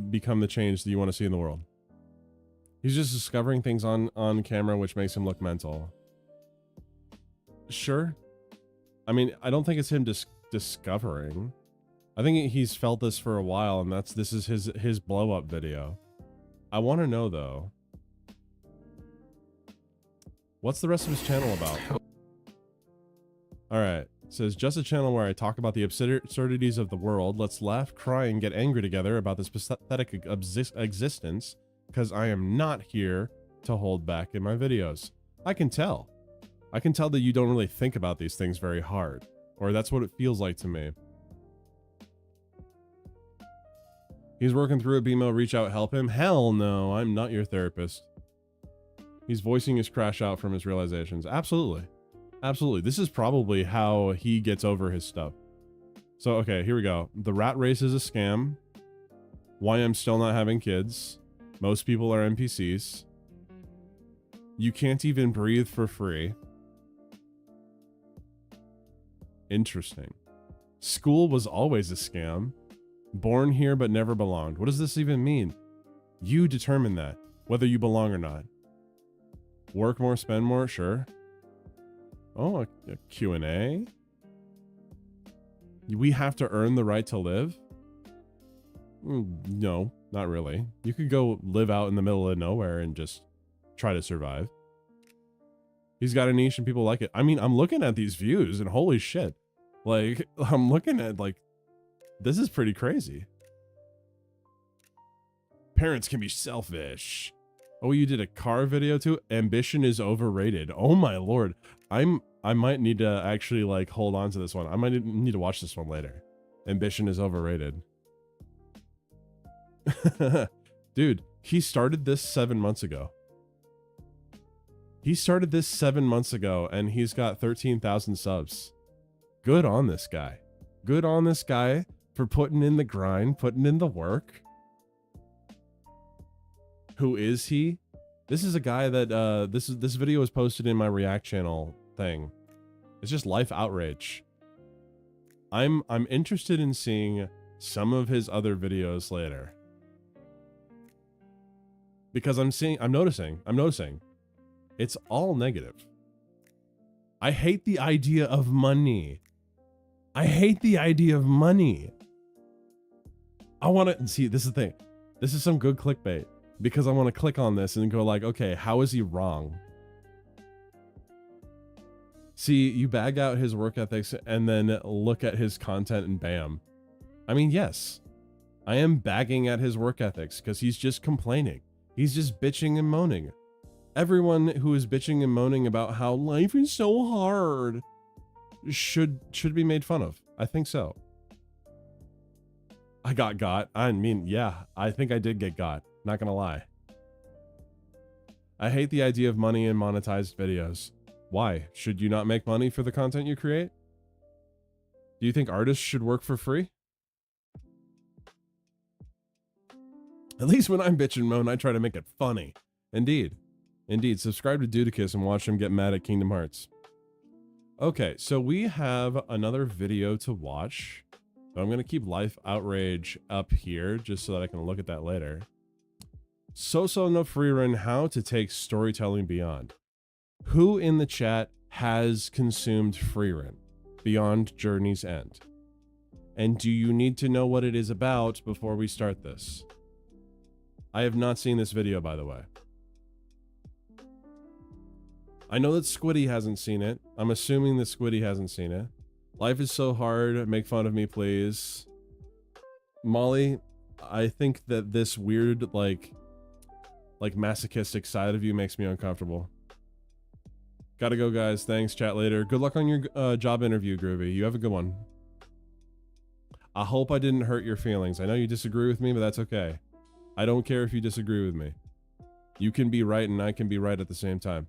become the change that you want to see in the world. He's just discovering things on camera which makes him look mental. Sure. I mean, I don't think it's him discovering. I think he's felt this for a while, and this is his blow up video. I want to know though, what's the rest of his channel about? All right. It says, just a channel where I talk about the absurdities of the world. Let's laugh, cry, and get angry together about this pathetic existence, because I am not here to hold back in my videos. I can tell. I can tell that you don't really think about these things very hard, or that's what it feels like to me. He's working through it, BMO, reach out, help him. Hell no, I'm not your therapist. He's voicing his crash out from his realizations. Absolutely. Absolutely. This is probably how he gets over his stuff. So, okay, here we go. The rat race is a scam. Why I'm still not having kids. Most people are NPCs. You can't even breathe for free. Interesting. School was always a scam. Born here but never belonged. What does this even mean? You determine that, whether you belong or not. Work more, spend more, sure. Oh, a Q&A? We have to earn the right to live? No, not really. You could go live out in the middle of nowhere and just try to survive. He's got a niche and people like it. I mean, I'm looking at these views and holy shit. Like, I'm looking at like This is pretty crazy. Parents can be selfish. Oh, you did a car video too? Ambition is overrated. Oh my lord. I might need to actually like hold on to this one. I might need to watch this one later. Ambition is overrated. Dude, he started this 7 months ago. He started this 7 months ago and he's got 13,000 subs. Good on this guy. Good on this guy for putting in the grind, putting in the work. Who is he? This is a guy that this video was posted in my React channel thing. It's just Life Outrage. I'm interested in seeing some of his other videos later. Because I'm noticing it's all negative. I hate the idea of money. I hate the idea of money. I want to see, this is the thing. This is some good clickbait because I want to click on this and go like, okay, how is he wrong? See, you bag out his work ethics and then look at his content and bam. I mean, yes, I am bagging at his work ethics because he's just complaining. He's just bitching and moaning. Everyone who is bitching and moaning about how life is so hard should be made fun of. I think so. I got. I mean, yeah, I think I did get got. Not gonna lie. I hate the idea of money in monetized videos. Why? Should you not make money for the content you create? Do you think artists should work for free? At least when I'm bitch and moan, I try to make it funny. Indeed. Indeed. Subscribe to Dudicus and watch him get mad at Kingdom Hearts. Okay, so we have another video to watch. So I'm going to keep Life Outrage up here just so that I can look at that later. So no Freerun, how to take storytelling beyond. Who in the chat has consumed Freerun beyond Journey's End? And do you need to know what it is about before we start this? I have not seen this video, by the way. I know that Squiddy hasn't seen it. I'm assuming that Squiddy hasn't seen it. Life is so hard. Make fun of me, please. Molly, I think that this weird, like masochistic side of you makes me uncomfortable. Gotta go, guys. Thanks. Chat later. Good luck on your job interview, Groovy. You have a good one. I hope I didn't hurt your feelings. I know you disagree with me, but that's okay. I don't care if you disagree with me. You can be right and I can be right at the same time.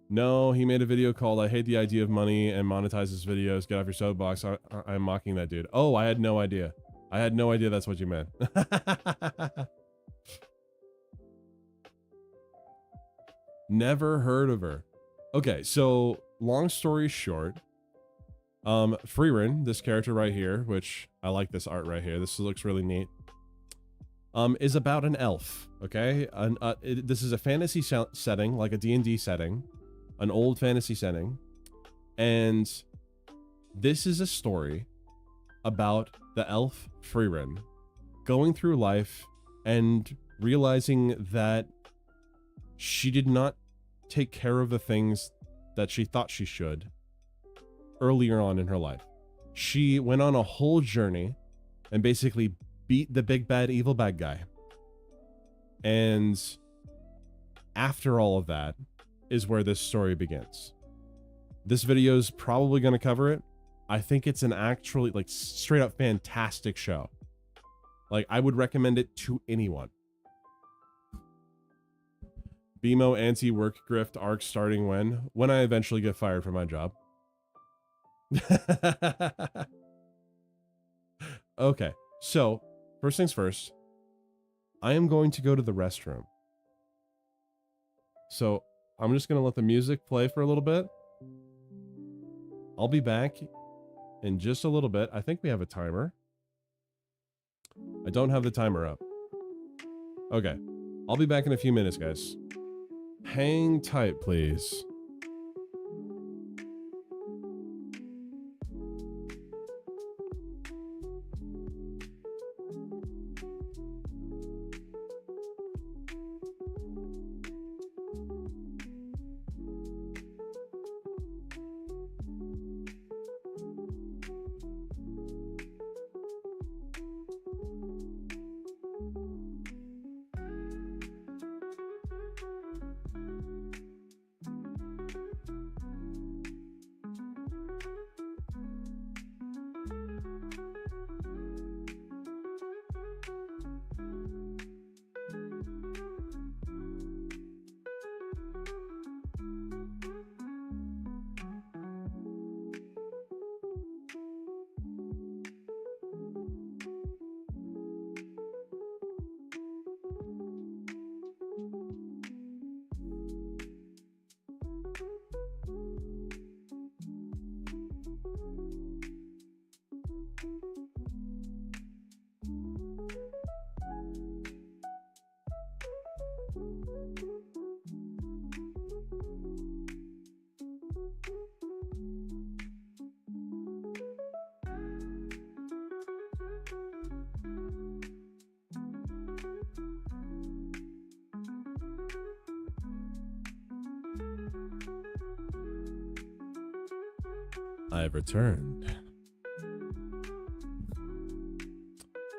No, he made a video called I hate the idea of money and monetizes videos. Get off your soapbox. I'm mocking that dude. Oh, I had no idea. I had no idea that's what you meant. Never heard of her. Okay, so long story short, Freerun, this character right here, which I like this art right here. This looks really neat. Is about an elf, okay? This is a fantasy setting, like a D&D setting, an old fantasy setting, and this is a story about the elf Freerun going through life and realizing that she did not take care of the things that she thought she should earlier on in her life. She went on a whole journey and basically beat the big bad evil bad guy. And after all of that is where this story begins. This video is probably going to cover it. I think it's an actually like straight up fantastic show. Like I would recommend it to anyone. BMO anti-work grift arc starting when I eventually get fired from my job. Okay, so first things first, I am going to go to the restroom. So I'm just going to let the music play for a little bit. I'll be back in just a little bit. I think we have a timer. I don't have the timer up. Okay, I'll be back in a few minutes, guys. Hang tight, please. I've returned.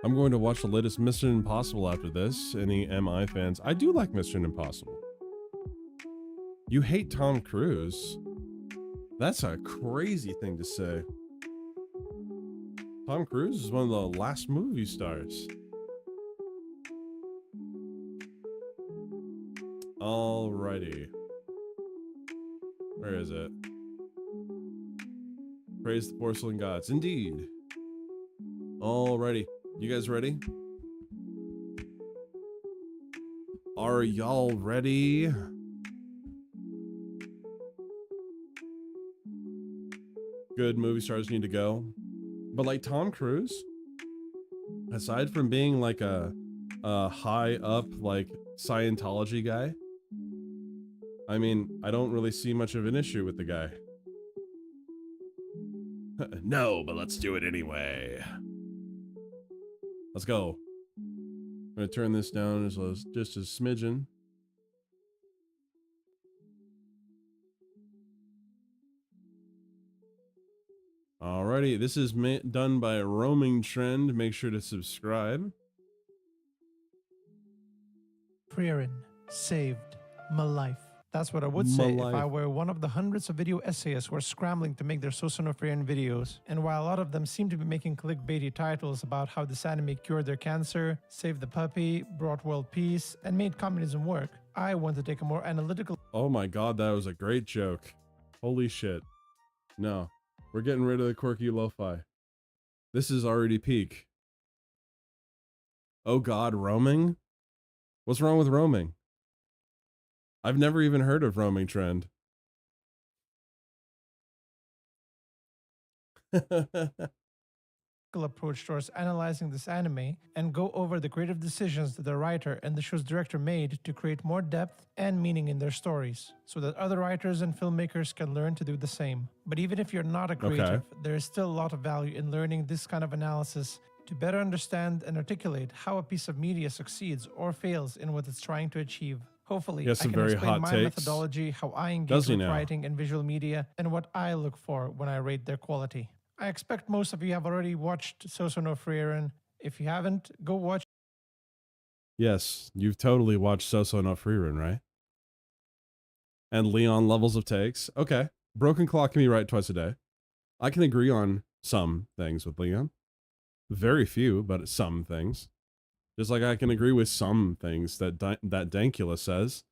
I'm going to watch the latest Mission Impossible after this. Any MI fans? I do like Mission Impossible. You hate Tom Cruise? That's a crazy thing to say. Tom Cruise is one of the last movie stars. Alrighty. Where is it? Praise the porcelain gods. Indeed. Alrighty. You guys ready? Are y'all ready? Good movie stars need to go. But like Tom Cruise, aside from being like a high up like Scientology guy, I mean, I don't really see much of an issue with the guy. No, but let's do it anyway. Let's go. I'm gonna turn this down as just a smidgen. Alrighty, this is done by Roaming Trend. Make sure to subscribe.
Freerin saved my life. That's what I would say if I were one of the hundreds of video essayists who are scrambling to make their Sosanofrian videos. And while a lot of them seem to be making clickbaity titles about how this anime cured their cancer, saved the puppy, brought world peace, and made communism work, I want to take a more analytical...
Oh my god, that was a great joke. Holy shit. No, we're getting rid of the quirky lo-fi. This is already peak. Oh god, roaming? What's wrong with roaming? I've never even heard of Roaming Trend.
approach towards analyzing this anime and go over the creative decisions that the writer and the show's director made to create more depth and meaning in their stories, so that other writers and filmmakers can learn to do the same. But even if you're not a creative, there is still a lot of value in learning this kind of analysis to better understand and articulate how a piece of media succeeds or fails in what it's trying to achieve. Hopefully, I can explain my methodology, how I engage with writing and visual media, and what I look for when I rate their quality. I expect most of you have already watched Soso no Frieren. If you haven't, go watch.
Yes, you've totally watched Soso no Frieren, right? And Leon Levels of Takes. Okay. Broken Clock can be right twice a day. I can agree on some things with Leon. Very few, but some things. Just like I can agree with some things that that Dankula says.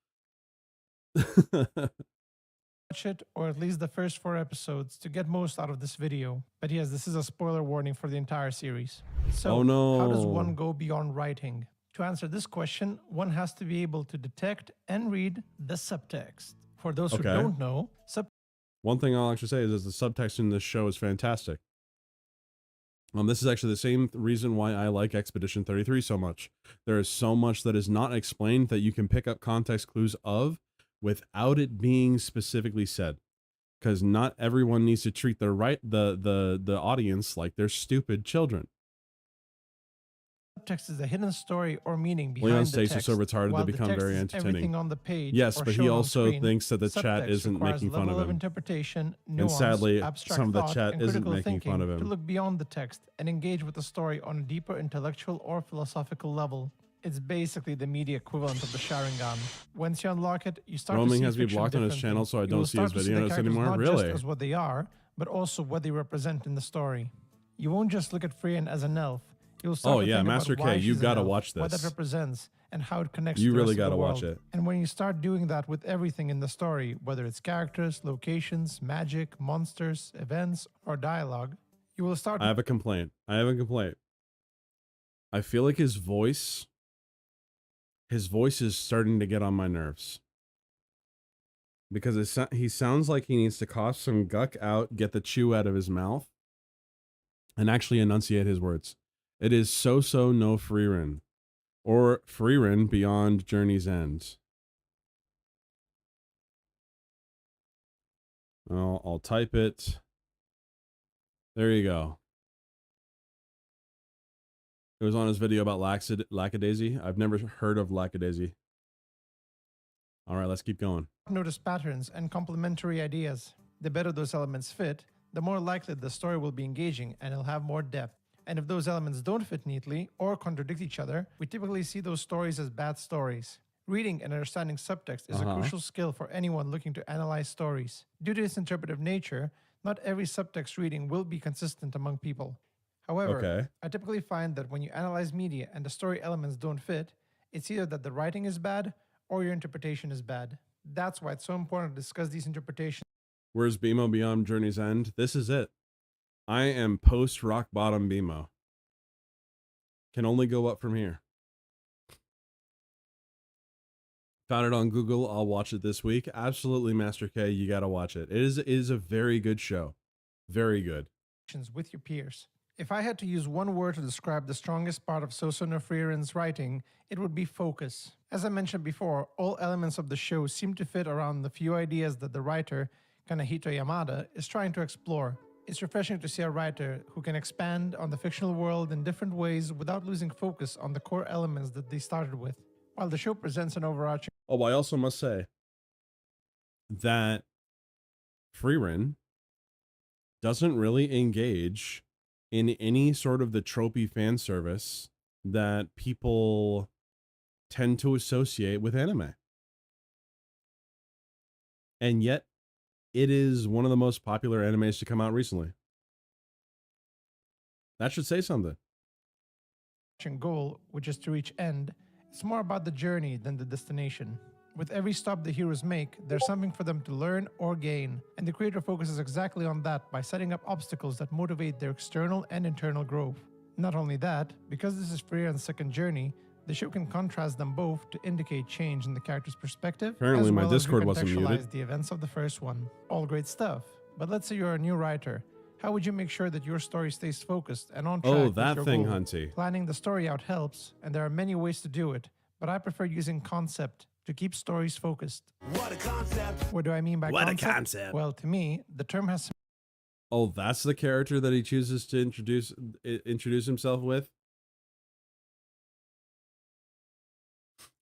Watch it, or at least the first 4 episodes, to get most out of this video. But yes, this is a spoiler warning for the entire series. So,
oh no.
How does one go beyond writing? To answer this question, one has to be able to detect and read the subtext. For those who don't know,
one thing I'll actually say is the subtext in this show is fantastic. This is actually the same reason why I like Expedition 33 so much. There is so much that is not explained that you can pick up context clues of without it being specifically said. Because not everyone needs to treat the audience like they're stupid children.
Subtext is a hidden story or meaning behind
Leon
the
States
text.
are so retarded they become very entertaining.
On the page
yes, but he also
screen,
thinks that the chat isn't making fun of him.
Interpretation, nuance,
and sadly,
abstract
some of the
thought,
chat isn't making fun of him.
To look beyond the text and engage with the story on a deeper intellectual or philosophical level. It's basically the media equivalent of the Sharingan. Once you unlock it, you start
Roaming
to see
has me blocked on his channel, so I don't see his videos anymore.
Not
really?
Just as what they are, but also what they represent in the story. You won't just look at Frieren as an elf. You'll start to think
Master
about why
K, you
she's
gotta
an elf,
watch this.
What that represents and how it connects.
You
to the
really
rest of
gotta
the
watch
world.
it.
And when you start doing that with everything in the story, whether it's characters, locations, magic, monsters, events, or dialogue, you will start.
I have a complaint. I feel like his voice is starting to get on my nerves. Because he sounds like he needs to cough some guck out, get the chew out of his mouth, and actually enunciate his words. It is Soso no Frieren, or Frieren Beyond Journey's End. I'll type it. There you go. It was on his video about Lackadaisy. I've never heard of Lackadaisy. All right, let's keep going.
Notice patterns and complementary ideas. The better those elements fit, the more likely the story will be engaging and it'll have more depth. And if those elements don't fit neatly or contradict each other, we typically see those stories as bad stories. Reading and understanding subtext is a crucial skill for anyone looking to analyze stories. Due to its interpretive nature, not every subtext reading will be consistent among people. However, I typically find that when you analyze media and the story elements don't fit, it's either that the writing is bad or your interpretation is bad. That's why it's so important to discuss these interpretations.
Where's BMO Beyond Journey's End? This is it. I am post rock bottom BMO. Can only go up from here. Found it on Google. I'll watch it this week. Absolutely, Master K, you gotta watch it. It is a very good show. Very good.
With your peers. If I had to use one word to describe the strongest part of Soso Nofrierin's writing, it would be focus. As I mentioned before, all elements of the show seem to fit around the few ideas that the writer, Kanehito Yamada, is trying to explore. It's refreshing to see a writer who can expand on the fictional world in different ways without losing focus on the core elements that they started with. While the show presents an overarching...
Oh, I also must say that Frieren doesn't really engage in any sort of the tropey fan service that people tend to associate with anime. And yet, it is one of the most popular animes to come out recently. That should say something.
Goal, which is to reach end, it's more about the journey than the destination. With every stop the heroes make, there's something for them to learn or gain, and the creator focuses exactly on that by setting up obstacles that motivate their external and internal growth. Not only that, because this is Frieren's second journey, the show can contrast them both to indicate change in the character's perspective.
Apparently
as
my
well
Discord
as
wasn't muted.
the events of the first one. All great stuff. But let's say you're a new writer. How would you make sure that your story stays focused and on track
Oh,
with
that
your
thing,
goal?
Hunty.
Planning the story out helps, and there are many ways to do it, but I prefer using concept to keep stories focused.
What a concept!
What do I mean by
What a
concept?
concept.
Well, to me, the term has...
Oh, that's the character that he chooses to introduce himself with?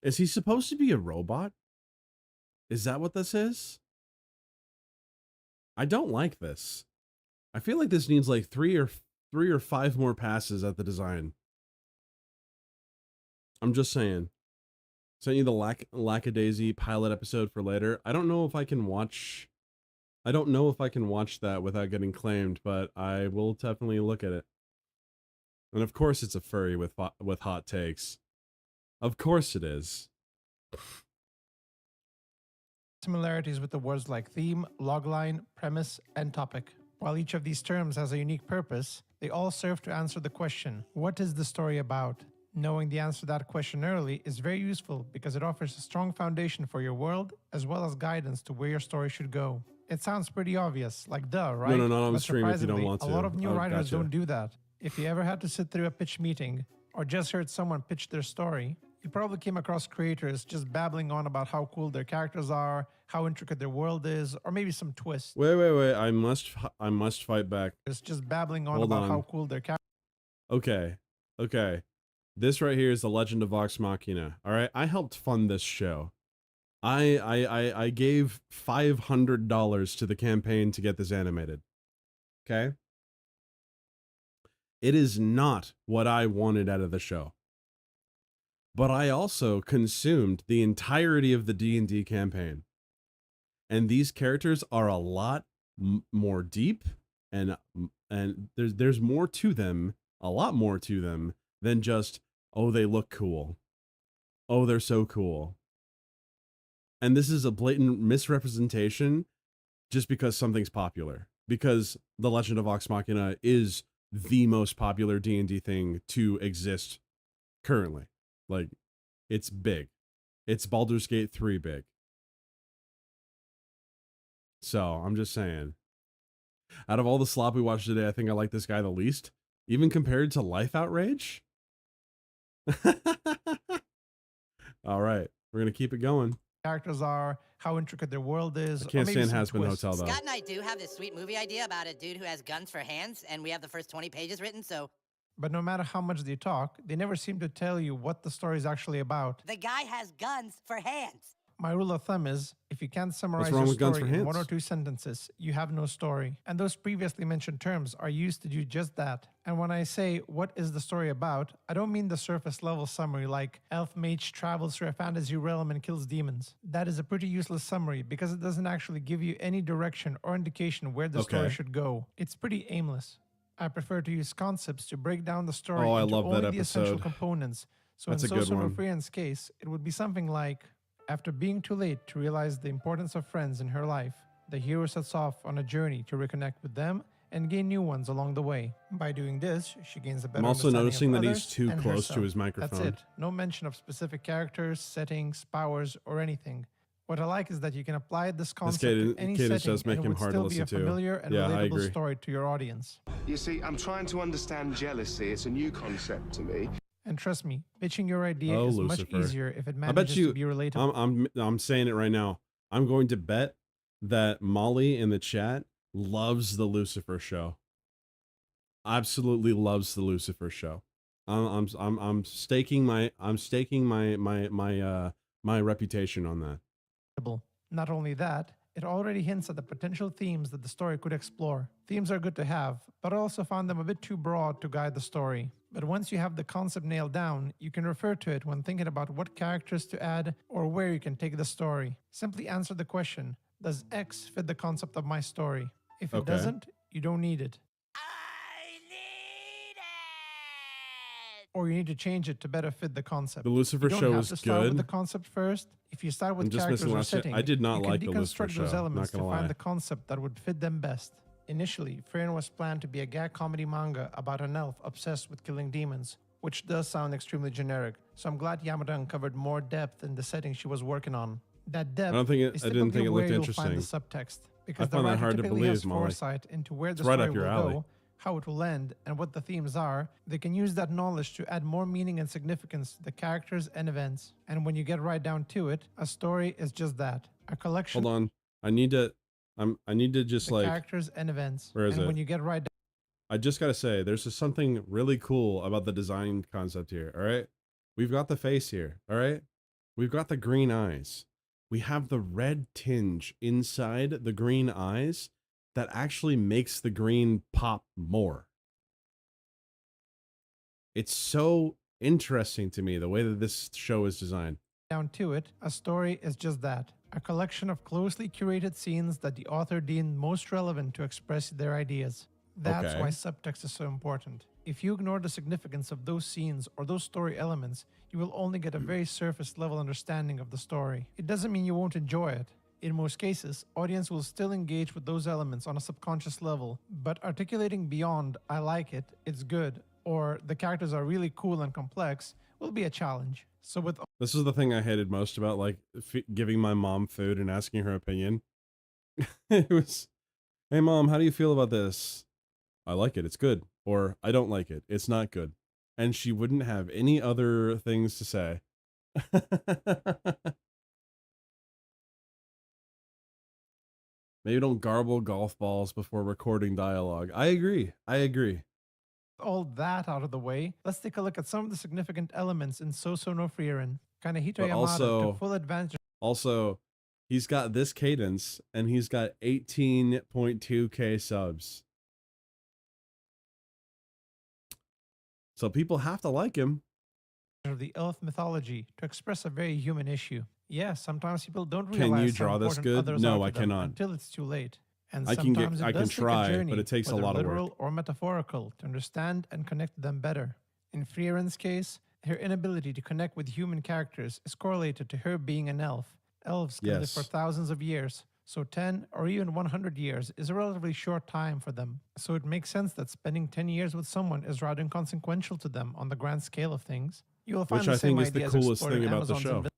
Is he supposed to be a robot? Is that what this is? I don't like this. I feel like this needs like three or five more passes at the design. I'm just saying. Sent you the Lackadaisy pilot episode for later. I don't know if I can watch that without getting claimed, but I will definitely look at it. And of course it's a furry with hot takes. Of course it is.
similarities with the words like theme, logline, premise, and topic. While each of these terms has a unique purpose, they all serve to answer the question, what is the story about? Knowing the answer to that question early is very useful because it offers a strong foundation for your world as well as guidance to where your story should go. It sounds pretty obvious, like duh, right?
No, not on
But
stream if you don't want to.
a lot of new writers
Gotcha.
don't do that. If you ever had to sit through a pitch meeting or just heard someone pitch their story, you probably came across creators just babbling on about how cool their characters are, how intricate their world is, or maybe some twist.
Wait. I must fight back.
It's just babbling on
Hold
about
on.
how cool their characters.
Okay. This right here is The Legend of Vox Machina. All right, I helped fund this show. I gave $500 to the campaign to get this animated. Okay? It is not what I wanted out of the show. But I also consumed the entirety of the D&D campaign. And these characters are a lot more deep and there's more to them, a lot more to them than just, oh, they look cool. Oh, they're so cool. And this is a blatant misrepresentation just because something's popular. Because The Legend of Vox Machina is the most popular D&D thing to exist currently. Like, it's big. It's Baldur's Gate 3 big. So, I'm just saying. Out of all the slop we watched today, I think I like this guy the least. Even compared to Life Outrage. All right. We're going to keep it going.
Characters are, how intricate their world is.
I can't
or maybe
stand
some
Has Been
twist.
Hotel, though.
Scott and I do have this sweet movie idea about a dude who has guns for hands, and we have the first 20 pages written, so...
But no matter how much they talk, they never seem to tell you what the story is actually about.
The guy has guns for hands.
My rule of thumb is, if you can't summarize
wrong
your
with Guns
story
for
in 1
Hands?
or 2 sentences, you have no story. And those previously mentioned terms are used to do just that. And when I say, what is the story about, I don't mean the surface level summary like elf mage travels through a fantasy realm and kills demons. That is a pretty useless summary because it doesn't actually give you any direction or indication where the story
Okay.
should go. It's pretty aimless. I prefer to use concepts to break down the story
Oh, I
into
love that
only the essential
episode.
components. So
That's
in
a good
Soso no
one.
Friend's case, it would be something like, after being too late to realize the importance of friends in her life, the hero sets off on a journey to reconnect with them and gain new ones along the way. By doing this, she gains a better
I'm also
understanding
noticing
of
that
others
he's too
and
close to
herself.
his microphone.
That's it. No mention of specific characters, settings, powers, or anything. What I like is that you can apply this concept to any
cadence
setting
does make
and it
him
would
hard to
still be a
listen to.
familiar and
Yeah, I
relatable
agree.
story to your audience.
You see, I'm trying to understand jealousy. It's a new concept to me.
And trust me, pitching your idea
Oh,
is
Lucifer.
much easier if it
I bet
manages
you.
to be relatable.
I'm saying it right now. I'm going to bet that Molly in the chat loves the Lucifer show. Absolutely loves the Lucifer show. I'm staking my my reputation on that.
Not only that, it already hints at the potential themes that the story could explore. Themes are good to have, but I also found them a bit too broad to guide the story. But once you have the concept nailed down, you can refer to it when thinking about what characters to add or where you can take the story. Simply answer the question, does X fit the concept of my story? If it
Okay.
doesn't, you don't need it. Or you need to change it to better fit the concept.
The Lucifer
You don't
show
have
is
to start with
good.
the concept first. If you start with
I'm just
characters
missing
or
last year.
setting,
I did not
you can
like the Lucifer
deconstruct those
show,
elements
not
to
gonna lie.
find the concept that would fit them best. Initially, Frieren was planned to be a gag comedy manga about an elf obsessed with killing demons, which does sound extremely generic, so I'm glad Yamada uncovered more depth in the setting she was working on. That depth
I
is
didn't
typically
think it
where
looked
you'll find the
interesting.
subtext, because
I
the
find that
writer
hard to
typically has
believe, Molly.
foresight into where the
It's right
story
up your
will
alley.
go, how it will end, and what the themes are. They can use that knowledge to add more meaning and significance to the characters and events. And when you get right down to it, a story is just that, a collection
Hold on. I need to just
of
like
characters and events.
where is
and
it?
when you get right down
I just gotta say, there's just something really cool about the design concept here. All right, we've got the face here. All right, we've got the green eyes. We have the red tinge inside the green eyes that actually makes the green pop more. It's so interesting to me the way that this show is designed.
to it, a story is just that, a collection of closely curated scenes that the author deemed most relevant to express their ideas. That's
Okay.
why subtext is so important. If you ignore the significance of those scenes or those story elements, you will only get a very surface level understanding of the story. It doesn't mean you won't enjoy it. In most cases, audience will still engage with those elements on a subconscious level, but articulating beyond "I like it, it's good," or "the characters are really cool and complex" will be a challenge. So with
This is the thing I hated most about like giving my mom food and asking her opinion. It was, "Hey mom, how do you feel about this?" "I like it, it's good." Or "I don't like it, it's not good." And she wouldn't have any other things to say. Maybe don't garble golf balls before recording dialogue. I agree.
all that out of the way, let's take a look at some of the significant elements in Soso no Frieren. Kanehito
But
Yamada
also-
took full advantage
Also, he's got this cadence and he's got 18.2k subs. So people have to like him.
of the elf mythology to express a very human issue. Yeah, sometimes people don't
Can
realize
you draw
how
this
important
good?
others
No,
are
I
to them
cannot.
until it's too late. And
I can get-
sometimes it
I can
does take
try,
a journey,
but it takes a
whether
lot of work.
literal or metaphorical, to understand and connect to them better. In Frieren's case, her inability to connect with human characters is correlated to her being an elf. Elves can live
Yes.
for thousands of years, so 10 or even 100 years is a relatively short time for them. So it makes sense that spending 10 years with someone is rather inconsequential to them on the grand scale of things. You will find
Which
the
I
same
think is the
ideas
coolest
explored
thing
in
about the
Amazon's
show.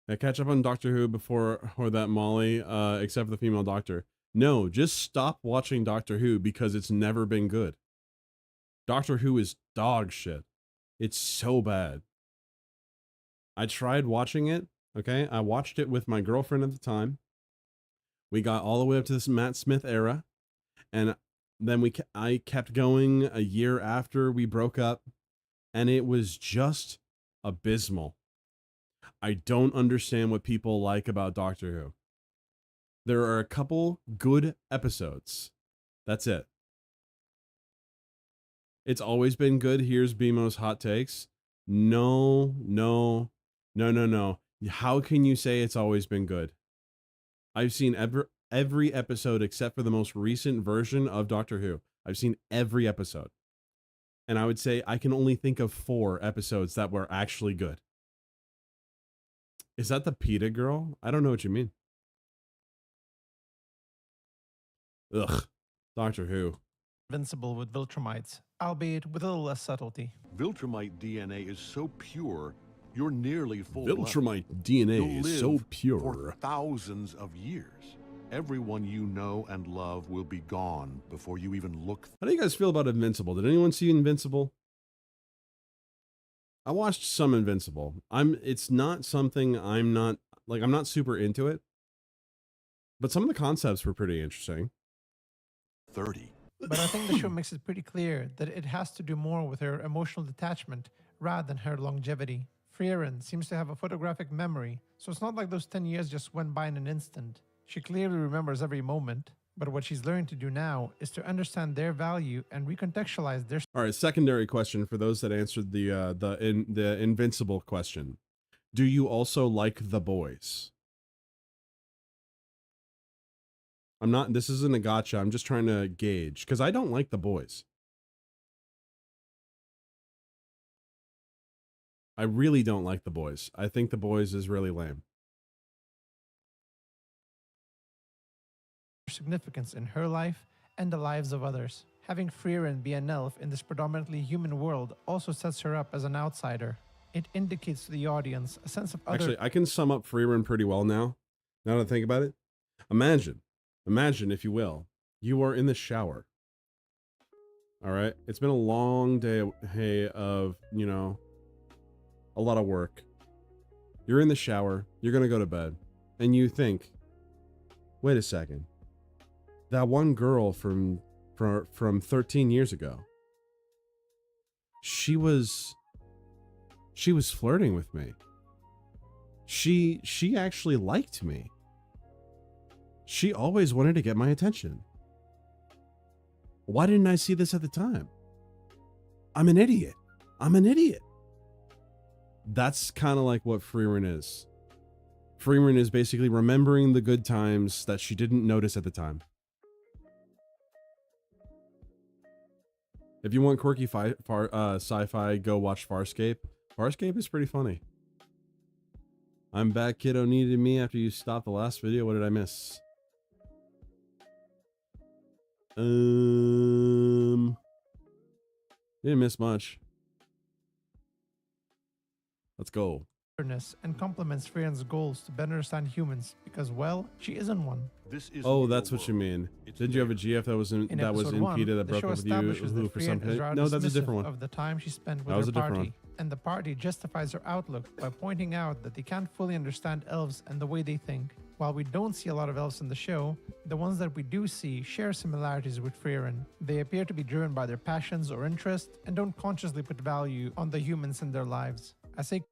Now, catch up on Doctor Who before or that Molly, except for the female doctor. No, just stop watching Doctor Who because it's never been good. Doctor Who is dog shit. It's so bad. I tried watching it, okay? I watched it with my girlfriend at the time. We got all the way up to this Matt Smith era, and then I kept going a year after we broke up, and it was just abysmal. I don't understand what people like about Doctor Who. There are a couple good episodes. That's it. It's always been good. Here's BMO's hot takes. No. How can you say it's always been good? I've seen every episode except for the most recent version of Doctor Who. I've seen every episode. And I would say I can only think of 4 episodes that were actually good. Is that the PETA girl? I don't know what you mean. Ugh. Doctor Who.
Invincible with Viltrumites, albeit with a little less subtlety.
Viltrumite DNA is so pure, you're nearly full.
Viltrumite DNA
You'll
is so
live
pure.
For thousands of years. Everyone you know and love will be gone before you even look.
How do you guys feel about Invincible? Did anyone see Invincible? I watched some Invincible. It's not something I'm not super into it. But some of the concepts were pretty interesting.
30.
But I think the show makes it pretty clear that it has to do more with her emotional detachment rather than her longevity. Frieren seems to have a photographic memory, so it's not like those 10 years just went by in an instant. She clearly remembers every moment, but what she's learning to do now is to understand their value and recontextualize their...
All right, secondary question for those that answered the Invincible question. Do you also like The Boys? This isn't a gotcha. I'm just trying to gauge because I don't like The Boys. I really don't like The Boys. I think The Boys is really lame.
significance in her life and the lives of others. Having Frieren be an elf in this predominantly human world also sets her up as an outsider. It indicates to the audience a sense of other...
Actually, I can sum up Frieren pretty well now that I think about it. Imagine, if you will, you are in the shower. All right? It's been a long day of, you know, a lot of work. You're in the shower, you're going to go to bed, and you think, wait a second. That one girl from 13 years ago, she was flirting with me. She actually liked me. She always wanted to get my attention. Why didn't I see this at the time? I'm an idiot. That's kind of like what Frieren is. Frieren is basically remembering the good times that she didn't notice at the time. If you want quirky sci-fi, go watch Farscape. Farscape is pretty funny. I'm back, kiddo. Needed me after you stopped the last video. What did I miss? Didn't miss much. Let's go.
And complements Frieren's goals to better understand humans because, well, she isn't one.
Oh, that's what you mean. Did you have a GF that was in PETA that broke up with you who for some pay? No, that's a different one.
Of the time she spent with her party. And the party justifies her outlook by pointing out that they can't fully understand elves and the way they think. While we don't see a lot of elves in the show, the ones that we do see share similarities with Frieren. They appear to be driven by their passions or interests and don't consciously put value on the humans in their lives. I say...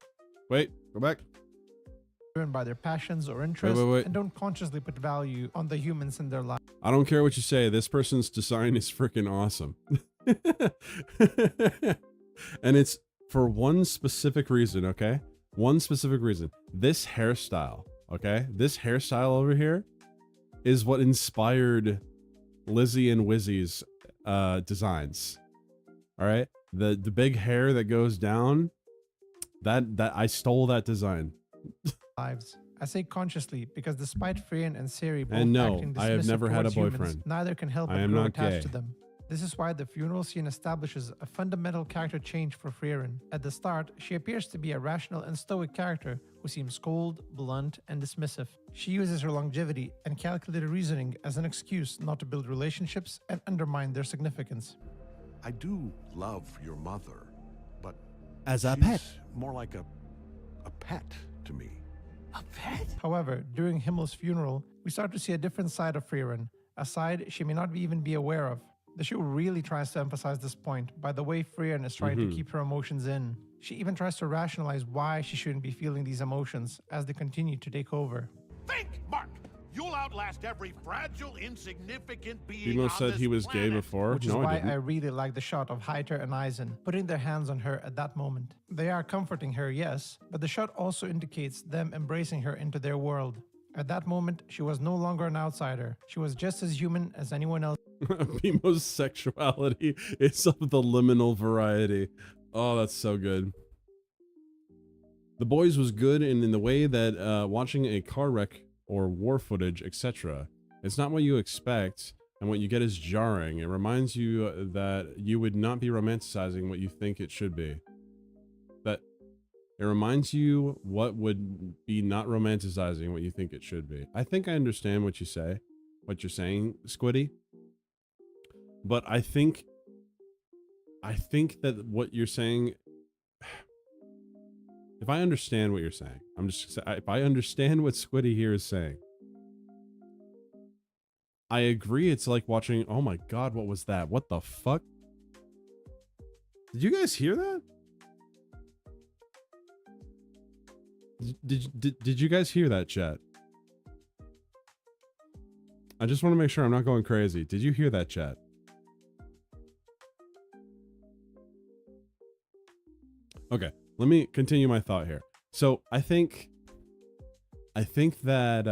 Wait, go back.
Driven by their passions or interests
wait.
and don't consciously put value on the humans in their lives.
I don't care what you say. This person's design is freaking awesome. And it's for one specific reason, okay? One specific reason. This hairstyle, okay? This hairstyle over here is what inspired Lizzie and Wizzy's designs. All right? The big hair that goes down, that I stole that design.
Lives. I say consciously because despite Frieren and Ciri both
and no,
acting
I have never had a boyfriend.
Humans, neither can help but grow attached to them. This is why the funeral scene establishes a fundamental character change for Frieren. At the start, she appears to be a rational and stoic character who seems cold, blunt, and dismissive. She uses her longevity and calculated reasoning as an excuse not to build relationships and undermine their significance.
I do love your mother, but
as a pet,
more like a pet to me.
A pet? However, during Himmel's funeral, we start to see a different side of Frieren, a side she may not even be aware of. The show really tries to emphasize this point by the way Freyan is trying to keep her emotions in. She even tries to rationalize why she shouldn't be feeling these emotions as they continue to take over.
Think, Mark! You'll outlast every fragile, insignificant being
Bimo
on
said
this
he was
planet.
gay before.
Which is
No,
why
I didn't.
I really like the shot of Hyter and Eisen putting their hands on her at that moment. They are comforting her, yes, but the shot also indicates them embracing her into their world. At that moment, she was no longer an outsider. She was just as human as anyone else.
Bimo's sexuality is of the liminal variety. Oh, that's so good. The Boys was good in the way that watching a car wreck or war footage, etc. It's not what you expect, and what you get is jarring. It reminds you that you would not be romanticizing what you think it should be. That it reminds you what would be not romanticizing what you think it should be. I think I understand what you say, what you're saying, Squiddy. But I think that what you're saying, if I understand what you're saying, if I understand what Squiddy here is saying, I agree. It's like watching, oh my God, what was that? What the fuck? Did you guys hear that? Did you guys hear that, chat? I just want to make sure I'm not going crazy. Did you hear that, chat? Okay, let me continue my thought here. So I think that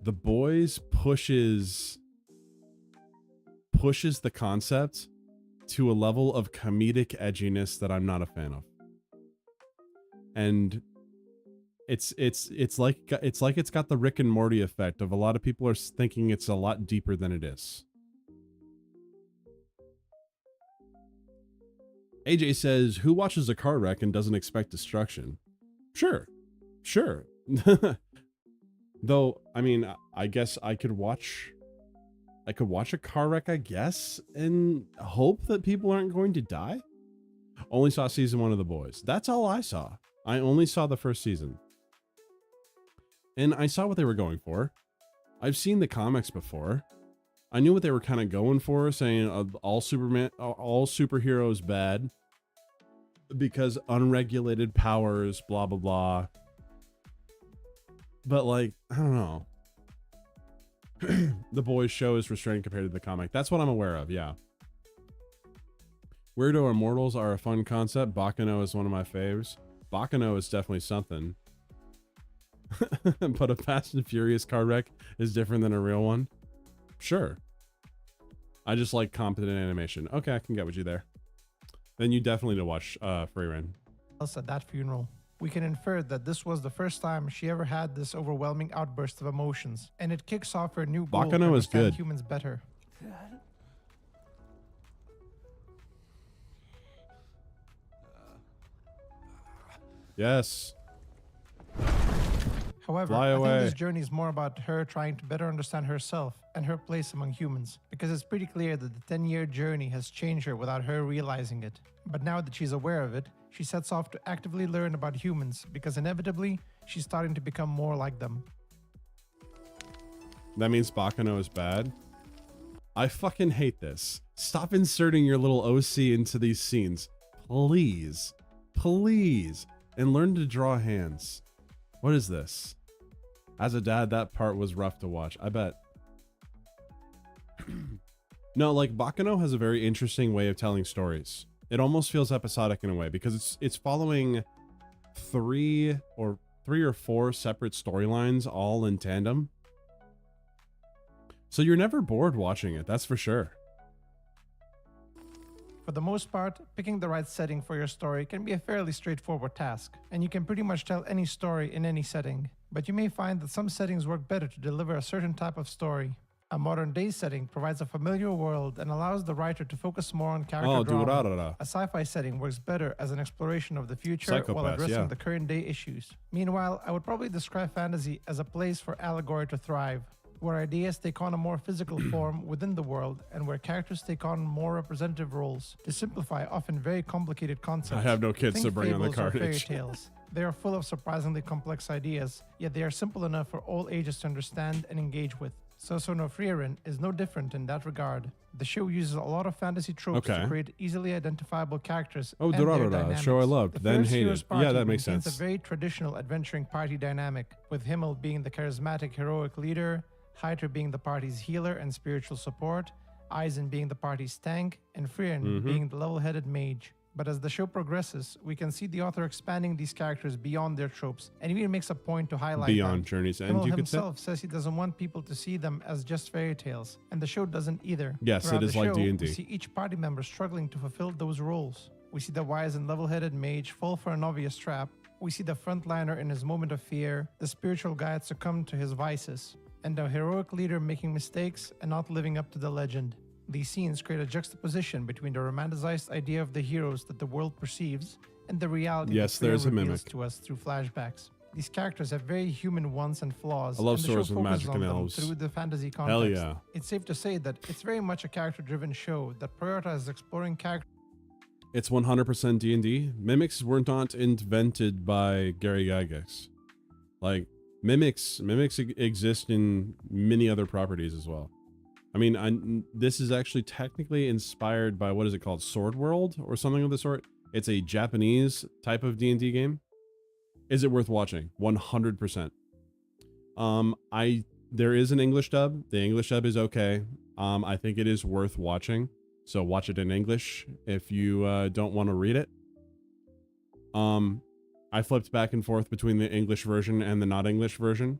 The Boys pushes the concept to a level of comedic edginess that I'm not a fan of. And it's like it's got the Rick and Morty effect of a lot of people are thinking it's a lot deeper than it is. AJ says, who watches a car wreck and doesn't expect destruction? Sure. Though, I mean, I guess I could watch a car wreck, I guess, and hope that people aren't going to die. Only saw season 1 of The Boys. That's all I saw. I only saw the first season. And I saw what they were going for. I've seen the comics before. I knew what they were kind of going for, saying all superheroes bad because unregulated powers, blah, blah, blah. But like, I don't know. The Boys show is restrained compared to the comic. That's what I'm aware of, yeah. Weirdo Immortals are a fun concept. Bakano is one of my faves. Bakano is definitely something. But a Fast and Furious car wreck is different than a real one. Sure. I just like competent animation. Okay, I can get with you there. Then you definitely need to watch Free Reign.
Else at that funeral. We can infer that this was the first time she ever had this overwhelming outburst of emotions, and it kicks off her new goal to
Bakano is
understand
good.
humans better.
Yes.
However,
Fly
I
away.
think this journey is more about her trying to better understand herself and her place among humans, because it's pretty clear that the 10-year journey has changed her without her realizing it. But now that she's aware of it, she sets off to actively learn about humans, because inevitably, she's starting to become more like them.
That means Bakano is bad. I fucking hate this. Stop inserting your little OC into these scenes. Please. Please. And learn to draw hands. What is this? As a dad, that part was rough to watch. I bet. No, like Bakano has a very interesting way of telling stories. It almost feels episodic in a way because it's following three or four separate storylines all in tandem. So you're never bored watching it, that's for sure.
For the most part, picking the right setting for your story can be a fairly straightforward task, and you can pretty much tell any story in any setting. But you may find that some settings work better to deliver a certain type of story. A modern-day setting provides a familiar world and allows the writer to focus more on character drama. A sci-fi setting works better as an exploration of the future while addressing the current-day issues. Meanwhile, I would probably describe fantasy as a place for allegory to thrive, where ideas take on a more physical form within the world and where characters take on more representative roles to simplify often very complicated concepts.
I have no kids
Think
to bring on the
fables or fairy
carnage.
tales. They are full of surprisingly complex ideas, yet they are simple enough for all ages to understand and engage with. So no Frieren is no different in that regard. The show uses a lot of fantasy tropes to create easily identifiable characters.
Oh,
and their
Dorada,
dynamics.
show I loved,
The
then
first
hated.
Heroes Party
Yeah, that makes
maintains
sense.
a very traditional adventuring party dynamic, with Himmel being the charismatic heroic leader, Heiter being the party's healer and spiritual support, Eisen being the party's tank, and Frieren being the level-headed mage. But as the show progresses, we can see the author expanding these characters beyond their tropes, and even makes a point to highlight
Beyond
that.
Journey's End,
Himmel
you could say?
himself says he doesn't want people to see them as just fairy tales, and the show doesn't either.
Yes,
Throughout
it is
the
like
show,
D&D.
We see each party member struggling to fulfill those roles. We see the wise and level-headed mage fall for an obvious trap. We see the frontliner in his moment of fear, the spiritual guide succumb to his vices, and the heroic leader making mistakes and not living up to the legend. These scenes create a juxtaposition between the romanticized idea of the heroes that the world perceives and the reality that
there's a
reveals
mimic.
to us through flashbacks. These characters have very human wants and flaws.
I love
and the show
stories with
focuses
magic
on
and
them
elves.
through the fantasy context.
Hell yeah.
It's safe to say that it's very much a character-driven show that prioritizes exploring characters.
It's 100% D&D. Mimics were not invented by Gary Gygax. Like, mimics exist in many other properties as well. I mean, this is actually technically inspired by, what is it called? Sword World or something of the sort? It's a Japanese type of D&D game. Is it worth watching? 100%. There is an English dub. The English dub is okay. I think it is worth watching. So watch it in English if you don't want to read it. I flipped back and forth between the English version and the not English version.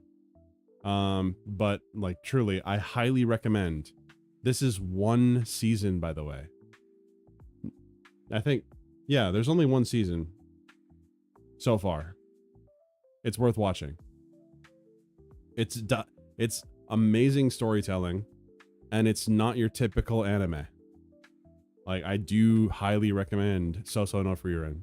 But like truly, I highly recommend. This is one season, by the way. I think, yeah, there's only one season so far. It's worth watching. It's amazing storytelling, and it's not your typical anime. Like, I do highly recommend Sousou no Frieren.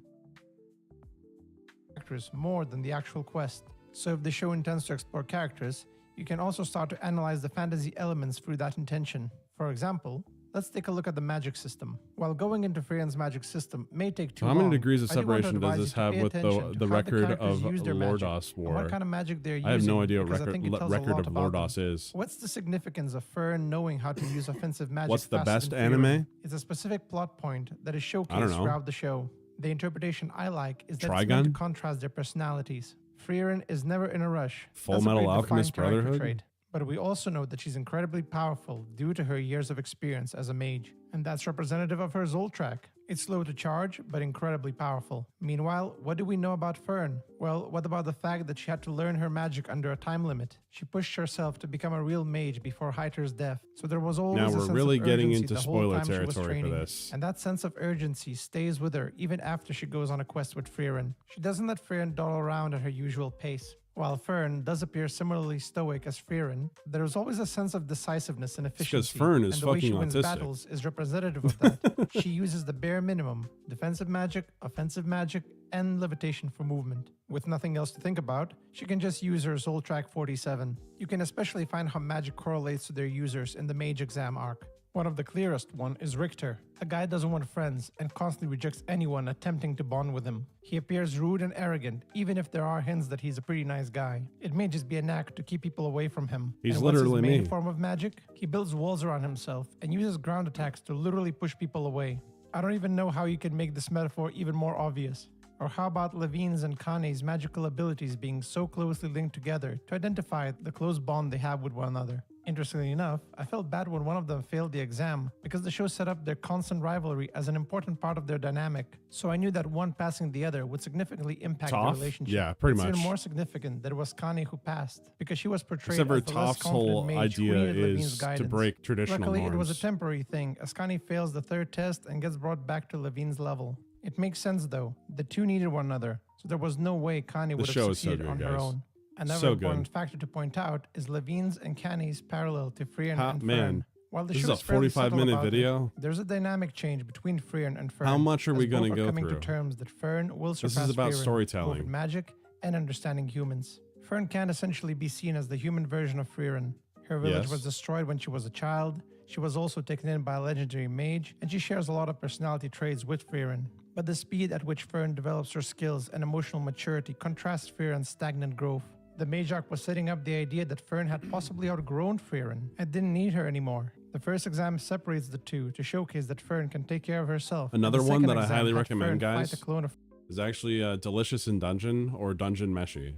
Characters more than the actual quest. So if the show intends to explore characters, you can also start to analyze the fantasy elements through that intention. For example, let's take a look at the magic system. While going into Frieren's magic system may take too long,
How many degrees of
I do want to
separation does
advise
this
you to
have
pay
with
attention to
the
how
record
characters
of
use their magic
Lordos
and
War?
what kind of magic they're using.
I have no idea what
because I think it tells a
record
lot
of
about them.
Lordos is.
What's the significance of Fern knowing how to use offensive magic?
What's the
faster
best
than Frieren?
anime?
It's a specific plot point that is
I don't
showcased
know.
throughout the show. The interpretation I like is that it's
Trigun?
meant to contrast their personalities. Frieren is never in a rush.
Full
That's a
Metal
great
Alchemist
defined character
Brotherhood?
trait. But we also know that she's incredibly powerful due to her years of experience as a mage. And that's representative of her Zoltrak. It's slow to charge, but incredibly powerful. Meanwhile, what do we know about Fern? Well, what about the fact that she had to learn her magic under a time limit? She pushed herself to become a real mage before Heiter's death. So there was always
Now
a
we're
sense
really
of
getting
urgency
into
the whole
spoiler
time she was
territory for
training.
this.
And that sense of urgency stays with her even after she goes on a quest with Frieren. She doesn't let Frieren dawdle around at her usual pace. While Fern does appear similarly stoic as Frieren, there is always a sense of decisiveness and efficiency.
because Fern is
and the way she
fucking
wins
autistic.
battles is representative of that. She uses the bare minimum: defensive magic, offensive magic, and levitation for movement. With nothing else to think about, she can just use her Zoltrak 47. You can especially find how magic correlates to their users in the Mage Exam arc. One of the clearest one is Richter. A guy doesn't want friends and constantly rejects anyone attempting to bond with him. He appears rude and arrogant, even if there are hints that he's a pretty nice guy. It may just be a knack to keep people away from him.
He's
And what's
literally
his main
me.
form of magic? He builds walls around himself and uses ground attacks to literally push people away. I don't even know how you can make this metaphor even more obvious. Or how about Levine's and Kane's magical abilities being so closely linked together to identify the close bond they have with one another? Interestingly enough, I felt bad when one of them failed the exam because the show set up their constant rivalry as an important part of their dynamic. So I knew that one passing the other would significantly impact their
Toph?
relationship.
Yeah, pretty
It's
much.
even more significant that it was Kane who passed because she was portrayed
Except for
as the less
Toph's
confident
whole
mage who
idea
needed Levine's
is to
guidance.
break traditional
Luckily, it was a
norms.
temporary thing as Kane fails the third test and gets brought back to Levine's level. It makes sense though. The two needed one another, so there was no way Kane would
show
have
is so
succeeded
good,
on her
guys.
own. Another
So
important
good.
factor to point out is Levine's and Kane's parallel to Frieren and Fern.
Man,
While the
this is
show
a
is fairly subtle
45-minute
about it,
video.
there's a dynamic change between Frieren and Fern.
How much are we
as
gonna
both
go
coming
through?
to terms that Fern will
This
surpass
is about
Frieren,
storytelling.
both in magic and understanding humans. Fern can essentially be seen as the human version of Frieren. Her village
Yes.
was destroyed when she was a child. She was also taken in by a legendary mage, and she shares a lot of personality traits with Frieren. But the speed at which Fern develops her skills and emotional maturity contrasts Frieren's stagnant growth. The Majok was setting up the idea that Fern had possibly outgrown Frieren and didn't need her anymore. The first exam separates the two to showcase that Fern can take care of herself.
Another one that I highly recommend,
Fern
guys,
fight a clone of
is actually Delicious in Dungeon or Dungeon Meshi.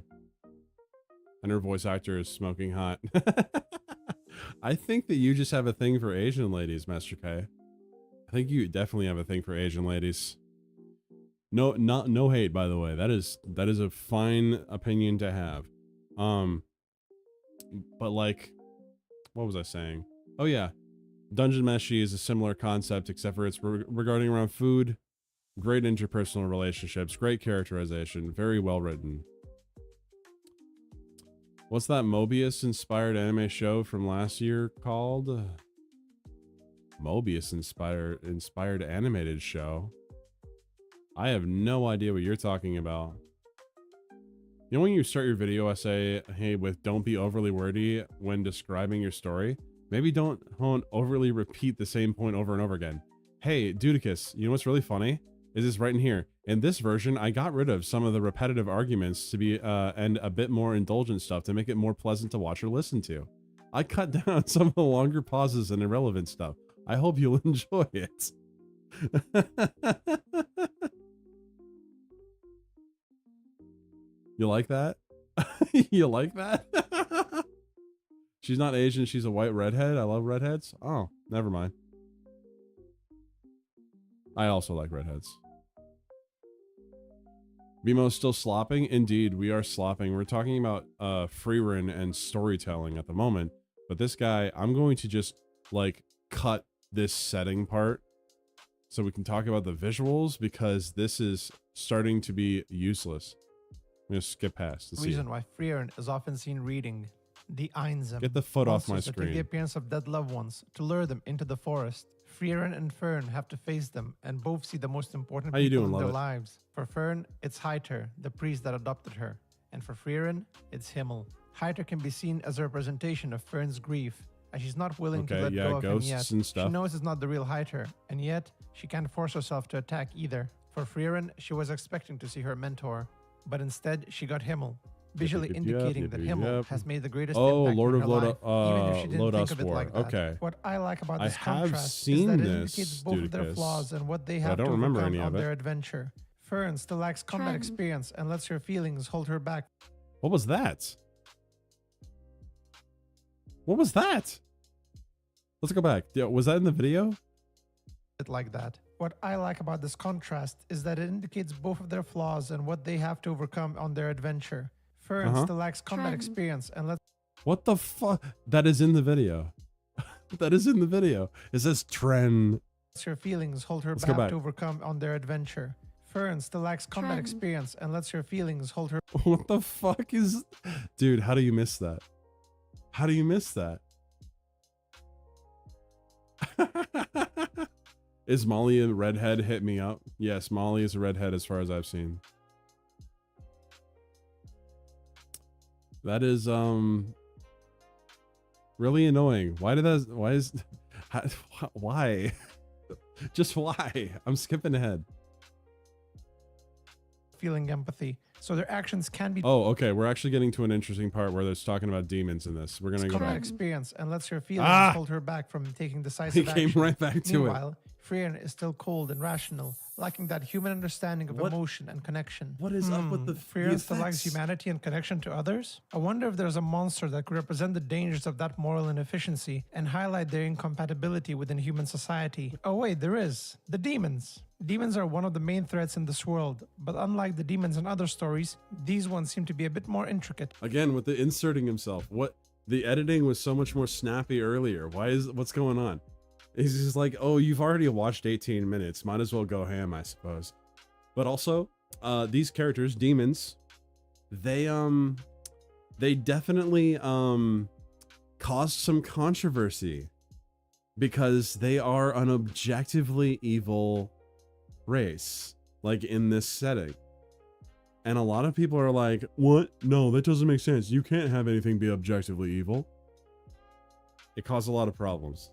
And her voice actor is smoking hot. I think that you just have a thing for Asian ladies, Master K. I think you definitely have a thing for Asian ladies. No hate, by the way. That is a fine opinion to have. But like, what was I saying? Oh yeah, Dungeon Meshi is a similar concept, except for it's regarding around food. Great interpersonal relationships, great characterization, very well written. What's that Mobius-inspired anime show from last year called? Mobius-inspired animated show? I have no idea what you're talking about. You know when you start your video essay, hey, with don't be overly wordy when describing your story? Maybe don't overly repeat the same point over and over again. Hey, Dudicus, you know what's really funny? Is this right in here. In this version, I got rid of some of the repetitive arguments to be and a bit more indulgent stuff to make it more pleasant to watch or listen to. I cut down some of the longer pauses and irrelevant stuff. I hope you'll enjoy it. You like that? You like that? She's not Asian, she's a white redhead. I love redheads. Oh, never mind. I also like redheads. Bimo's still slopping? Indeed, we are slopping. We're talking about Frieren and storytelling at the moment. But this guy, I'm going to just like cut this setting part so we can talk about the visuals, because this is starting to be useless. I'm going to skip past.
The reason why Frieren is often seen reading the Einzim.
Get the foot off my
that
screen.
take the appearance of dead loved ones to lure them into the forest. Frieren and Fern have to face them, and both see the most important people in their lives. For Fern, it's Heiter, the priest that adopted her. And for Frieren, it's Himmel. Heiter can be seen as a representation of Fern's grief, as she's not willing to let go of him yet.
And stuff.
She knows it's not the real Heiter, and yet she can't force herself to attack either. For Frieren, she was expecting to see her mentor, but instead she got Himmel, visually indicating that Himmel has made the greatest impact
Lord
in her
of
life, even if she didn't think of it
War.
like that.
Okay.
What I like about this
I have
contrast
seen
is that it
this,
indicates both of their
Dudicus,
flaws and what they
but I
have to
don't remember
overcome
any
on
of it.
their adventure. Fern still lacks combat experience and lets her feelings hold her back.
What was that? What was that? Let's go back. Yeah, was that in the video?
Like that. What I like about this contrast is that it indicates both of their flaws and what they have to overcome on their adventure. Fern still lacks combat experience and lets...
What the fuck? That is in the video. That is in the video. It says trend.
Her feelings hold her back to overcome on their adventure. Fern still lacks combat experience and lets her feelings hold her...
What the fuck is... Dude, how do you miss that? How do you miss that? Is Molly a redhead? Hit me up. Yes, Molly is a redhead as far as I've seen. That is really annoying. Why did that... Why is... Why? Just why? I'm skipping ahead.
Feeling empathy, so their actions can be...
Oh, okay. We're actually getting to an interesting part where there's talking about demons in this. We're gonna go back.
Experience and lets her feelings hold her back from taking decisive
He came
action.
right back to it.
Meanwhile, Frieren is still cold and rational, lacking that human understanding of emotion and connection.
What is up with the
Frieren still lacks humanity and connection to others? I wonder if there's a monster that could represent the dangers of that moral inefficiency and highlight their incompatibility within human society. Oh wait, there is. The demons. Demons are one of the main threats in this world, but unlike the demons in other stories, these ones seem to be a bit more intricate.
Again, with the inserting himself. What? The editing was so much more snappy earlier. What's going on? He's just like, oh, you've already watched 18 minutes. Might as well go ham, I suppose. But also, these characters, demons, they definitely caused some controversy because they are an objectively evil race, like in this setting. And a lot of people are like, what? No, that doesn't make sense. You can't have anything be objectively evil. It caused a lot of problems.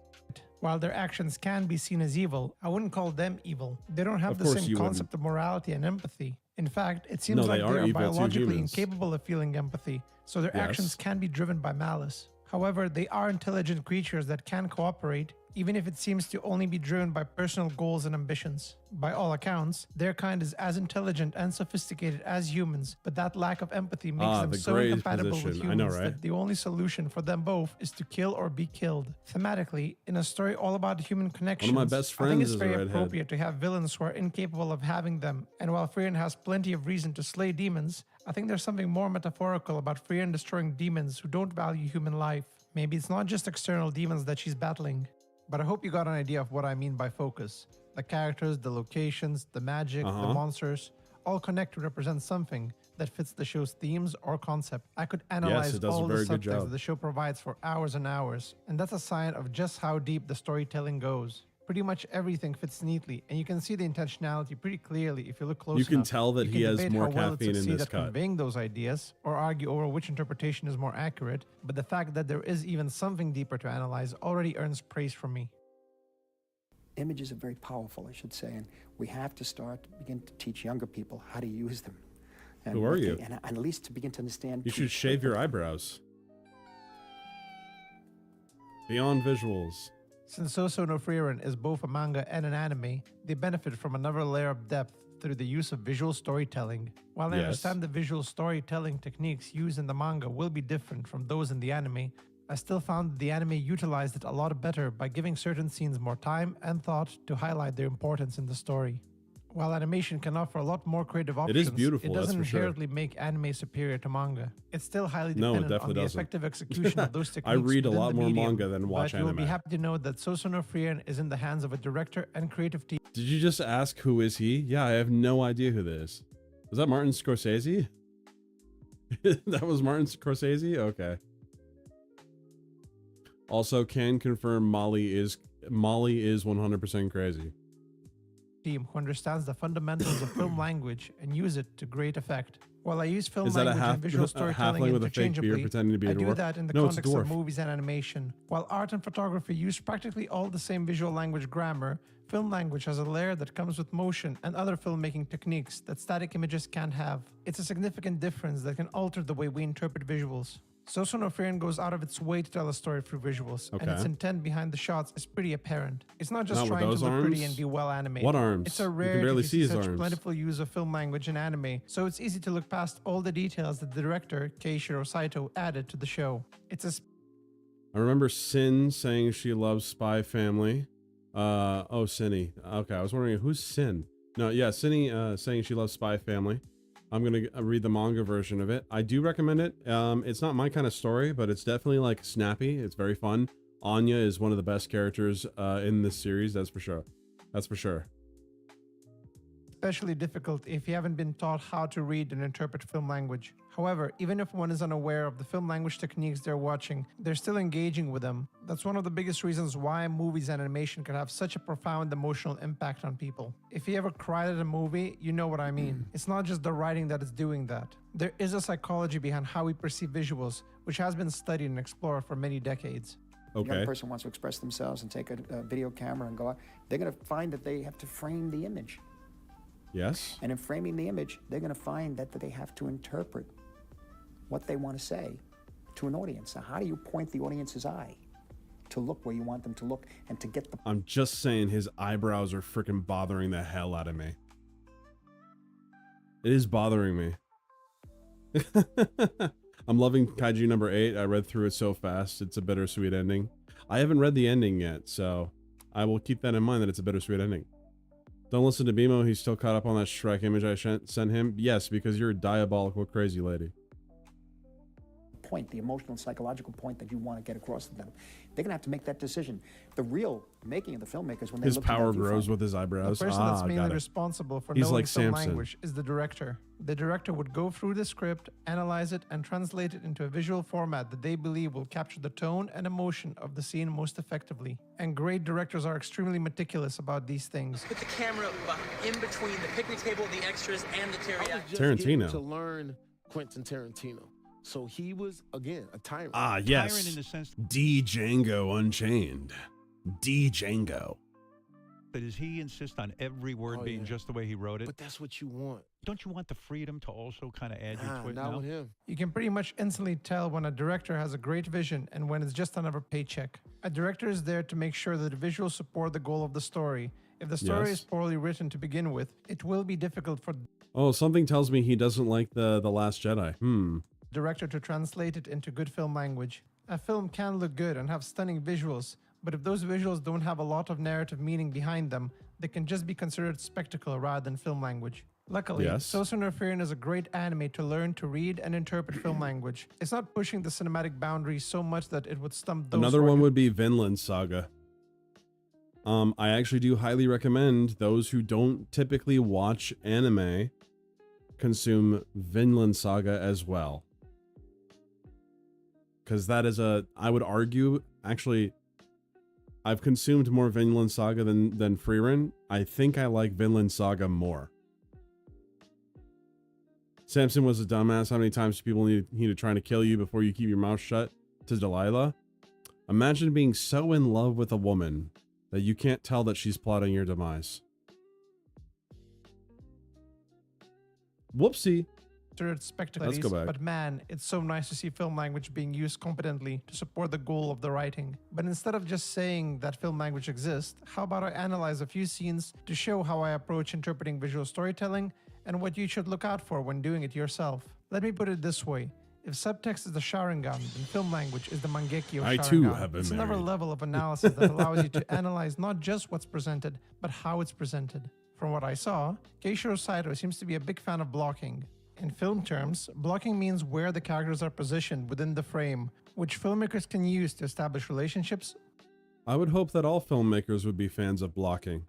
While their actions can be seen as evil, I wouldn't call them evil. They don't have the same concept of morality and empathy. In fact, it seems
No,
like
they
they
are
are
evil to
biologically
humans.
incapable of feeling empathy, so their actions can be driven by malice. However, they are intelligent creatures that can cooperate, even if it seems to only be driven by personal goals and ambitions. By all accounts, their kind is as intelligent and sophisticated as humans, but that lack of empathy makes them
the
so
gray
incompatible with
position.
humans
I know, right?
that the only solution for them both is to kill or be killed. Thematically, in a story all about human connections,
best
I think
friends
it's
is a
very
redhead.
appropriate to have villains who are incapable of having them, and while Frieren has plenty of reason to slay demons, I think there's something more metaphorical about Frieren destroying demons who don't value human life. Maybe it's not just external demons that she's battling. But I hope you got an idea of what I mean by focus. The characters, the locations, the magic, the monsters, all connect to represent something that fits the show's themes or concept. I could analyze
it does a
all the
very good
subtext
job.
that the show provides for hours and hours, and that's a sign of just how deep the storytelling goes. Pretty much everything fits neatly, and you can see the intentionality pretty clearly if you look close enough.
You can tell that
You
he
can
has
debate
more
how well it
caffeine in
succeeded
this
at
cut.
conveying those ideas, or argue over which interpretation is more accurate, but the fact that there is even something deeper to analyze already earns praise from me.
Images are very powerful, I should say, and we have to begin to teach younger people how to use them. And
Who are you?
and at least to begin to understand.
You should shave your eyebrows. Beyond visuals.
Since Soso no Frieren is both a manga and an anime, they benefit from another layer of depth through the use of visual storytelling. While I understand the visual storytelling techniques used in the manga will be different from those in the anime, I still found that the anime utilized it a lot better by giving certain scenes more time and thought to highlight their importance in the story. While animation can offer a lot more creative options,
It is beautiful,
it
that's
doesn't
for sure.
inherently make anime superior to manga. It's still highly
No, it
dependent on
definitely
the
doesn't.
effective execution of those techniques.
I read a
within
lot
the
more
medium,
manga than watch
but you'll
anime.
be happy to know that Soso no Frieren is in the hands of a director and creative team.
Did you just ask who is he? Yeah, I have no idea who this is. Was that Martin Scorsese? That was Martin Scorsese? Okay. Also, can confirm Molly is 100% crazy.
Team who understands the fundamentals of film language and use it to great effect. While I use film
Is that a
language and visual
a
storytelling
halfling with a fake beard
interchangeably,
pretending to be a
I do
dwarf?
that in the
No, it's a
context of
dwarf.
movies and animation. While art and photography use practically all the same visual language grammar, film language has a layer that comes with motion and other filmmaking techniques that static images can't have. It's a significant difference that can alter the way we interpret visuals. Soso no Frieren goes out of its way to tell a story through visuals, and its
Okay.
intent behind the shots is pretty apparent. It's not just
Not with
trying to
those
look pretty
arms?
and be well animated.
What arms?
It's a
You can
rare
barely
to
see his
such
arms.
plentiful use of film language in anime, so it's easy to look past all the details that the director, Keishiro Saito, added to the show. It's a
I remember Sin saying she loves Spy Family. Oh, Cinny. Okay, I was wondering who's Sin. No, yeah, Cinny saying she loves Spy Family. I'm gonna read the manga version of it. I do recommend it. It's not my kind of story, but it's definitely like snappy. It's very fun. Anya is one of the best characters in this series. That's for sure. That's for sure.
especially difficult if you haven't been taught how to read and interpret film language. However, even if one is unaware of the film language techniques they're watching, they're still engaging with them. That's one of the biggest reasons why movies and animation can have such a profound emotional impact on people. If you ever cried at a movie, you know what I mean. It's not just the writing that is doing that. There is a psychology behind how we perceive visuals, which has been studied and explored for many decades.
A young person wants to express themselves and take a video camera and go out, they're going to find that they have to frame the image.
Yes.
And in framing the image, they're going to find that they have to interpret what they want to say to an audience. So how do you point the audience's eye to look where you want them to look and to get the...
I'm just saying his eyebrows are freaking bothering the hell out of me. It is bothering me. I'm loving Kaiju number 8. I read through it so fast. It's a bittersweet ending. I haven't read the ending yet, so I will keep that in mind that it's a bittersweet ending. Don't listen to Bimo. He's still caught up on that Shrek image I sent him. Yes, because you're a diabolical crazy lady.
Point, the emotional and psychological point that you want to get across to them. They're going to have to make that decision. The real making of the filmmakers when they
His
look to
power
that
grows
viewfinder.
with his eyebrows.
The person that's mainly
got it.
responsible for
He's
knowing
like
film
Samson.
language is the director. The director would go through the script, analyze it, and translate it into a visual format that they believe will capture the tone and emotion of the scene most effectively. And great directors are extremely meticulous about these things.
Put the camera in between the picnic table, the extras, and the teriyaki.
I was just
Tarantino.
getting to learn Quentin Tarantino. So he was, again, a tyrant.
Ah, yes. D. Django Unchained. D. Django.
But does he insist on every word being just the way he wrote it?
But that's what you want.
Don't you want the freedom to also kind of add your twist?
Not
No?
with him.
You can pretty much instantly tell when a director has a great vision and when it's just another paycheck. A director is there to make sure that the visuals support the goal of the story. If the story is poorly written to begin with, it will be difficult for
Oh, something tells me he doesn't like the Last Jedi.
the director to translate it into good film language. A film can look good and have stunning visuals, but if those visuals don't have a lot of narrative meaning behind them, they can just be considered spectacle rather than film language. Luckily, Sosu no Frieren is a great anime to learn to read and interpret film language. It's not pushing the cinematic boundaries so much that it would stump those.
Another one would be Vinland Saga. I actually do highly recommend those who don't typically watch anime consume Vinland Saga as well. Because that is I would argue, actually, I've consumed more Vinland Saga than Frieren. I think I like Vinland Saga more. Samson was a dumbass. How many times do people need to try to kill you before you keep your mouth shut? To Delilah. Imagine being so in love with a woman that you can't tell that she's plotting your demise. Whoopsie.
Spectacle.
Let's go back.
But man, it's so nice to see film language being used competently to support the goal of the writing. But instead of just saying that film language exists, how about I analyze a few scenes to show how I approach interpreting visual storytelling and what you should look out for when doing it yourself. Let me put it this way. If subtext is the Sharingan, then film language is the Mangekyo Sharingan.
I too have been
It's
married.
another level of analysis that allows you to analyze not just what's presented, but how it's presented. From what I saw, Keishiro Saito seems to be a big fan of blocking. In film terms, blocking means where the characters are positioned within the frame, which filmmakers can use to establish relationships.
I would hope that all filmmakers would be fans of blocking.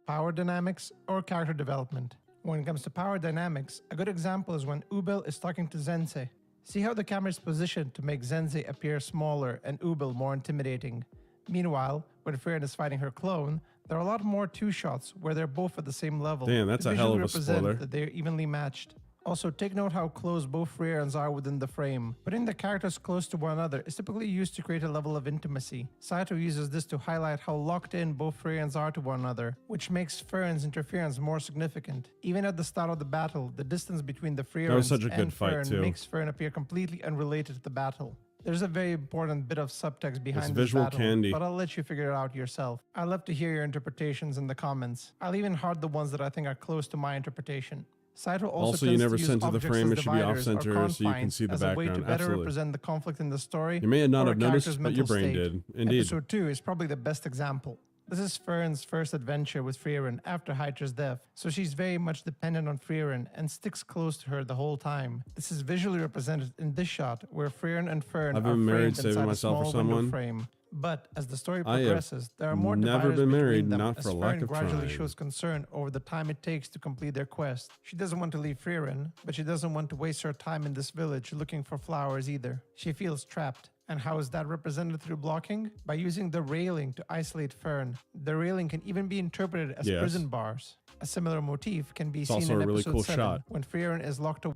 Power dynamics, or character development. When it comes to power dynamics, a good example is when Ubel is talking to Zensei. See how the camera is positioned to make Zensei appear smaller and Ubel more intimidating. Meanwhile, when Frieren is fighting her clone, there are a lot more two-shots where they're both at the same level.
Damn, that's
to
a hell of a
visually represent
spoiler.
that they're evenly matched. Also, take note how close both Frierens are within the frame. Putting the characters close to one another is typically used to create a level of intimacy. Saito uses this to highlight how locked in both Frierens are to one another, which makes Frieren's interference more significant. Even at the start of the battle, the distance between the Frierens
such a good
and
fight,
Frieren
too.
makes Frieren appear completely unrelated to the battle. There's a very important bit of subtext behind
It's
this
visual
battle,
candy.
but I'll let you figure it out yourself. I'd love to hear your interpretations in the comments. I'll even heart the ones that I think are close to my interpretation. Saito also
You
tends
never
to use
center the
objects
frame.
as
It should be off
dividers or
center so you can
confines
see the
as a way to
background.
better
Absolutely.
represent the conflict in the story.
You may not
or
have
a character's
noticed, but
mental
your brain
state.
did. Indeed.
Episode 2 is probably the best example. This is Frierin's first adventure with Frieren after Hydra's death, so she's very much dependent on Frieren and sticks close to her the whole time. This is visually represented in this shot, where Frieren and Frieren
I've
are
been married,
framed
saving
inside a
myself for
small window
someone.
frame. But as the story
I have
progresses, there are more
never
dividers
been
between
married,
them,
not
as
for lack
Frieren
of
gradually
trying.
shows concern over the time it takes to complete their quest. She doesn't want to leave Frieren, but she doesn't want to waste her time in this village looking for flowers either. She feels trapped. And how is that represented through blocking? By using the railing to isolate Fern. The railing can even be interpreted as
Yes.
prison bars. A similar motif can be
It's
seen
also
in
a really
episode
cool
7
shot.
when Frieren is locked away.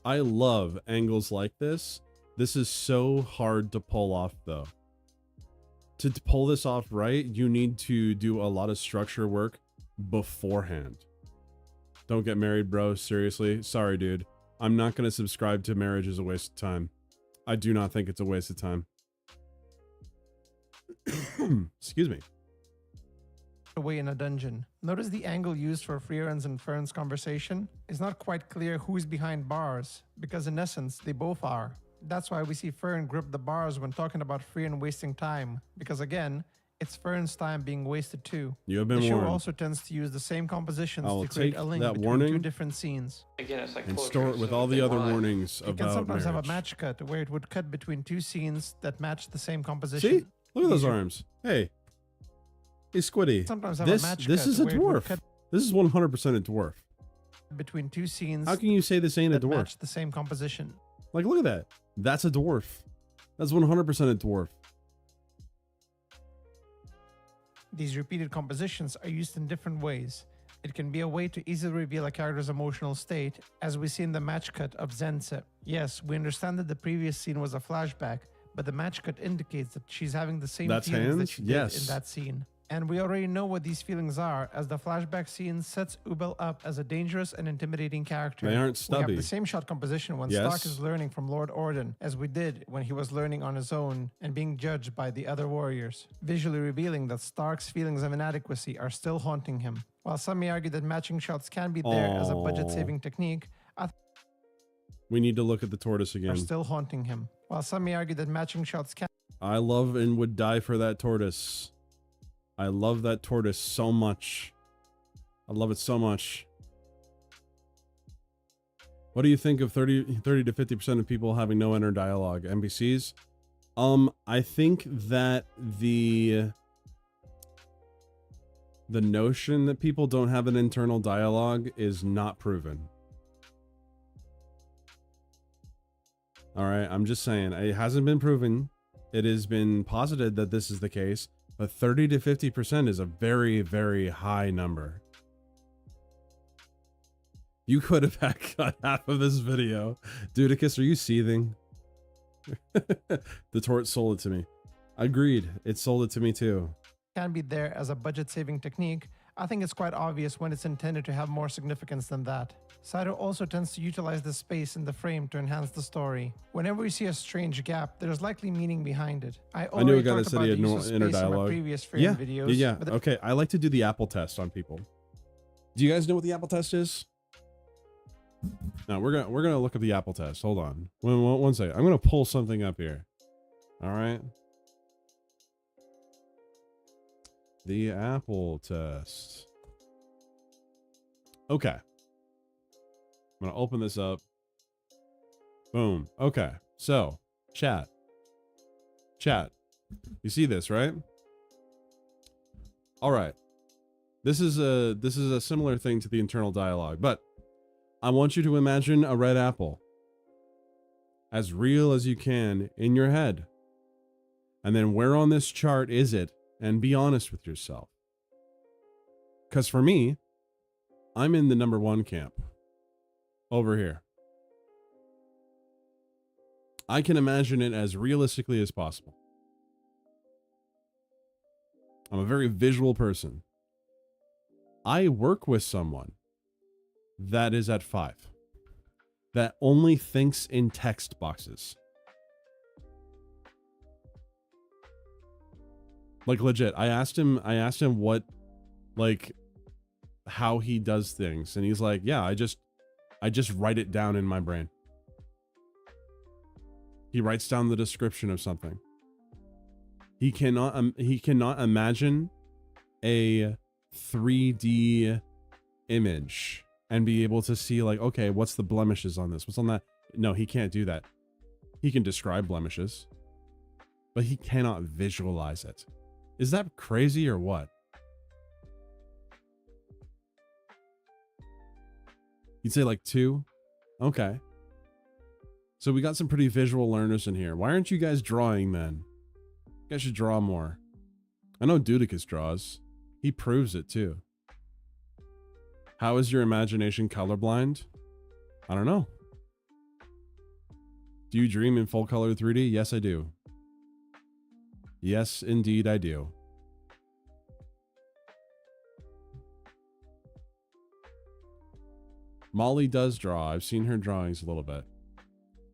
I love angles like this. This is so hard to pull off, though. To pull this off right, you need to do a lot of structure work beforehand. Don't get married, bro. Seriously. Sorry, dude. I'm not going to subscribe to marriage as a waste of time. I do not think it's a waste of time. Excuse me.
Away in a dungeon. Notice the angle used for Frieren's and Fern's conversation is not quite clear who's behind bars, because in essence, they both are. That's why we see Fern grip the bars when talking about Frieren wasting time, because again, it's Fern's time being wasted too.
You have been
the show
warned.
also tends to use the same compositions
I will
to create
take
a link
that
between
warning
two different scenes.
Again, it's like
and
poetry,
store it with
so
all
if
the
they
other
want-
warnings
You can
about
sometimes have a
marriage.
match cut where it would cut between two scenes that match the same composition.
See? Look at those
These are-
arms. Hey. Hey, Squiddy.
Sometimes have
This
a match
this
cut
is a
where it would
dwarf.
cut
This is 100% a dwarf.
between two scenes
How can you say this ain't a
that
dwarf?
match the same composition.
Like, look at that. That's a dwarf. That's 100% a dwarf.
These repeated compositions are used in different ways. It can be a way to easily reveal a character's emotional state, as we see in the match cut of Zense. Yes, we understand that the previous scene was a flashback, but the match cut indicates that she's having the same
That's
feelings that
hands?
she did
Yes.
in that scene. And we already know what these feelings are, as the flashback scene sets Ubel up as a dangerous and intimidating character.
They aren't
We
stubby.
have the same shot composition when
Yes.
Stark is learning from Lord Orden, as we did when he was learning on his own and being judged by the other warriors, visually revealing that Stark's feelings of inadequacy are still haunting him. While some may argue that matching shots can be there as a budget-saving technique,
We need to look at the tortoise
are
again.
still haunting him. While some may argue that matching shots can
I love and would die for that tortoise. I love that tortoise so much. I love it so much. What do you think of 30 to 50% of people having no inner dialogue? NPCs? I think that the notion that people don't have an internal dialogue is not proven. All right, I'm just saying, it hasn't been proven. It has been posited that this is the case, but 30 to 50% is a very, very high number. You could have cut half of this video. Dudicus, are you seething? The tort sold it to me. Agreed. It sold it to me too.
be there as a budget-saving technique, I think it's quite obvious when it's intended to have more significance than that. Saito also tends to utilize the space in the frame to enhance the story. Whenever we see a strange gap, there's likely meaning behind it. I
knew a guy that
talked
said
about
he had
the use
no
of
inner
space in my
dialogue.
previous frame
Yeah,
videos.
yeah.
but
Okay, I like to do the Apple test on people. Do you guys know what the Apple test is? No, we're gonna look at the Apple test. Hold on, one second. I'm gonna pull something up here. All right. The Apple test. Okay. I'm gonna open this up. Boom. Okay. So, chat. You see this, right? All right. This is a similar thing to the internal dialogue, but I want you to imagine a red apple as real as you can in your head. And then where on this chart is it? And be honest with yourself. Because for me, I'm in the number 1 camp. Over here. I can imagine it as realistically as possible. I'm a very visual person. I work with someone that is at 5. That only thinks in text boxes. Like legit, I asked him what, like, how he does things, and he's like, yeah, I just write it down in my brain. He writes down the description of something. He cannot imagine a 3D image and be able to see, like, okay, what's the blemishes on this? What's on that? No, he can't do that. He can describe blemishes, but he cannot visualize it. Is that crazy or what? You'd say like 2? Okay. So we got some pretty visual learners in here. Why aren't you guys drawing then? You guys should draw more. I know Dudicus draws. He proves it too. How is your imagination colorblind? I don't know. Do you dream in full color 3D? Yes, I do. Yes, indeed, I do. Molly does draw. I've seen her drawings a little bit.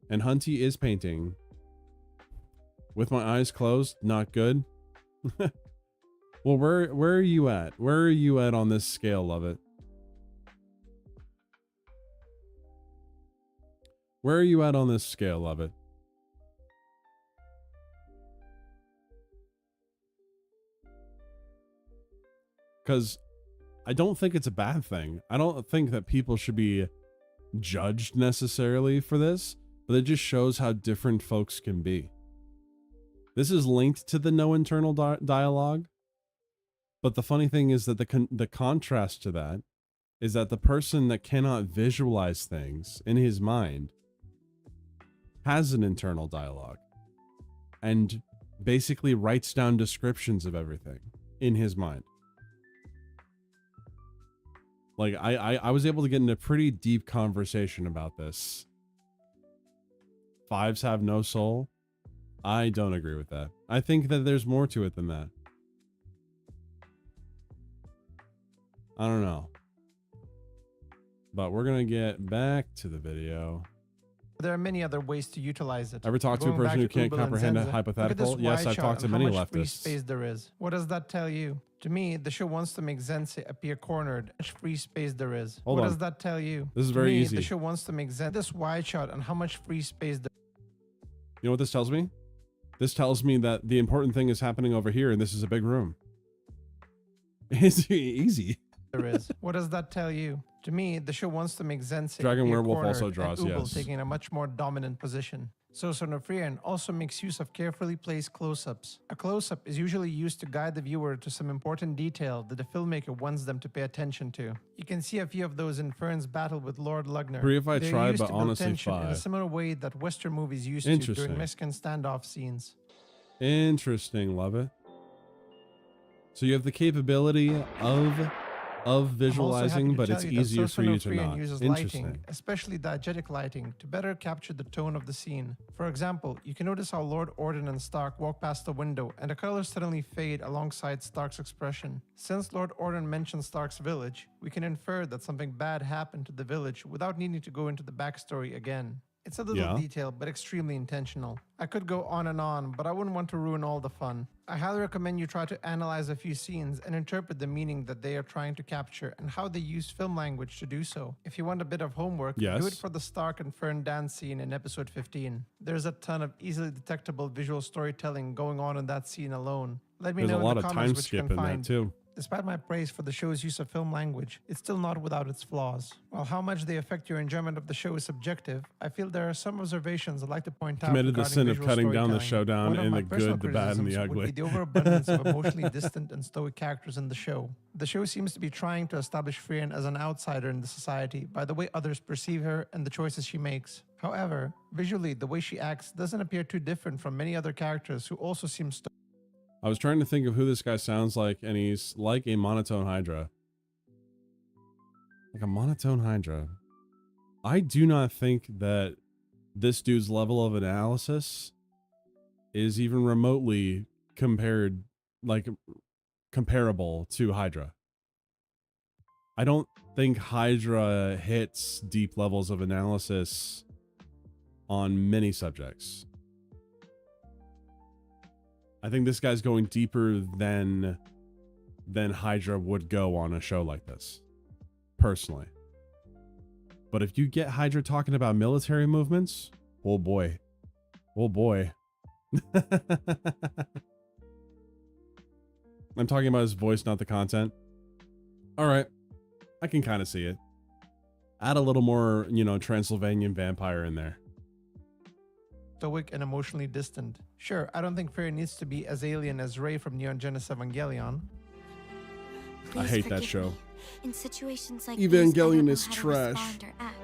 And Hunty is painting. With my eyes closed, not good. Well, where are you at? Where are you at on this scale of it? Where are you at on this scale of it? Because I don't think it's a bad thing. I don't think that people should be judged necessarily for this, but it just shows how different folks can be. This is linked to the no internal dialogue, but the funny thing is that the contrast to that is that the person that cannot visualize things in his mind has an internal dialogue and basically writes down descriptions of everything in his mind. Like, I was able to get into a pretty deep conversation about this. 5s have no soul. I don't agree with that. I think that there's more to it than that. I don't know. But we're going to get back to the video.
There are many other ways to utilize it.
Ever talk to a
Going
person
back
who can't
Doodle and
comprehend a
Zenza,
hypothetical?
look at this
Yes,
wide
I've
shot
talked to
and
many
how much free
leftists.
space there is. What does that tell you? To me, the show wants to make Zense appear cornered. How much free space there is.
Hold
what
on.
does that tell you?
This is
To
very
me,
easy.
The show wants to make Zense this wide shot and how much free space there.
You know what this tells me? This tells me that the important thing is happening over here, and this is a big room. It's easy.
There is. What does that tell you? To me, the show wants to make Zense
Dragon
appear
Werewolf
cornered
also draws,
and Ooble
yes.
taking a much more dominant position. So Sonofrian also makes use of carefully placed close-ups. A close-up is usually used to guide the viewer to some important detail that the filmmaker wants them to pay attention to. You can see a few of those in Fern's battle with Lord Lugner.
3 if I
They're
try,
used
but
to build
honestly
tension in a
5.
similar way that Western movies used to
Interesting.
during Mexican standoff scenes.
Interesting, love it. So you have the capability of visualizing, but it's easier for you to not.
Uses
Interesting.
lighting, especially diegetic lighting, to better capture the tone of the scene. For example, you can notice how Lord Orden and Stark walk past the window, and the colors suddenly fade alongside Stark's expression. Since Lord Orden mentions Stark's village, we can infer that something bad happened to the village without needing to go into the backstory again. It's a little detail, but extremely intentional. I could go on, but I wouldn't want to ruin all the fun. I highly recommend you try to analyze a few scenes and interpret the meaning that they are trying to capture and how they use film language to do so. If you want a bit of homework, do it for the Stark and Fern dance scene in episode 15. There's a ton of easily detectable visual storytelling going on in that scene alone. Let me
There's
know
a lot
in the
of
comments
time
which you
skip
can
in
find.
that too.
Despite my praise for the show's use of film language, it's still not without its flaws. While how much they affect your enjoyment of the show is subjective, I feel there are some observations I'd like to point out.
Committed the
regarding
sin of
visual
cutting down the
storytelling.
showdown
One of
in
my
the
personal
good, the bad, and the
criticisms would
ugly.
be the overabundance of emotionally distant and stoic characters in the show. The show seems to be trying to establish Frian as an outsider in the society by the way others perceive her and the choices she makes. However, visually, the way she acts doesn't appear too different from many other characters who also seem stoic.
I was trying to think of who this guy sounds like, and he's like a monotone Hydra. Like a monotone Hydra. I do not think that this dude's level of analysis is even remotely comparable to Hydra. I don't think Hydra hits deep levels of analysis on many subjects. I think this guy's going deeper than Hydra would go on a show like this, personally. But if you get Hydra talking about military movements, oh boy. Oh boy. I'm talking about his voice, not the content. All right. I can kind of see it. Add a little more, Transylvanian vampire in there.
Stoic and emotionally distant. Sure, I don't think Freyr needs to be as alien as Rey from Neon Genesis Evangelion.
I hate that show.
In situations like
Evangelion
these,
is
I don't know how to
trash.
respond or act.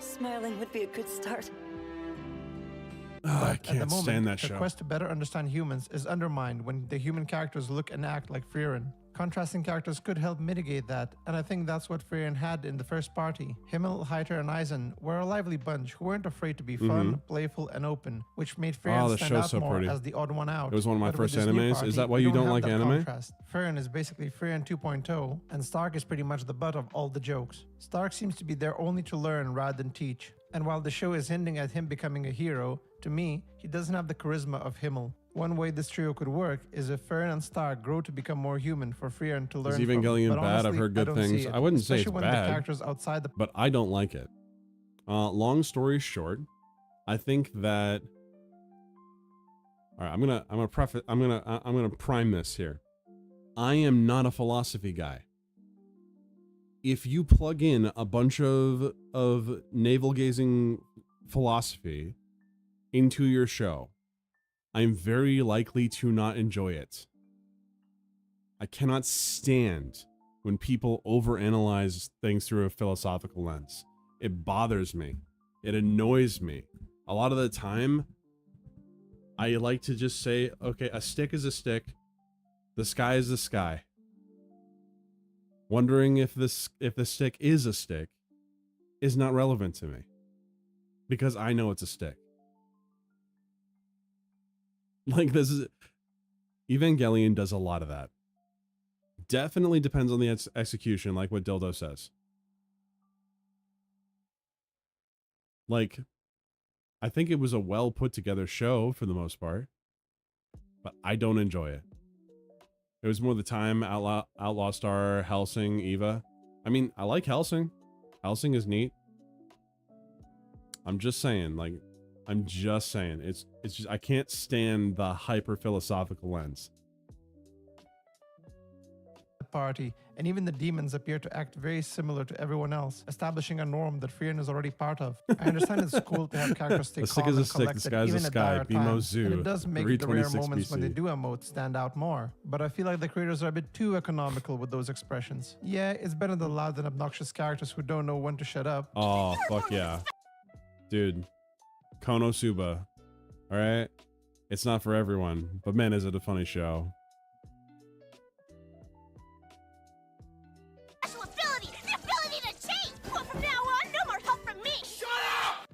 Smiling would be a good start.
I
At the
can't
moment,
stand that
the
show.
quest to better understand humans is undermined when the human characters look and act like Frieren. Contrasting characters could help mitigate that, and I think that's what Frieren had in the first party. Himmel, Heiter, and Eisen were a lively bunch who weren't afraid to be fun, playful, and open, which made Frieren
the
stand
show's
out
so
more
pretty.
as the odd one out.
It was one of my
But with
first
this new
animes.
party,
Is that why
we
you
don't
don't
have
like
that
anime?
Contrast. Frieren is basically Frieren 2.0, and Stark is pretty much the butt of all the jokes. Stark seems to be there only to learn rather than teach. And while the show is hinting at him becoming a hero, to me, he doesn't have the charisma of Himmel. One way this trio could work is if Fern and Stark grow to become more human for Frieren to learn
Is Evangelion
from. But
bad? I've
honestly,
heard good
I don't see
things.
it,
I wouldn't say it's
especially when
bad,
the characters outside the
but I don't like it. Long story short, I think that. All right, I'm gonna prime this here. I am not a philosophy guy. If you plug in a bunch of navel-gazing philosophy into your show, I'm very likely to not enjoy it. I cannot stand when people overanalyze things through a philosophical lens. It bothers me. It annoys me. A lot of the time, I like to just say, okay, a stick is a stick. The sky is the sky. Wondering if the stick is a stick is not relevant to me. Because I know it's a stick. Like, this is... Evangelion does a lot of that. definitely depends on the execution, like what Dildo says. Like, I think it was a well put together show for the most part, but I don't enjoy it. It was more the time, Outlaw Star, Helsing, Eva. I mean, I like Helsing. Helsing is neat. I'm just saying, like, it's just, I can't stand the hyper philosophical lens.
Party, and even the demons appear to act very similar to everyone else, establishing a norm that Frieren is already part of. I understand it's cool to have characters stay calm and collected even at dire times, and it does make the rare moments when they do emote stand out more. But I feel like the creators are a bit too economical with those expressions. Yeah, it's better than loud and obnoxious characters who don't know when to shut up.
Oh, fuck yeah. Dude, Konosuba, all right? It's not for everyone, but man, is it a funny show.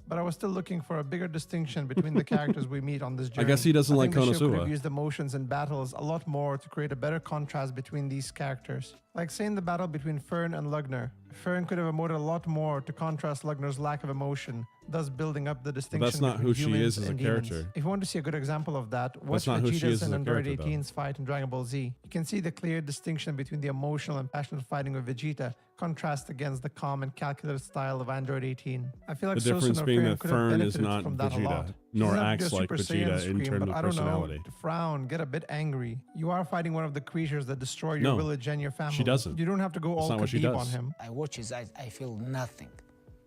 But I was still looking for a bigger distinction between the characters we meet on this journey.
I guess he doesn't like
The show could have
Konosuba.
used emotions and battles a lot more to create a better contrast between these characters. Like say in the battle between Fern and Lugner. Fern could have emoted a lot more to contrast Lugner's lack of emotion, thus building up the distinction
But that's not
between
who she
humans
is as a
and demons.
character.
If you want to see a good example of that, watch
not who she
Vegeta's
is as
and
a
Android
character, though.
18's fight in Dragon Ball Z. You can see the clear distinction between the emotional and passionate fighting of Vegeta contrast against the calm and calculated style of Android 18. I feel like
The difference
Susanoo
being
Frieren
that
could have
Fern is
benefited
not
from that a
Vegeta,
lot. She
nor
doesn't have to
acts
do a
like
Super Saiyan
Vegeta in
scream,
terms
but
of
I don't
personality.
know, frown, get a bit angry. You are fighting one of the creatures that destroy your
No,
village and your family.
she doesn't.
You don't have to go
That's
all
not what she
Khabib
does.
on him.
I watch his eyes, I feel nothing.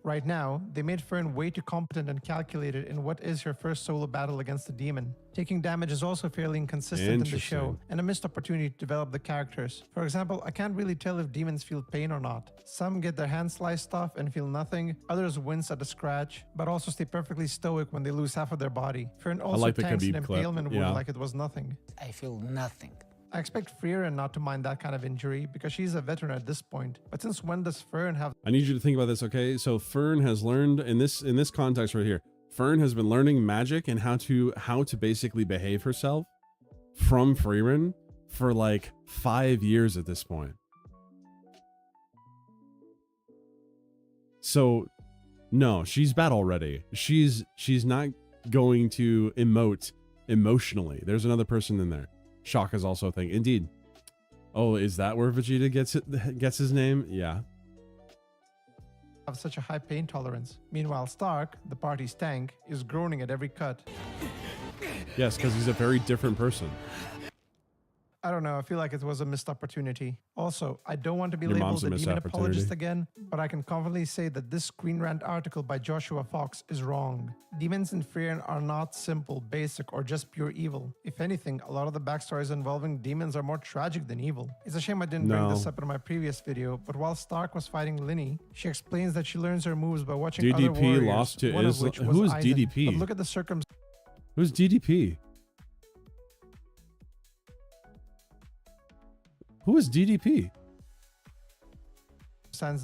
Right now, they made Fern way too competent and calculated in what is her first solo battle against the demon. Taking damage is also fairly inconsistent in the show,
Interesting.
and a missed opportunity to develop the characters. For example, I can't really tell if demons feel pain or not. Some get their hands sliced off and feel nothing, others wince at a scratch, but also stay perfectly stoic when they lose half of their body. Fern also
like the
tanks an
Khabib clip,
impalement
yeah.
wound like it was nothing.
I feel nothing.
I expect Frieren not to mind that kind of injury because she's a veteran at this point. But since when does Fern have
I need you to think about this, okay? So Fern has learned in this context right here. Fern has been learning magic and how to basically behave herself from Frieren for like 5 years at this point. So no, she's battle ready. She's not going to emote emotionally. There's another person in there. Shaka's also a thing. Indeed. Oh, is that where Vegeta gets his name? Yeah.
have such a high pain tolerance? Meanwhile, Stark, the party's tank, is groaning at every cut.
Yes, because he's a very different person.
I don't know, I feel like it was a missed opportunity. Also, I don't want to be
Your mom's
labeled
a
a
missed
demon
opportunity.
apologist again, but I can confidently say that this Screen Rant article by Joshua Fox is wrong. Demons in Frieren are not simple, basic, or just pure evil. If anything, a lot of the backstories involving demons are more tragic than evil. It's a shame I didn't bring this up in my previous video, but while Stark was fighting Linny, she explains that she learns her moves by watching other
DDP
warriors,
lost to
one of
Islam.
which was
Who is
Aizen.
DDP?
But look at the circumstances.
Who's DDP? Who is DDP?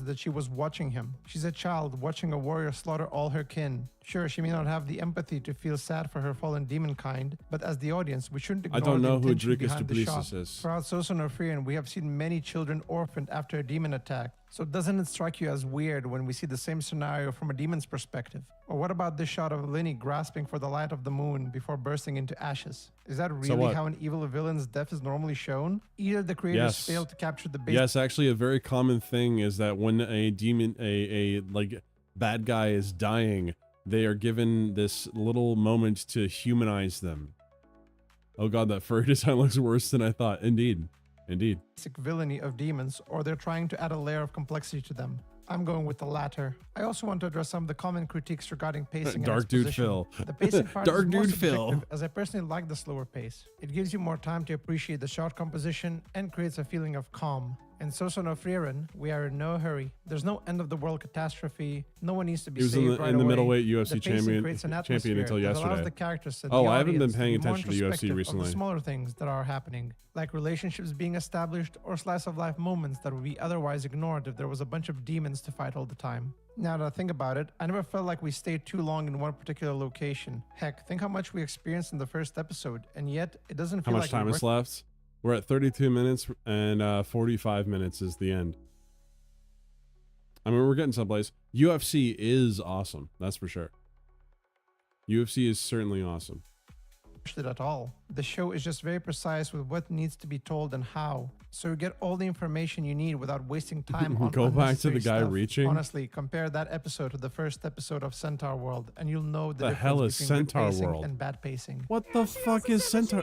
That she was watching him. She's a child watching a warrior slaughter all her kin. Sure, she may not have the empathy to feel sad for her fallen demon kind, but as the audience, we shouldn't ignore
I don't know
the
who
intention
Dricus
behind the shot.
Duplicis is.
Throughout Susanoo Frieren, we have seen many children orphaned after a demon attack. So doesn't it strike you as weird when we see the same scenario from a demon's perspective? Or what about this shot of Linny grasping for the light of the moon before bursting into ashes? Is that really
what?
how an evil villain's death is normally shown? Either the creators
Yes.
failed to capture the basic
Yes, actually, a very common thing is that when a demon, a like bad guy is dying, they are given this little moment to humanize them. Oh god, that furry design looks worse than I thought. Indeed. Indeed.
basic villainy of demons, or they're trying to add a layer of complexity to them. I'm going with the latter. I also want to address some of the common critiques regarding pacing
Dark
and
Dude
exposition.
Phil.
The pacing part
Dark
is more
Dude Phil.
subjective, as I personally like the slower pace. It gives you more time to appreciate the shot composition and creates a feeling of calm. In Susanoo Frieren, we are in no hurry. There's no end of the world catastrophe. No one needs to be
He was
saved
in the,
right
in the
away.
middleweight UFC
The pacing
champion
creates an
until
atmosphere that allows
yesterday.
the characters and
Oh,
the
I haven't been
audience to
paying
be more
attention to the UFC
introspective of
recently.
the smaller things that are happening, like relationships being established or slice of life moments that would be otherwise ignored if there was a bunch of demons to fight all the time. Now that I think about it, I never felt like we stayed too long in one particular location. Heck, think how much we experienced in the first episode, and yet it doesn't
How
feel
much
like
time is left? We're at 32 minutes and 45 minutes is the end. I mean, we're getting someplace. UFC is awesome. That's for sure. UFC is certainly awesome.
It at all. The show is just very precise with what needs to be told and how. So you get all the information you need without wasting time on
Go back to the
unnecessary
guy
stuff.
reaching.
Honestly, compare that episode to the first episode of Centaur World, and you'll know the
The hell is
difference between good
Centaur
pacing
World?
and bad pacing.
What the fuck is Centaur?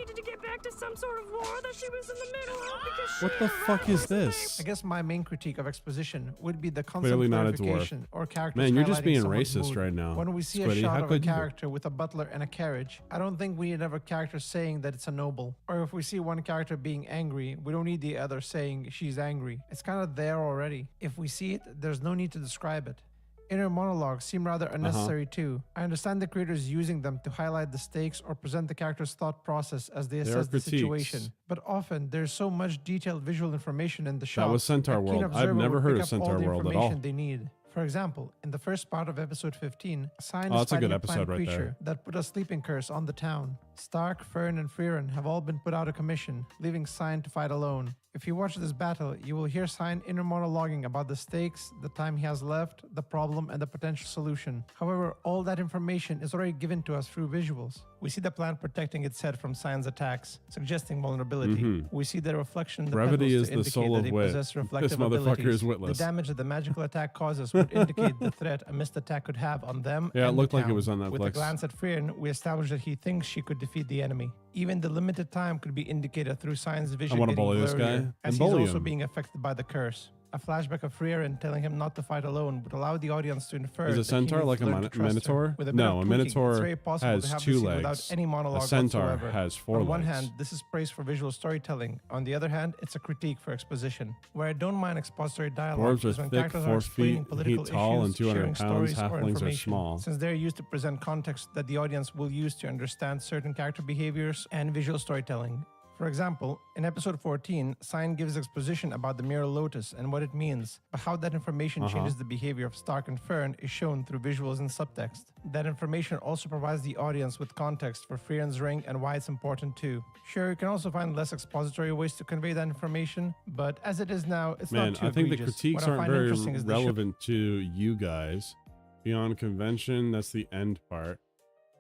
What the fuck is this?
I guess my main critique of exposition would be the constant
Clearly not a dwarf.
clarification or characters
Man, you're just
highlighting
being
someone's
racist
mood.
right now.
When we see
Squiddy,
a shot
how
of a
could you?
character with a butler and a carriage, I don't think we need another character saying that it's a noble. Or if we see one character being angry, we don't need the other saying she's angry. It's kind of there already. If we see it, there's no need to describe it. Inner monologues seem rather unnecessary too. I understand the creators using them to highlight the stakes or present the character's thought process as they
There are
assess the
critiques.
situation. But often there's so much detailed visual information in the shot.
was Centaur
a keen
World. I've
observer
never
would
heard
pick
of
up all
Centaur
the
World at
information
all.
they need. For example, in the first part of episode 15, Sign
Oh,
is
that's a
fighting
good
a plant
episode right there.
creature that put a sleeping curse on the town. Stark, Fern, and Frieren have all been put out of commission, leaving Sign to fight alone. If you watch this battle, you will hear Sign inner monologuing about the stakes, the time he has left, the problem, and the potential solution. However, all that information is already given to us through visuals. We see the plant protecting its head from Sign's attacks, suggesting vulnerability.
Mhm.
We see the reflection in the
Brevity
petals
is
to
the
indicate
soul
that
of
they
wit.
possess reflective
This motherfucker
abilities.
is witless.
The damage that the magical attack causes would indicate the threat a missed attack could have on them.
Yeah, it
and the
looked like it
town.
was on
With a
Netflix.
glance at Frieren, we establish that he thinks she could defeat the enemy. Even the limited time could be indicated through Sign's vision
wanna
getting
bully this guy
blurrier,
and
as he's
bully
also
him.
being affected by the curse. A flashback of Frieren telling him not to fight alone would allow the audience to infer
Is a
that he
centaur
needs
like
to
a
learn to trust her.
minotaur?
With a bit
No,
of
a
tweaking,
minotaur
it's very possible
has
to have
two
the scene
legs.
without any monologue
A centaur
whatsoever.
has four
On one
legs.
hand, this is praise for visual storytelling. On the other hand, it's a critique for exposition. Where I don't mind expository dialogue
Dwarves are
is when
thick,
characters
4
are explaining
feet
political
tall, and
issues,
200
sharing
pounds.
stories, or
Halflings are
information,
small.
since they're used to present context that the audience will use to understand certain character behaviors and visual storytelling. For example, in episode 14, Sign gives exposition about the Mirror Lotus and what it means, but how that information changes the behavior of Stark and Fern is shown through visuals and subtext. That information also provides the audience with context for Frieren's ring and why it's important too. Sure, you can also find less expository ways to convey that information, but as it is now, it's
Man,
not too
I think the
egregious.
critiques
What I
aren't
find
very
interesting is the show-
relevant to you guys. Beyond convention, that's the end part.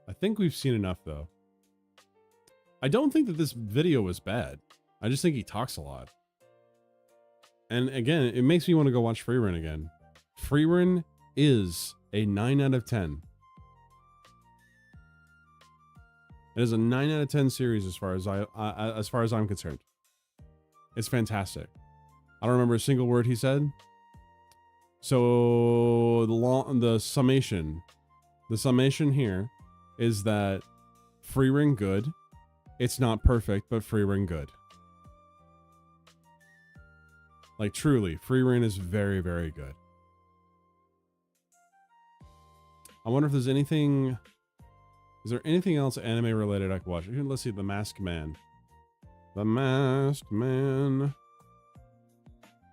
I think we've seen enough though. I don't think that this video was bad. I just think he talks a lot. And again, it makes me want to go watch Frieren again. Frieren is a 9 out of 10. It is a 9 out of 10 series as far as I'm concerned. It's fantastic. I don't remember a single word he said. So the summation here is that Frieren good. It's not perfect, but Frieren good. Like truly, Frieren is very, very good. I wonder if there's anything. Is there anything else anime related I could watch? Let's see, The Masked Man. The Masked Man.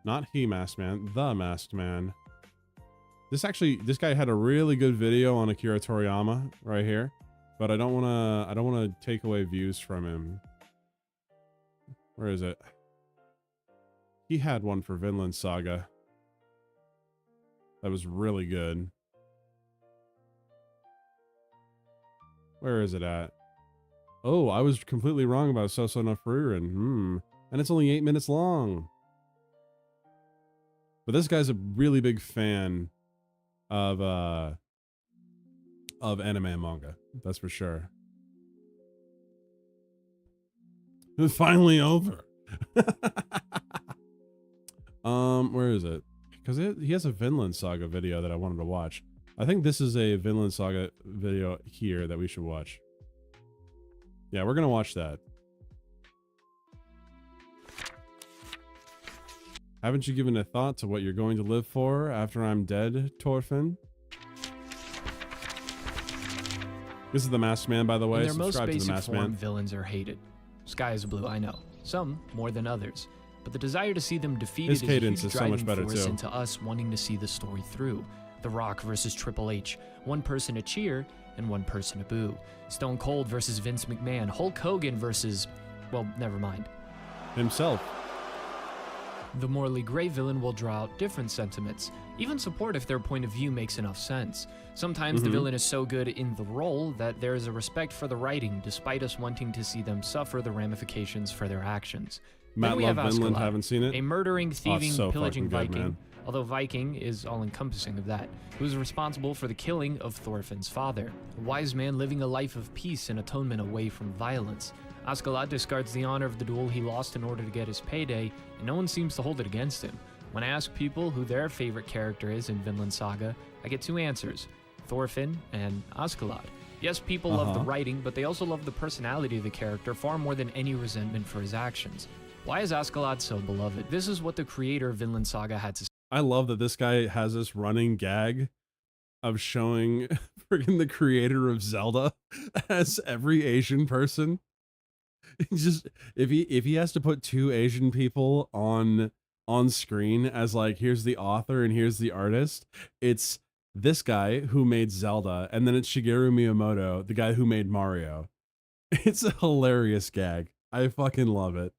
Not He Masked Man, The Masked Man. This guy had a really good video on Akira Toriyama right here, but I don't wanna take away views from him. Where is it? He had one for Vinland Saga. That was really good. Where is it at? Oh, I was completely wrong about Soso no Frieren. And it's only 8 minutes long. But this guy's a really big fan of anime and manga. That's for sure. It's finally over. Where is it? Because he has a Vinland Saga video that I wanted to watch. I think this is a Vinland Saga video here that we should watch. Yeah, we're gonna watch that. Haven't you given a thought to what you're going to live for after I'm dead, Torfin? This is The Masked Man, by the way.
In their most
Subscribe to The
basic
Masked
form,
Man.
villains are hated. Sky is blue, I know. Some more than others. But the desire to see them defeated
His
is a
cadence
huge
is so much
driving
better,
force
too.
into us wanting to see the story through. The Rock versus Triple H. One person to cheer and one person to boo. Stone Cold versus Vince McMahon. Hulk Hogan versus... well, never mind.
himself.
The morally gray villain will draw out different sentiments, even support if their point of view makes enough sense. Sometimes the villain is so good in the role that there is a respect for the writing, despite us wanting to see them suffer the ramifications for their actions.
Matt
Then we have
Love Vinland,
Askeladd,
haven't seen it.
a murdering, thieving,
so
pillaging
fucking good,
Viking,
man.
although Viking is all-encompassing of that, who is responsible for the killing of Thorfinn's father. A wise man living a life of peace and atonement away from violence. Askeladd discards the honor of the duel he lost in order to get his payday, and no one seems to hold it against him. When I ask people who their favorite character is in Vinland Saga, I get two answers: Thorfinn and Askeladd. Yes, people love the writing, but they also love the personality of the character far more than any resentment for his actions. Why is Askeladd so beloved? This is what the creator of Vinland Saga had to say.
I love that this guy has this running gag of showing friggin' the creator of Zelda as every Asian person. Just if he has to put two Asian people on screen as like, here's the author and here's the artist, it's this guy who made Zelda, and then it's Shigeru Miyamoto, the guy who made Mario. It's a hilarious gag. I fucking love it.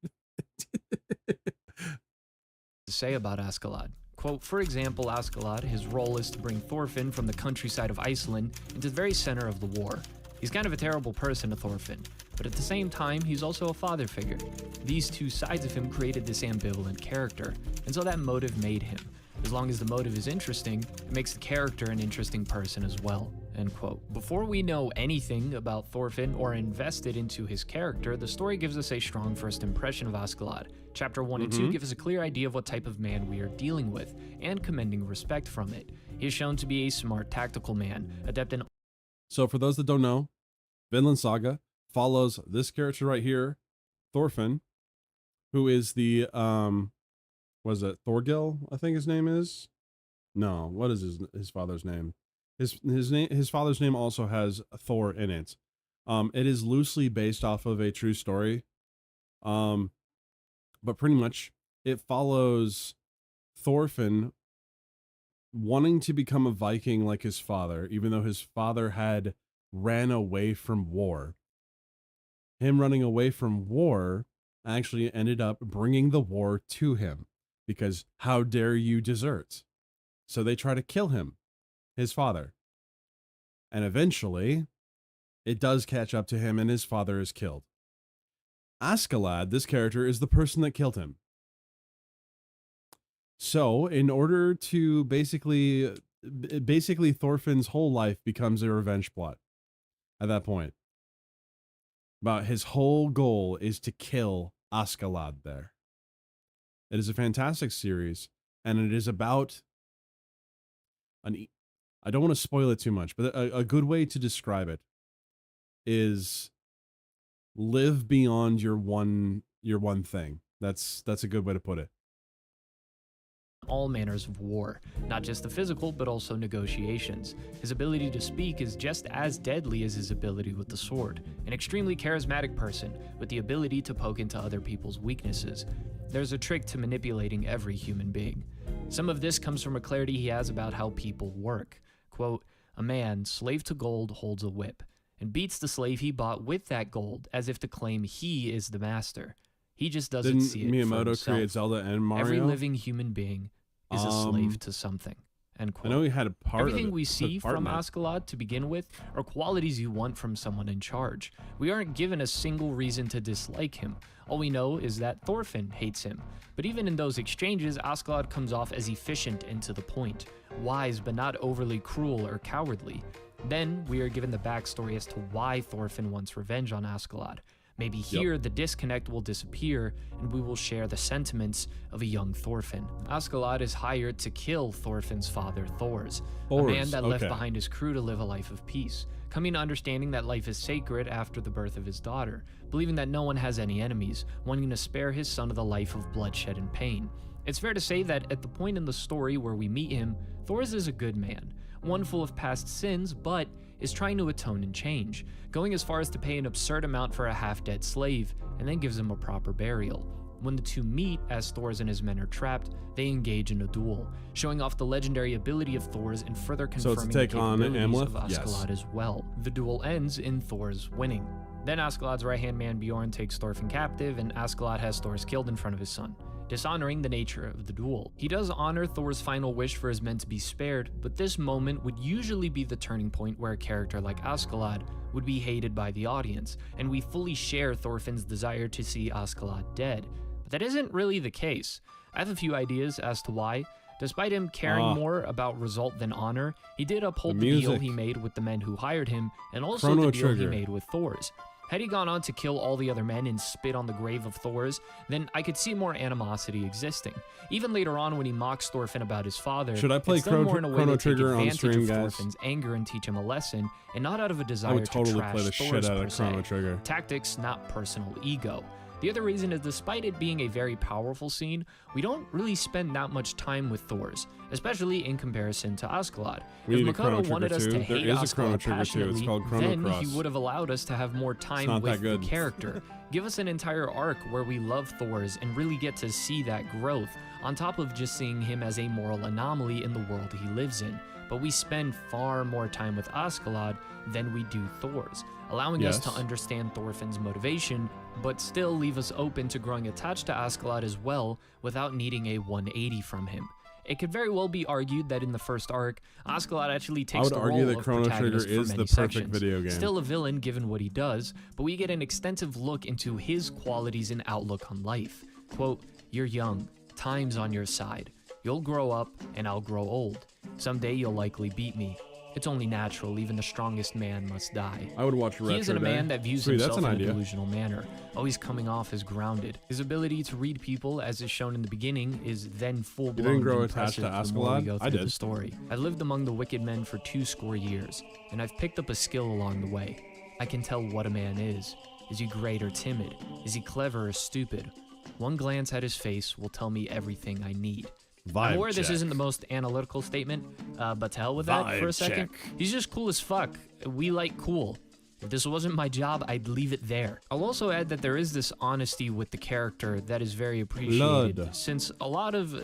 To say about Askeladd. Quote, for example, Askeladd, his role is to bring Thorfinn from the countryside of Iceland into the very center of the war. He's kind of a terrible person to Thorfinn, but at the same time, he's also a father figure. These two sides of him created this ambivalent character, and so that motive made him. As long as the motive is interesting, it makes the character an interesting person as well. End quote. Before we know anything about Thorfinn or invested into his character, the story gives us a strong first impression of Askeladd. Chapter 1 and 2 give us a clear idea of what type of man we are dealing with, and commending respect from it. He is shown to be a smart, tactical man, adept in...
So for those that don't know, Vinland Saga follows this character right here, Thorfinn, who is the, was it Thorgil, I think his name is? No, what is his father's name? His father's name also has Thor in it. It is loosely based off of a true story. But pretty much it follows Thorfinn wanting to become a Viking like his father, even though his father had ran away from war. Him running away from war actually ended up bringing the war to him, because how dare you desert? So they try to kill him, his father. And eventually, it does catch up to him and his father is killed. Askeladd, this character, is the person that killed him. So, in order to basically Thorfinn's whole life becomes a revenge plot at that point. But his whole goal is to kill Askeladd there. It is a fantastic series, and it is about I don't want to spoil it too much, but a good way to describe it is live beyond your one thing. That's a good way to put it.
All manners of war, not just the physical, but also negotiations. His ability to speak is just as deadly as his ability with the sword. An extremely charismatic person with the ability to poke into other people's weaknesses. There's a trick to manipulating every human being. Some of this comes from a clarity he has about how people work. Quote, a man, slave to gold, holds a whip, and beats the slave he bought with that gold as if to claim he is the master. He just doesn't see it for
Miyamoto
himself.
create Zelda and Mario?
Every living human being is a slave to something. End quote.
I know he had a part
Everything
of it.
we see
part
from
in it.
Askeladd to begin with are qualities you want from someone in charge. We aren't given a single reason to dislike him. All we know is that Thorfinn hates him. But even in those exchanges, Askeladd comes off as efficient and to the point, wise but not overly cruel or cowardly. Then we are given the backstory as to why Thorfinn wants revenge on Askeladd. Maybe here the disconnect will disappear and we will share the sentiments of a young Thorfinn. Askeladd is hired to kill Thorfinn's father, Thors, a man that left behind his crew to live a life of peace, coming to understanding that life is sacred after the birth of his daughter, believing that no one has any enemies, wanting to spare his son of the life of bloodshed and pain. It's fair to say that at the point in the story where we meet him, Thors is a good man, one full of past sins, but is trying to atone and change, going as far as to pay an absurd amount for a half-dead slave, and then gives him a proper burial. When the two meet, as Thors and his men are trapped, they engage in a duel, showing off the legendary ability of Thors and further confirming the capabilities of Askeladd as well. The duel ends in Thors winning. Then Askeladd's right-hand man Bjorn takes Thorfinn captive, and Askeladd has Thor's killed in front of his son, dishonoring the nature of the duel. He does honor Thor's final wish for his men to be spared, but this moment would usually be the turning point where a character like Askeladd would be hated by the audience, and we fully share Thorfinn's desire to see Askeladd dead. But that isn't really the case. I have a few ideas as to why. Despite him caring more about result than honor, he did uphold the deal he made with the men who hired him, and also the deal he made with Thor's. Had he gone on to kill all the other men and spit on the grave of Thor's, then I could see more animosity existing. Even later on when he mocks Thorfinn about his father,
should I play
it's done more in a way to take
Trigger on
advantage
stream,
of
guys?
Thorfinn's anger and teach him a lesson, and not out of a desire
I would totally
to trash
play the
Thor's
shit out
per
of
se.
Chrono Trigger.
Tactics, not personal ego. The other reason is despite it being a very powerful scene, we don't really spend that much time with Thor's, especially in comparison to Askeladd.
We
If
need a Chrono
Makoto wanted
Trigger
us
too.
to
There
hate
is a Chrono
Askeladd
Trigger too. It's
passionately,
called Chrono
then
Cross.
he would have allowed us to have more time with the character. Give us an entire arc where we love Thor's and really get to see that growth, on top of just seeing him as a moral anomaly in the world he lives in. But we spend far more time with Askeladd than we do Thor's, allowing us to understand Thorfinn's motivation, but still leave us open to growing attached to Askeladd as well without needing a 180 from him. It could very well be argued that in the first arc, Askeladd actually takes the role of protagonist for many sections.
Video game.
Still a villain given what he does, but we get an extensive look into his qualities and outlook on life. Quote, "You're young, time's on your side. You'll grow up and I'll grow old. Someday you'll likely beat me. It's only natural, even the strongest man must die."
I would watch
He isn't a man that views himself in a
idea.
delusional manner, always coming off as grounded. His ability to read people, as is shown in the beginning, is then full-blown
grow attached to
impressive the more we
Askeladd?
go
I
through
did.
the story. I've lived among the wicked men for 20 years, and I've picked up a skill along the way. I can tell what a man is. Is he great or timid? Is he clever or stupid? One glance at his face will tell me everything I need. I'm aware this isn't the most analytical statement, but to hell with that for a second. He's just cool as fuck. We like cool. If this wasn't my job, I'd leave it there. I'll also add that there is this honesty with the character that is very appreciated,
Blood.
since a lot of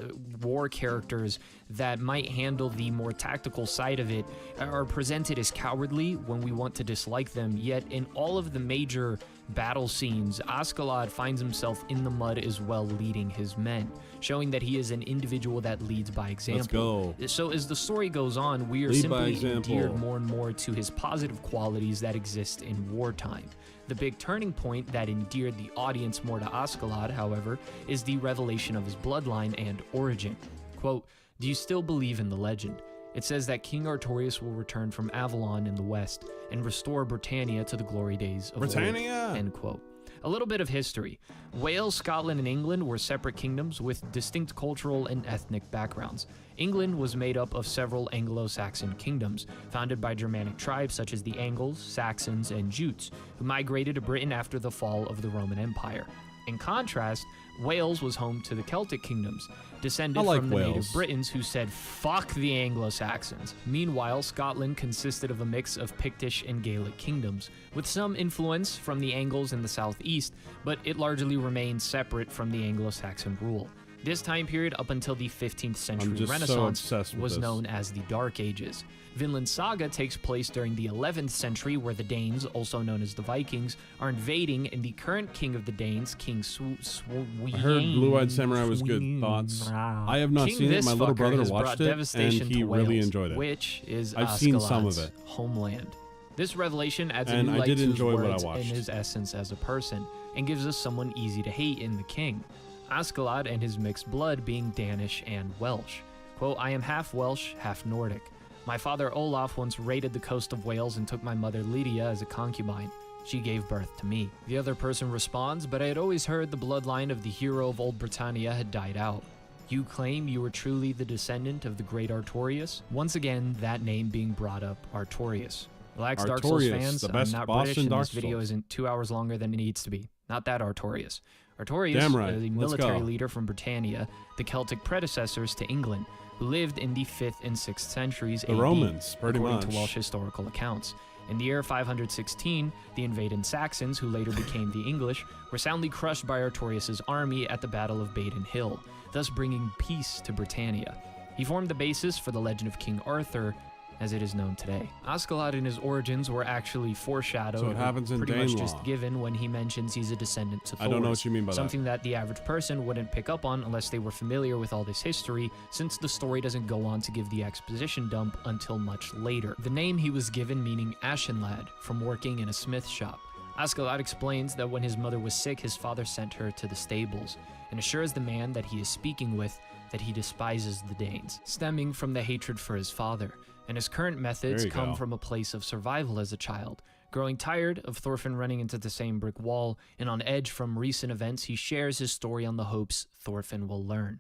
war characters that might handle the more tactical side of it are presented as cowardly when we want to dislike them, yet in all of the major battle scenes, Askeladd finds himself in the mud as well, leading his men, showing that he is an individual that leads by example.
Let's go.
So as the story goes on, we are
Lead by
simply
example.
endeared more and more to his positive qualities that exist in wartime. The big turning point that endeared the audience more to Askeladd, however, is the revelation of his bloodline and origin. Quote, "Do you still believe in the legend? It says that King Artorias will return from Avalon in the west and restore Britannia to the glory days of
Britannia!
old." End quote. A little bit of history. Wales, Scotland, and England were separate kingdoms with distinct cultural and ethnic backgrounds. England was made up of several Anglo-Saxon kingdoms, founded by Germanic tribes such as the Angles, Saxons, and Jutes, who migrated to Britain after the fall of the Roman Empire. In contrast, Wales was home to the Celtic kingdoms, descended from the native Britons who said, "Fuck the Anglo-Saxons." Meanwhile, Scotland consisted of a mix of Pictish and Gaelic kingdoms, with some influence from the Angles in the southeast, but it largely remained separate from the Anglo-Saxon rule. This time period, up until the 15th century Renaissance, was known as the Dark Ages. Vinland Saga takes place during the 11th century, where the Danes, also known as the Vikings, are invading, and the current king of the Danes, King
I heard Blue-Eyed Samurai was good. Thoughts? I have not seen it. My little brother watched it, and he really enjoyed it.
Which is
I've seen some of it.
Homeland. This revelation adds
And
a new
I
light
did
to his
enjoy what I
words
watched.
and his essence as a person, and gives us someone easy to hate in the king. Askeladd and his mixed blood being Danish and Welsh. Quote, "I am half Welsh, half Nordic. My father Olaf once raided the coast of Wales and took my mother Lydia as a concubine. She gave birth to me." The other person responds, "But I had always heard the bloodline of the hero of Old Britannia had died out. You claim you were truly the descendant of the great Artorias?" Once again, that name being brought up, Artorias. Relax, Dark Souls
Artorias,
fans,
the
I'm
best
not
boss
British,
in
and
Dark
this video
Souls.
isn't 2 hours longer than it needs to be. Not that Artorias. Artorias
Damn right.
is a
Let's
military
go.
leader from Britannia, the Celtic predecessors to England, who lived in the 5th and 6th centuries
The
AD,
Romans, pretty
according
much.
to Welsh historical accounts. In the year 516, the invading Saxons, who later became the English, were soundly crushed by Artorias' army at the Battle of Baden Hill, thus bringing peace to Britannia. He formed the basis for the legend of King Arthur, as it is known today. Askeladd and his origins were actually foreshadowed,
So it happens in
pretty much
Danelaw.
just given when he mentions he's a descendant to Thor.
I don't know what you mean by that.
Something that the average person wouldn't pick up on unless they were familiar with all this history, since the story doesn't go on to give the exposition dump until much later. The name he was given meaning Ashen Lad, from working in a smith shop. Askeladd explains that when his mother was sick, his father sent her to the stables, and assures the man that he is speaking with that he despises the Danes, stemming from the hatred for his father. And his current methods
There you
come
go.
from a place of survival as a child. Growing tired of Thorfinn running into the same brick wall, and on edge from recent events, he shares his story on the hopes Thorfinn will learn.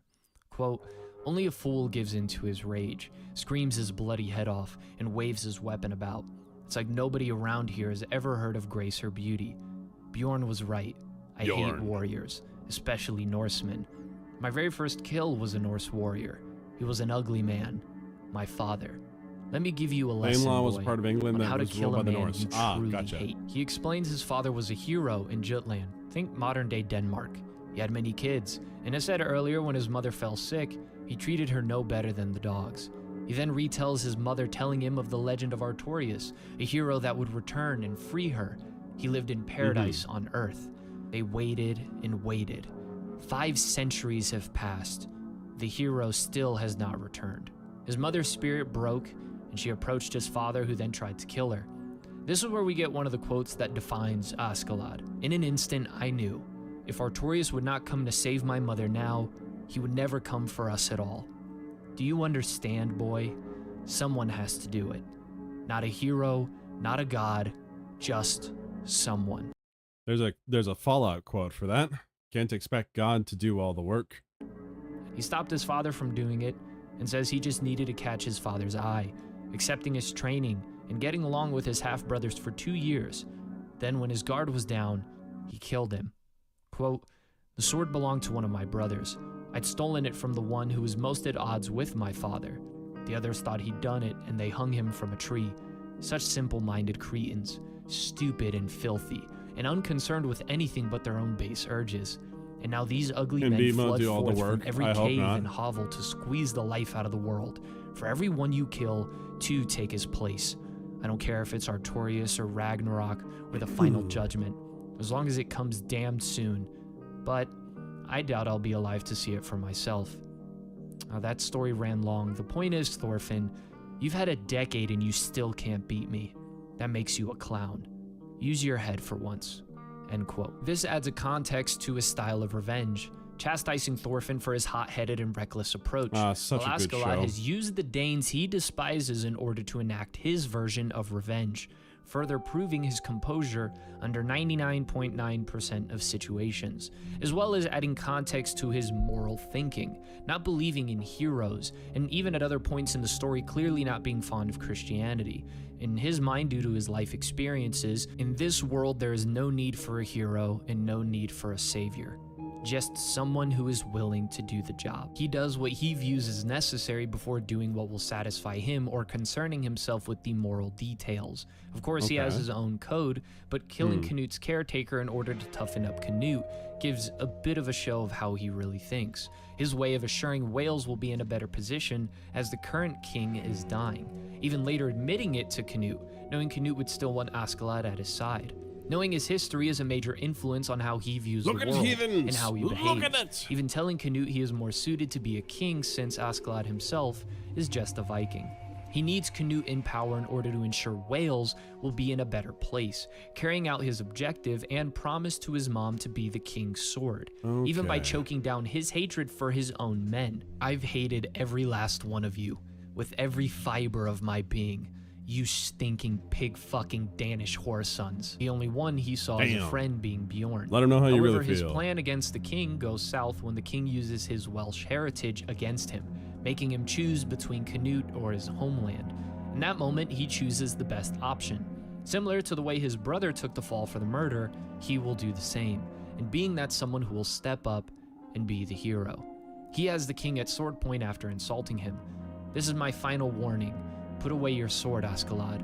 Quote, "Only a fool gives in to his rage, screams his bloody head off, and waves his weapon about. It's like nobody around here has ever heard of grace or beauty. Bjorn was right. I hate
Bjorn.
warriors, especially Norsemen. My very first kill was a Norse warrior. He was an ugly man. My father. Let me give you a lesson,
Danelaw was
boy,
a part of England
on
that
how to
was
kill
ruled
a
by the
man
Norse.
you
Ah,
truly
gotcha.
hate. He explains his father was a hero in Jutland. Think modern-day Denmark. He had many kids, and as said earlier, when his mother fell sick, he treated her no better than the dogs. He then retells his mother telling him of the legend of Artorius, a hero that would return and free her. He lived in paradise on Earth. They waited and waited. 5 centuries have passed. The hero still has not returned. His mother's spirit broke, and she approached his father, who then tried to kill her. This is where we get one of the quotes that defines Askeladd. In an instant, I knew, if Artorius would not come to save my mother now, he would never come for us at all. Do you understand, boy? Someone has to do it. Not a hero, not a god, just someone."
There's a Fallout quote for that. Can't expect God to do all the work.
He stopped his father from doing it and says he just needed to catch his father's eye, accepting his training and getting along with his half-brothers for 2 years. Then when his guard was down, he killed him. Quote, "The sword belonged to one of my brothers. I'd stolen it from the one who was most at odds with my father. The others thought he'd done it, and they hung him from a tree. Such simple-minded cretins, stupid and filthy, and unconcerned with anything but their own base urges. And now these ugly
Can
men
Bimo
flood
do all the
forth
work?
from every
I hope
cave
not.
and hovel to squeeze the life out of the world. For every one you kill, 2 take his place. I don't care if it's Artorius or Ragnarok or the final judgment, as long as it comes damned soon. But I doubt I'll be alive to see it for myself." That story ran long. The point is, Thorfinn, you've had a decade and you still can't beat me. That makes you a clown. Use your head for once. End quote. This adds a context to his style of revenge, chastising Thorfinn for his hot-headed and reckless approach.
Such
while
a good
Askeladd
show.
has used the Danes he despises in order to enact his version of revenge, further proving his composure under 99.9% of situations, as well as adding context to his moral thinking, not believing in heroes, and even at other points in the story clearly not being fond of Christianity. In his mind, due to his life experiences, in this world there is no need for a hero and no need for a savior. Just someone who is willing to do the job. He does what he views as necessary before doing what will satisfy him or concerning himself with the moral details. Of course, he has
Okay.
his own code, but killing Canute's caretaker in order to toughen up Canute gives a bit of a show of how he really thinks. His way of assuring Wales will be in a better position as the current king is dying, even later admitting it to Canute, knowing Canute would still want Askeladd at his side. Knowing his history is a major influence on how he views
Look
the
at
world
heathens!
and how he
Look
behaves.
at it!
Even telling Canute he is more suited to be a king since Askeladd himself is just a Viking. He needs Canute in power in order to ensure Wales will be in a better place, carrying out his objective and promise to his mom to be the king's sword, even by
Okay.
choking down his hatred for his own men. I've hated every last one of you, with every fiber of my being. You stinking pig-fucking Danish whore sons. The only one he saw as a
Damn.
friend being Bjorn.
Let him know how you
However,
really
his
feel.
plan against the king goes south when the king uses his Welsh heritage against him, making him choose between Canute or his homeland. In that moment, he chooses the best option. Similar to the way his brother took the fall for the murder, he will do the same, and being that someone who will step up and be the hero. He has the king at sword point after insulting him. This is my final warning. Put away your sword, Askeladd.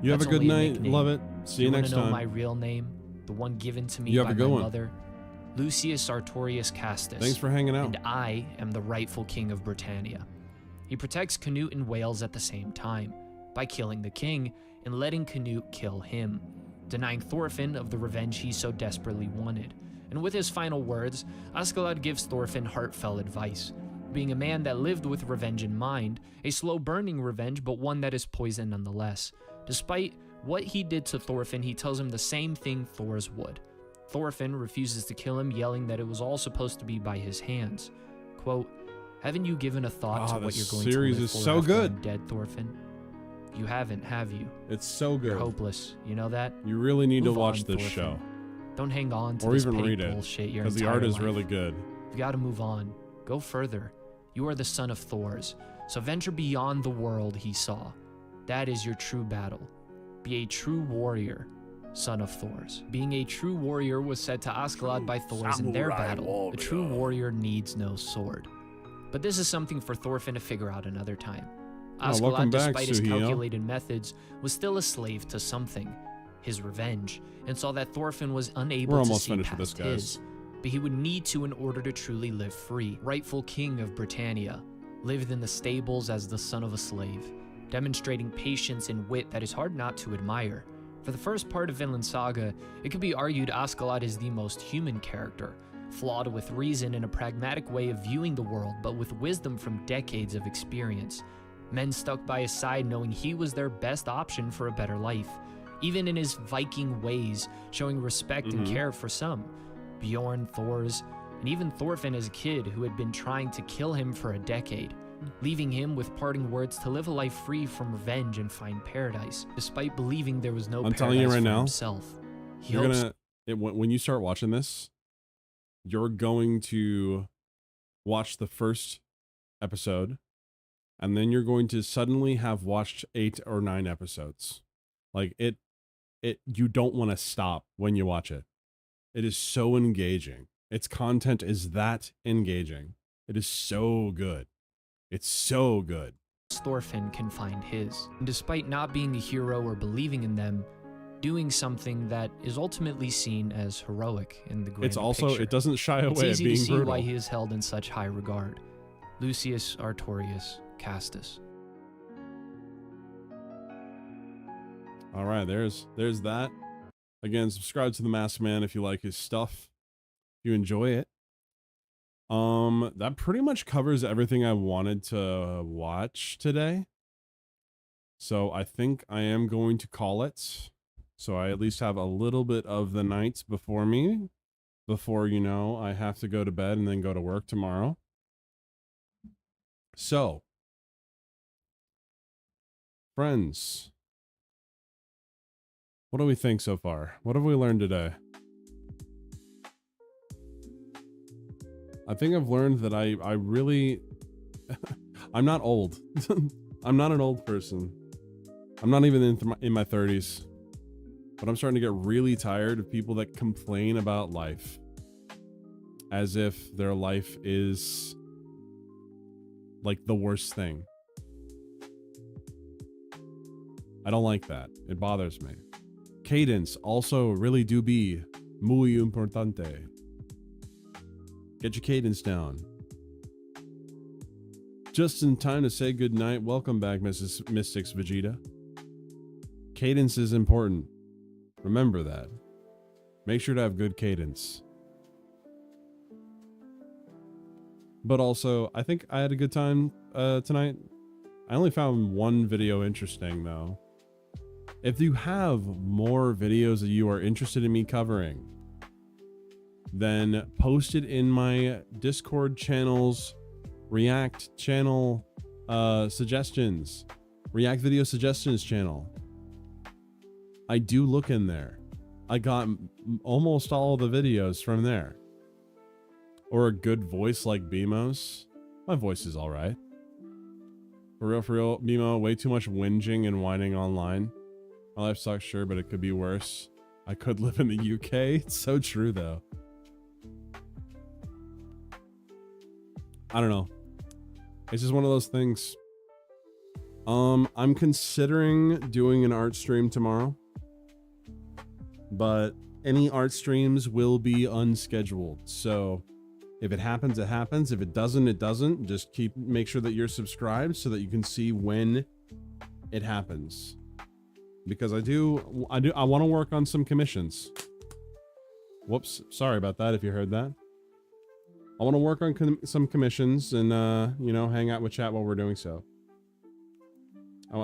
You have a
That's
good
only
night.
nickname.
Love it. See you
wanna
next
know
time.
my real name? The one given to me
You have
by
a good
my
one.
mother? Lucius Artorius Castus.
Thanks for hanging out.
And I am the rightful king of Britannia. He protects Canute and Wales at the same time. by killing the king and letting Canute kill him, denying Thorfinn of the revenge he so desperately wanted. And with his final words, Askeladd gives Thorfinn heartfelt advice, being a man that lived with revenge in mind, a slow-burning revenge, but one that is poison nonetheless. Despite what he did to Thorfinn, he tells him the same thing Thor's would. Thorfinn refuses to kill him, yelling that it was all supposed to be by his hands. Quote, "Haven't you given a thought to what you're going to live
is
for
so
after
good.
I'm dead, Thorfinn? You haven't, have you?
It's so good.
You're hopeless. You know that?
You really need
Move
to watch
on,
this
Thorfinn.
show.
Don't hang on to
Or
this
even
petty
read it,
bullshit your
because the
entire
art is
life.
really good.
You gotta move on. Go further. You are the son of Thor's, so venture beyond the world he saw. That is your true battle. Be a true warrior, son of Thor's." Being a true warrior was said to Askeladd by Thor's in their battle. A true warrior needs no sword. But this is something for Thorfinn to figure out another time.
welcome
Askeladd,
back,
despite his
Suhio.
calculated methods, was still a slave to something, his revenge, and saw that Thorfinn was unable
We're
to
almost
see
finished with
past
this, guys.
his. But he would need to in order to truly live free. Rightful king of Britannia, lived in the stables as the son of a slave, demonstrating patience and wit that is hard not to admire. For the first part of Vinland Saga, it could be argued Askeladd is the most human character, flawed with reason and a pragmatic way of viewing the world, but with wisdom from decades of experience. Men stuck by his side knowing he was their best option for a better life, even in his Viking ways, showing respect and care for some. Bjorn, Thor's, and even Thorfinn as a kid who had been trying to kill him for a decade, leaving him with parting words to live a life free from revenge and find paradise, despite believing there was no
I'm
paradise
telling you right
for
now,
himself. He
you're
hopes
when you start watching this, you're going to watch the first episode, and then you're going to suddenly have watched 8 or 9 episodes. Like you don't want to stop when you watch it. It is so engaging. Its content is that engaging. It is so good. It's so good.
Thorfinn can find his. And despite not being a hero or believing in them, doing something that is ultimately seen as heroic in the grand
It's also,
picture.
it doesn't shy
It's
away at
easy
being
to see
brutal.
why he is held in such high regard. Lucius Artorius Castus.
All right, there's that. Again, subscribe to the Masked Man if you like his stuff. If you enjoy it. That pretty much covers everything I wanted to watch today. So I think I am going to call it. So I at least have a little bit of the night before me. Before, you know, I have to go to bed and then go to work tomorrow. So, friends, what do we think so far? What have we learned today? I think I've learned that I really, I'm not old. I'm not an old person. I'm not even in my 30s. But I'm starting to get really tired of people that complain about life. As if their life is like the worst thing. I don't like that. It bothers me. Cadence also really do be muy importante. Get your cadence down. Just in time to say goodnight. Welcome back, Mrs. Mystics Vegeta. Cadence is important. Remember that. Make sure to have good cadence. But also, I think I had a good time tonight. I only found one video interesting, though. If you have more videos that you are interested in me covering, then post it in my Discord channel's React channel suggestions. React video suggestions channel. I do look in there. I got almost all the videos from there. Or a good voice like BMO's. My voice is alright. For real, BMO, way too much whinging and whining online. My life sucks, sure, but it could be worse. I could live in the UK. It's so true, though. I don't know. It's just one of those things. I'm considering doing an art stream tomorrow. But any art streams will be unscheduled. So if it happens, it happens. If it doesn't, it doesn't. Just make sure that you're subscribed so that you can see when it happens. Because I want to work on some commissions. Whoops, sorry about that if you heard that. I want to work on some commissions and, you know, hang out with chat while we're doing so.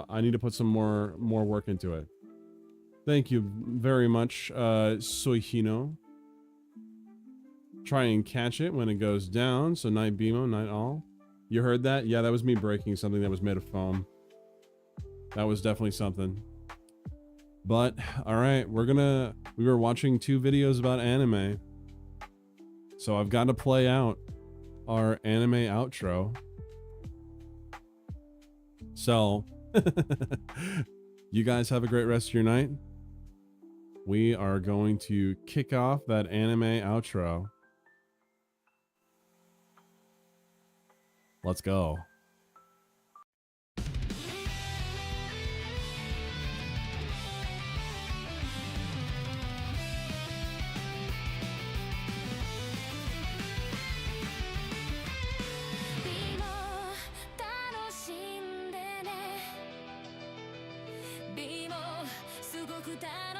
I need to put some more work into it. Thank you very much, Soihino. Try and catch it when it goes down. So night Bimo, night all. You heard that? Yeah, that was me breaking something that was made of foam. That was definitely something. But, alright, we were watching 2 videos about anime. So I've got to play out our anime outro. So, you guys have a great rest of your night. We are going to kick off that anime outro. Let's go.
Be more, すごく楽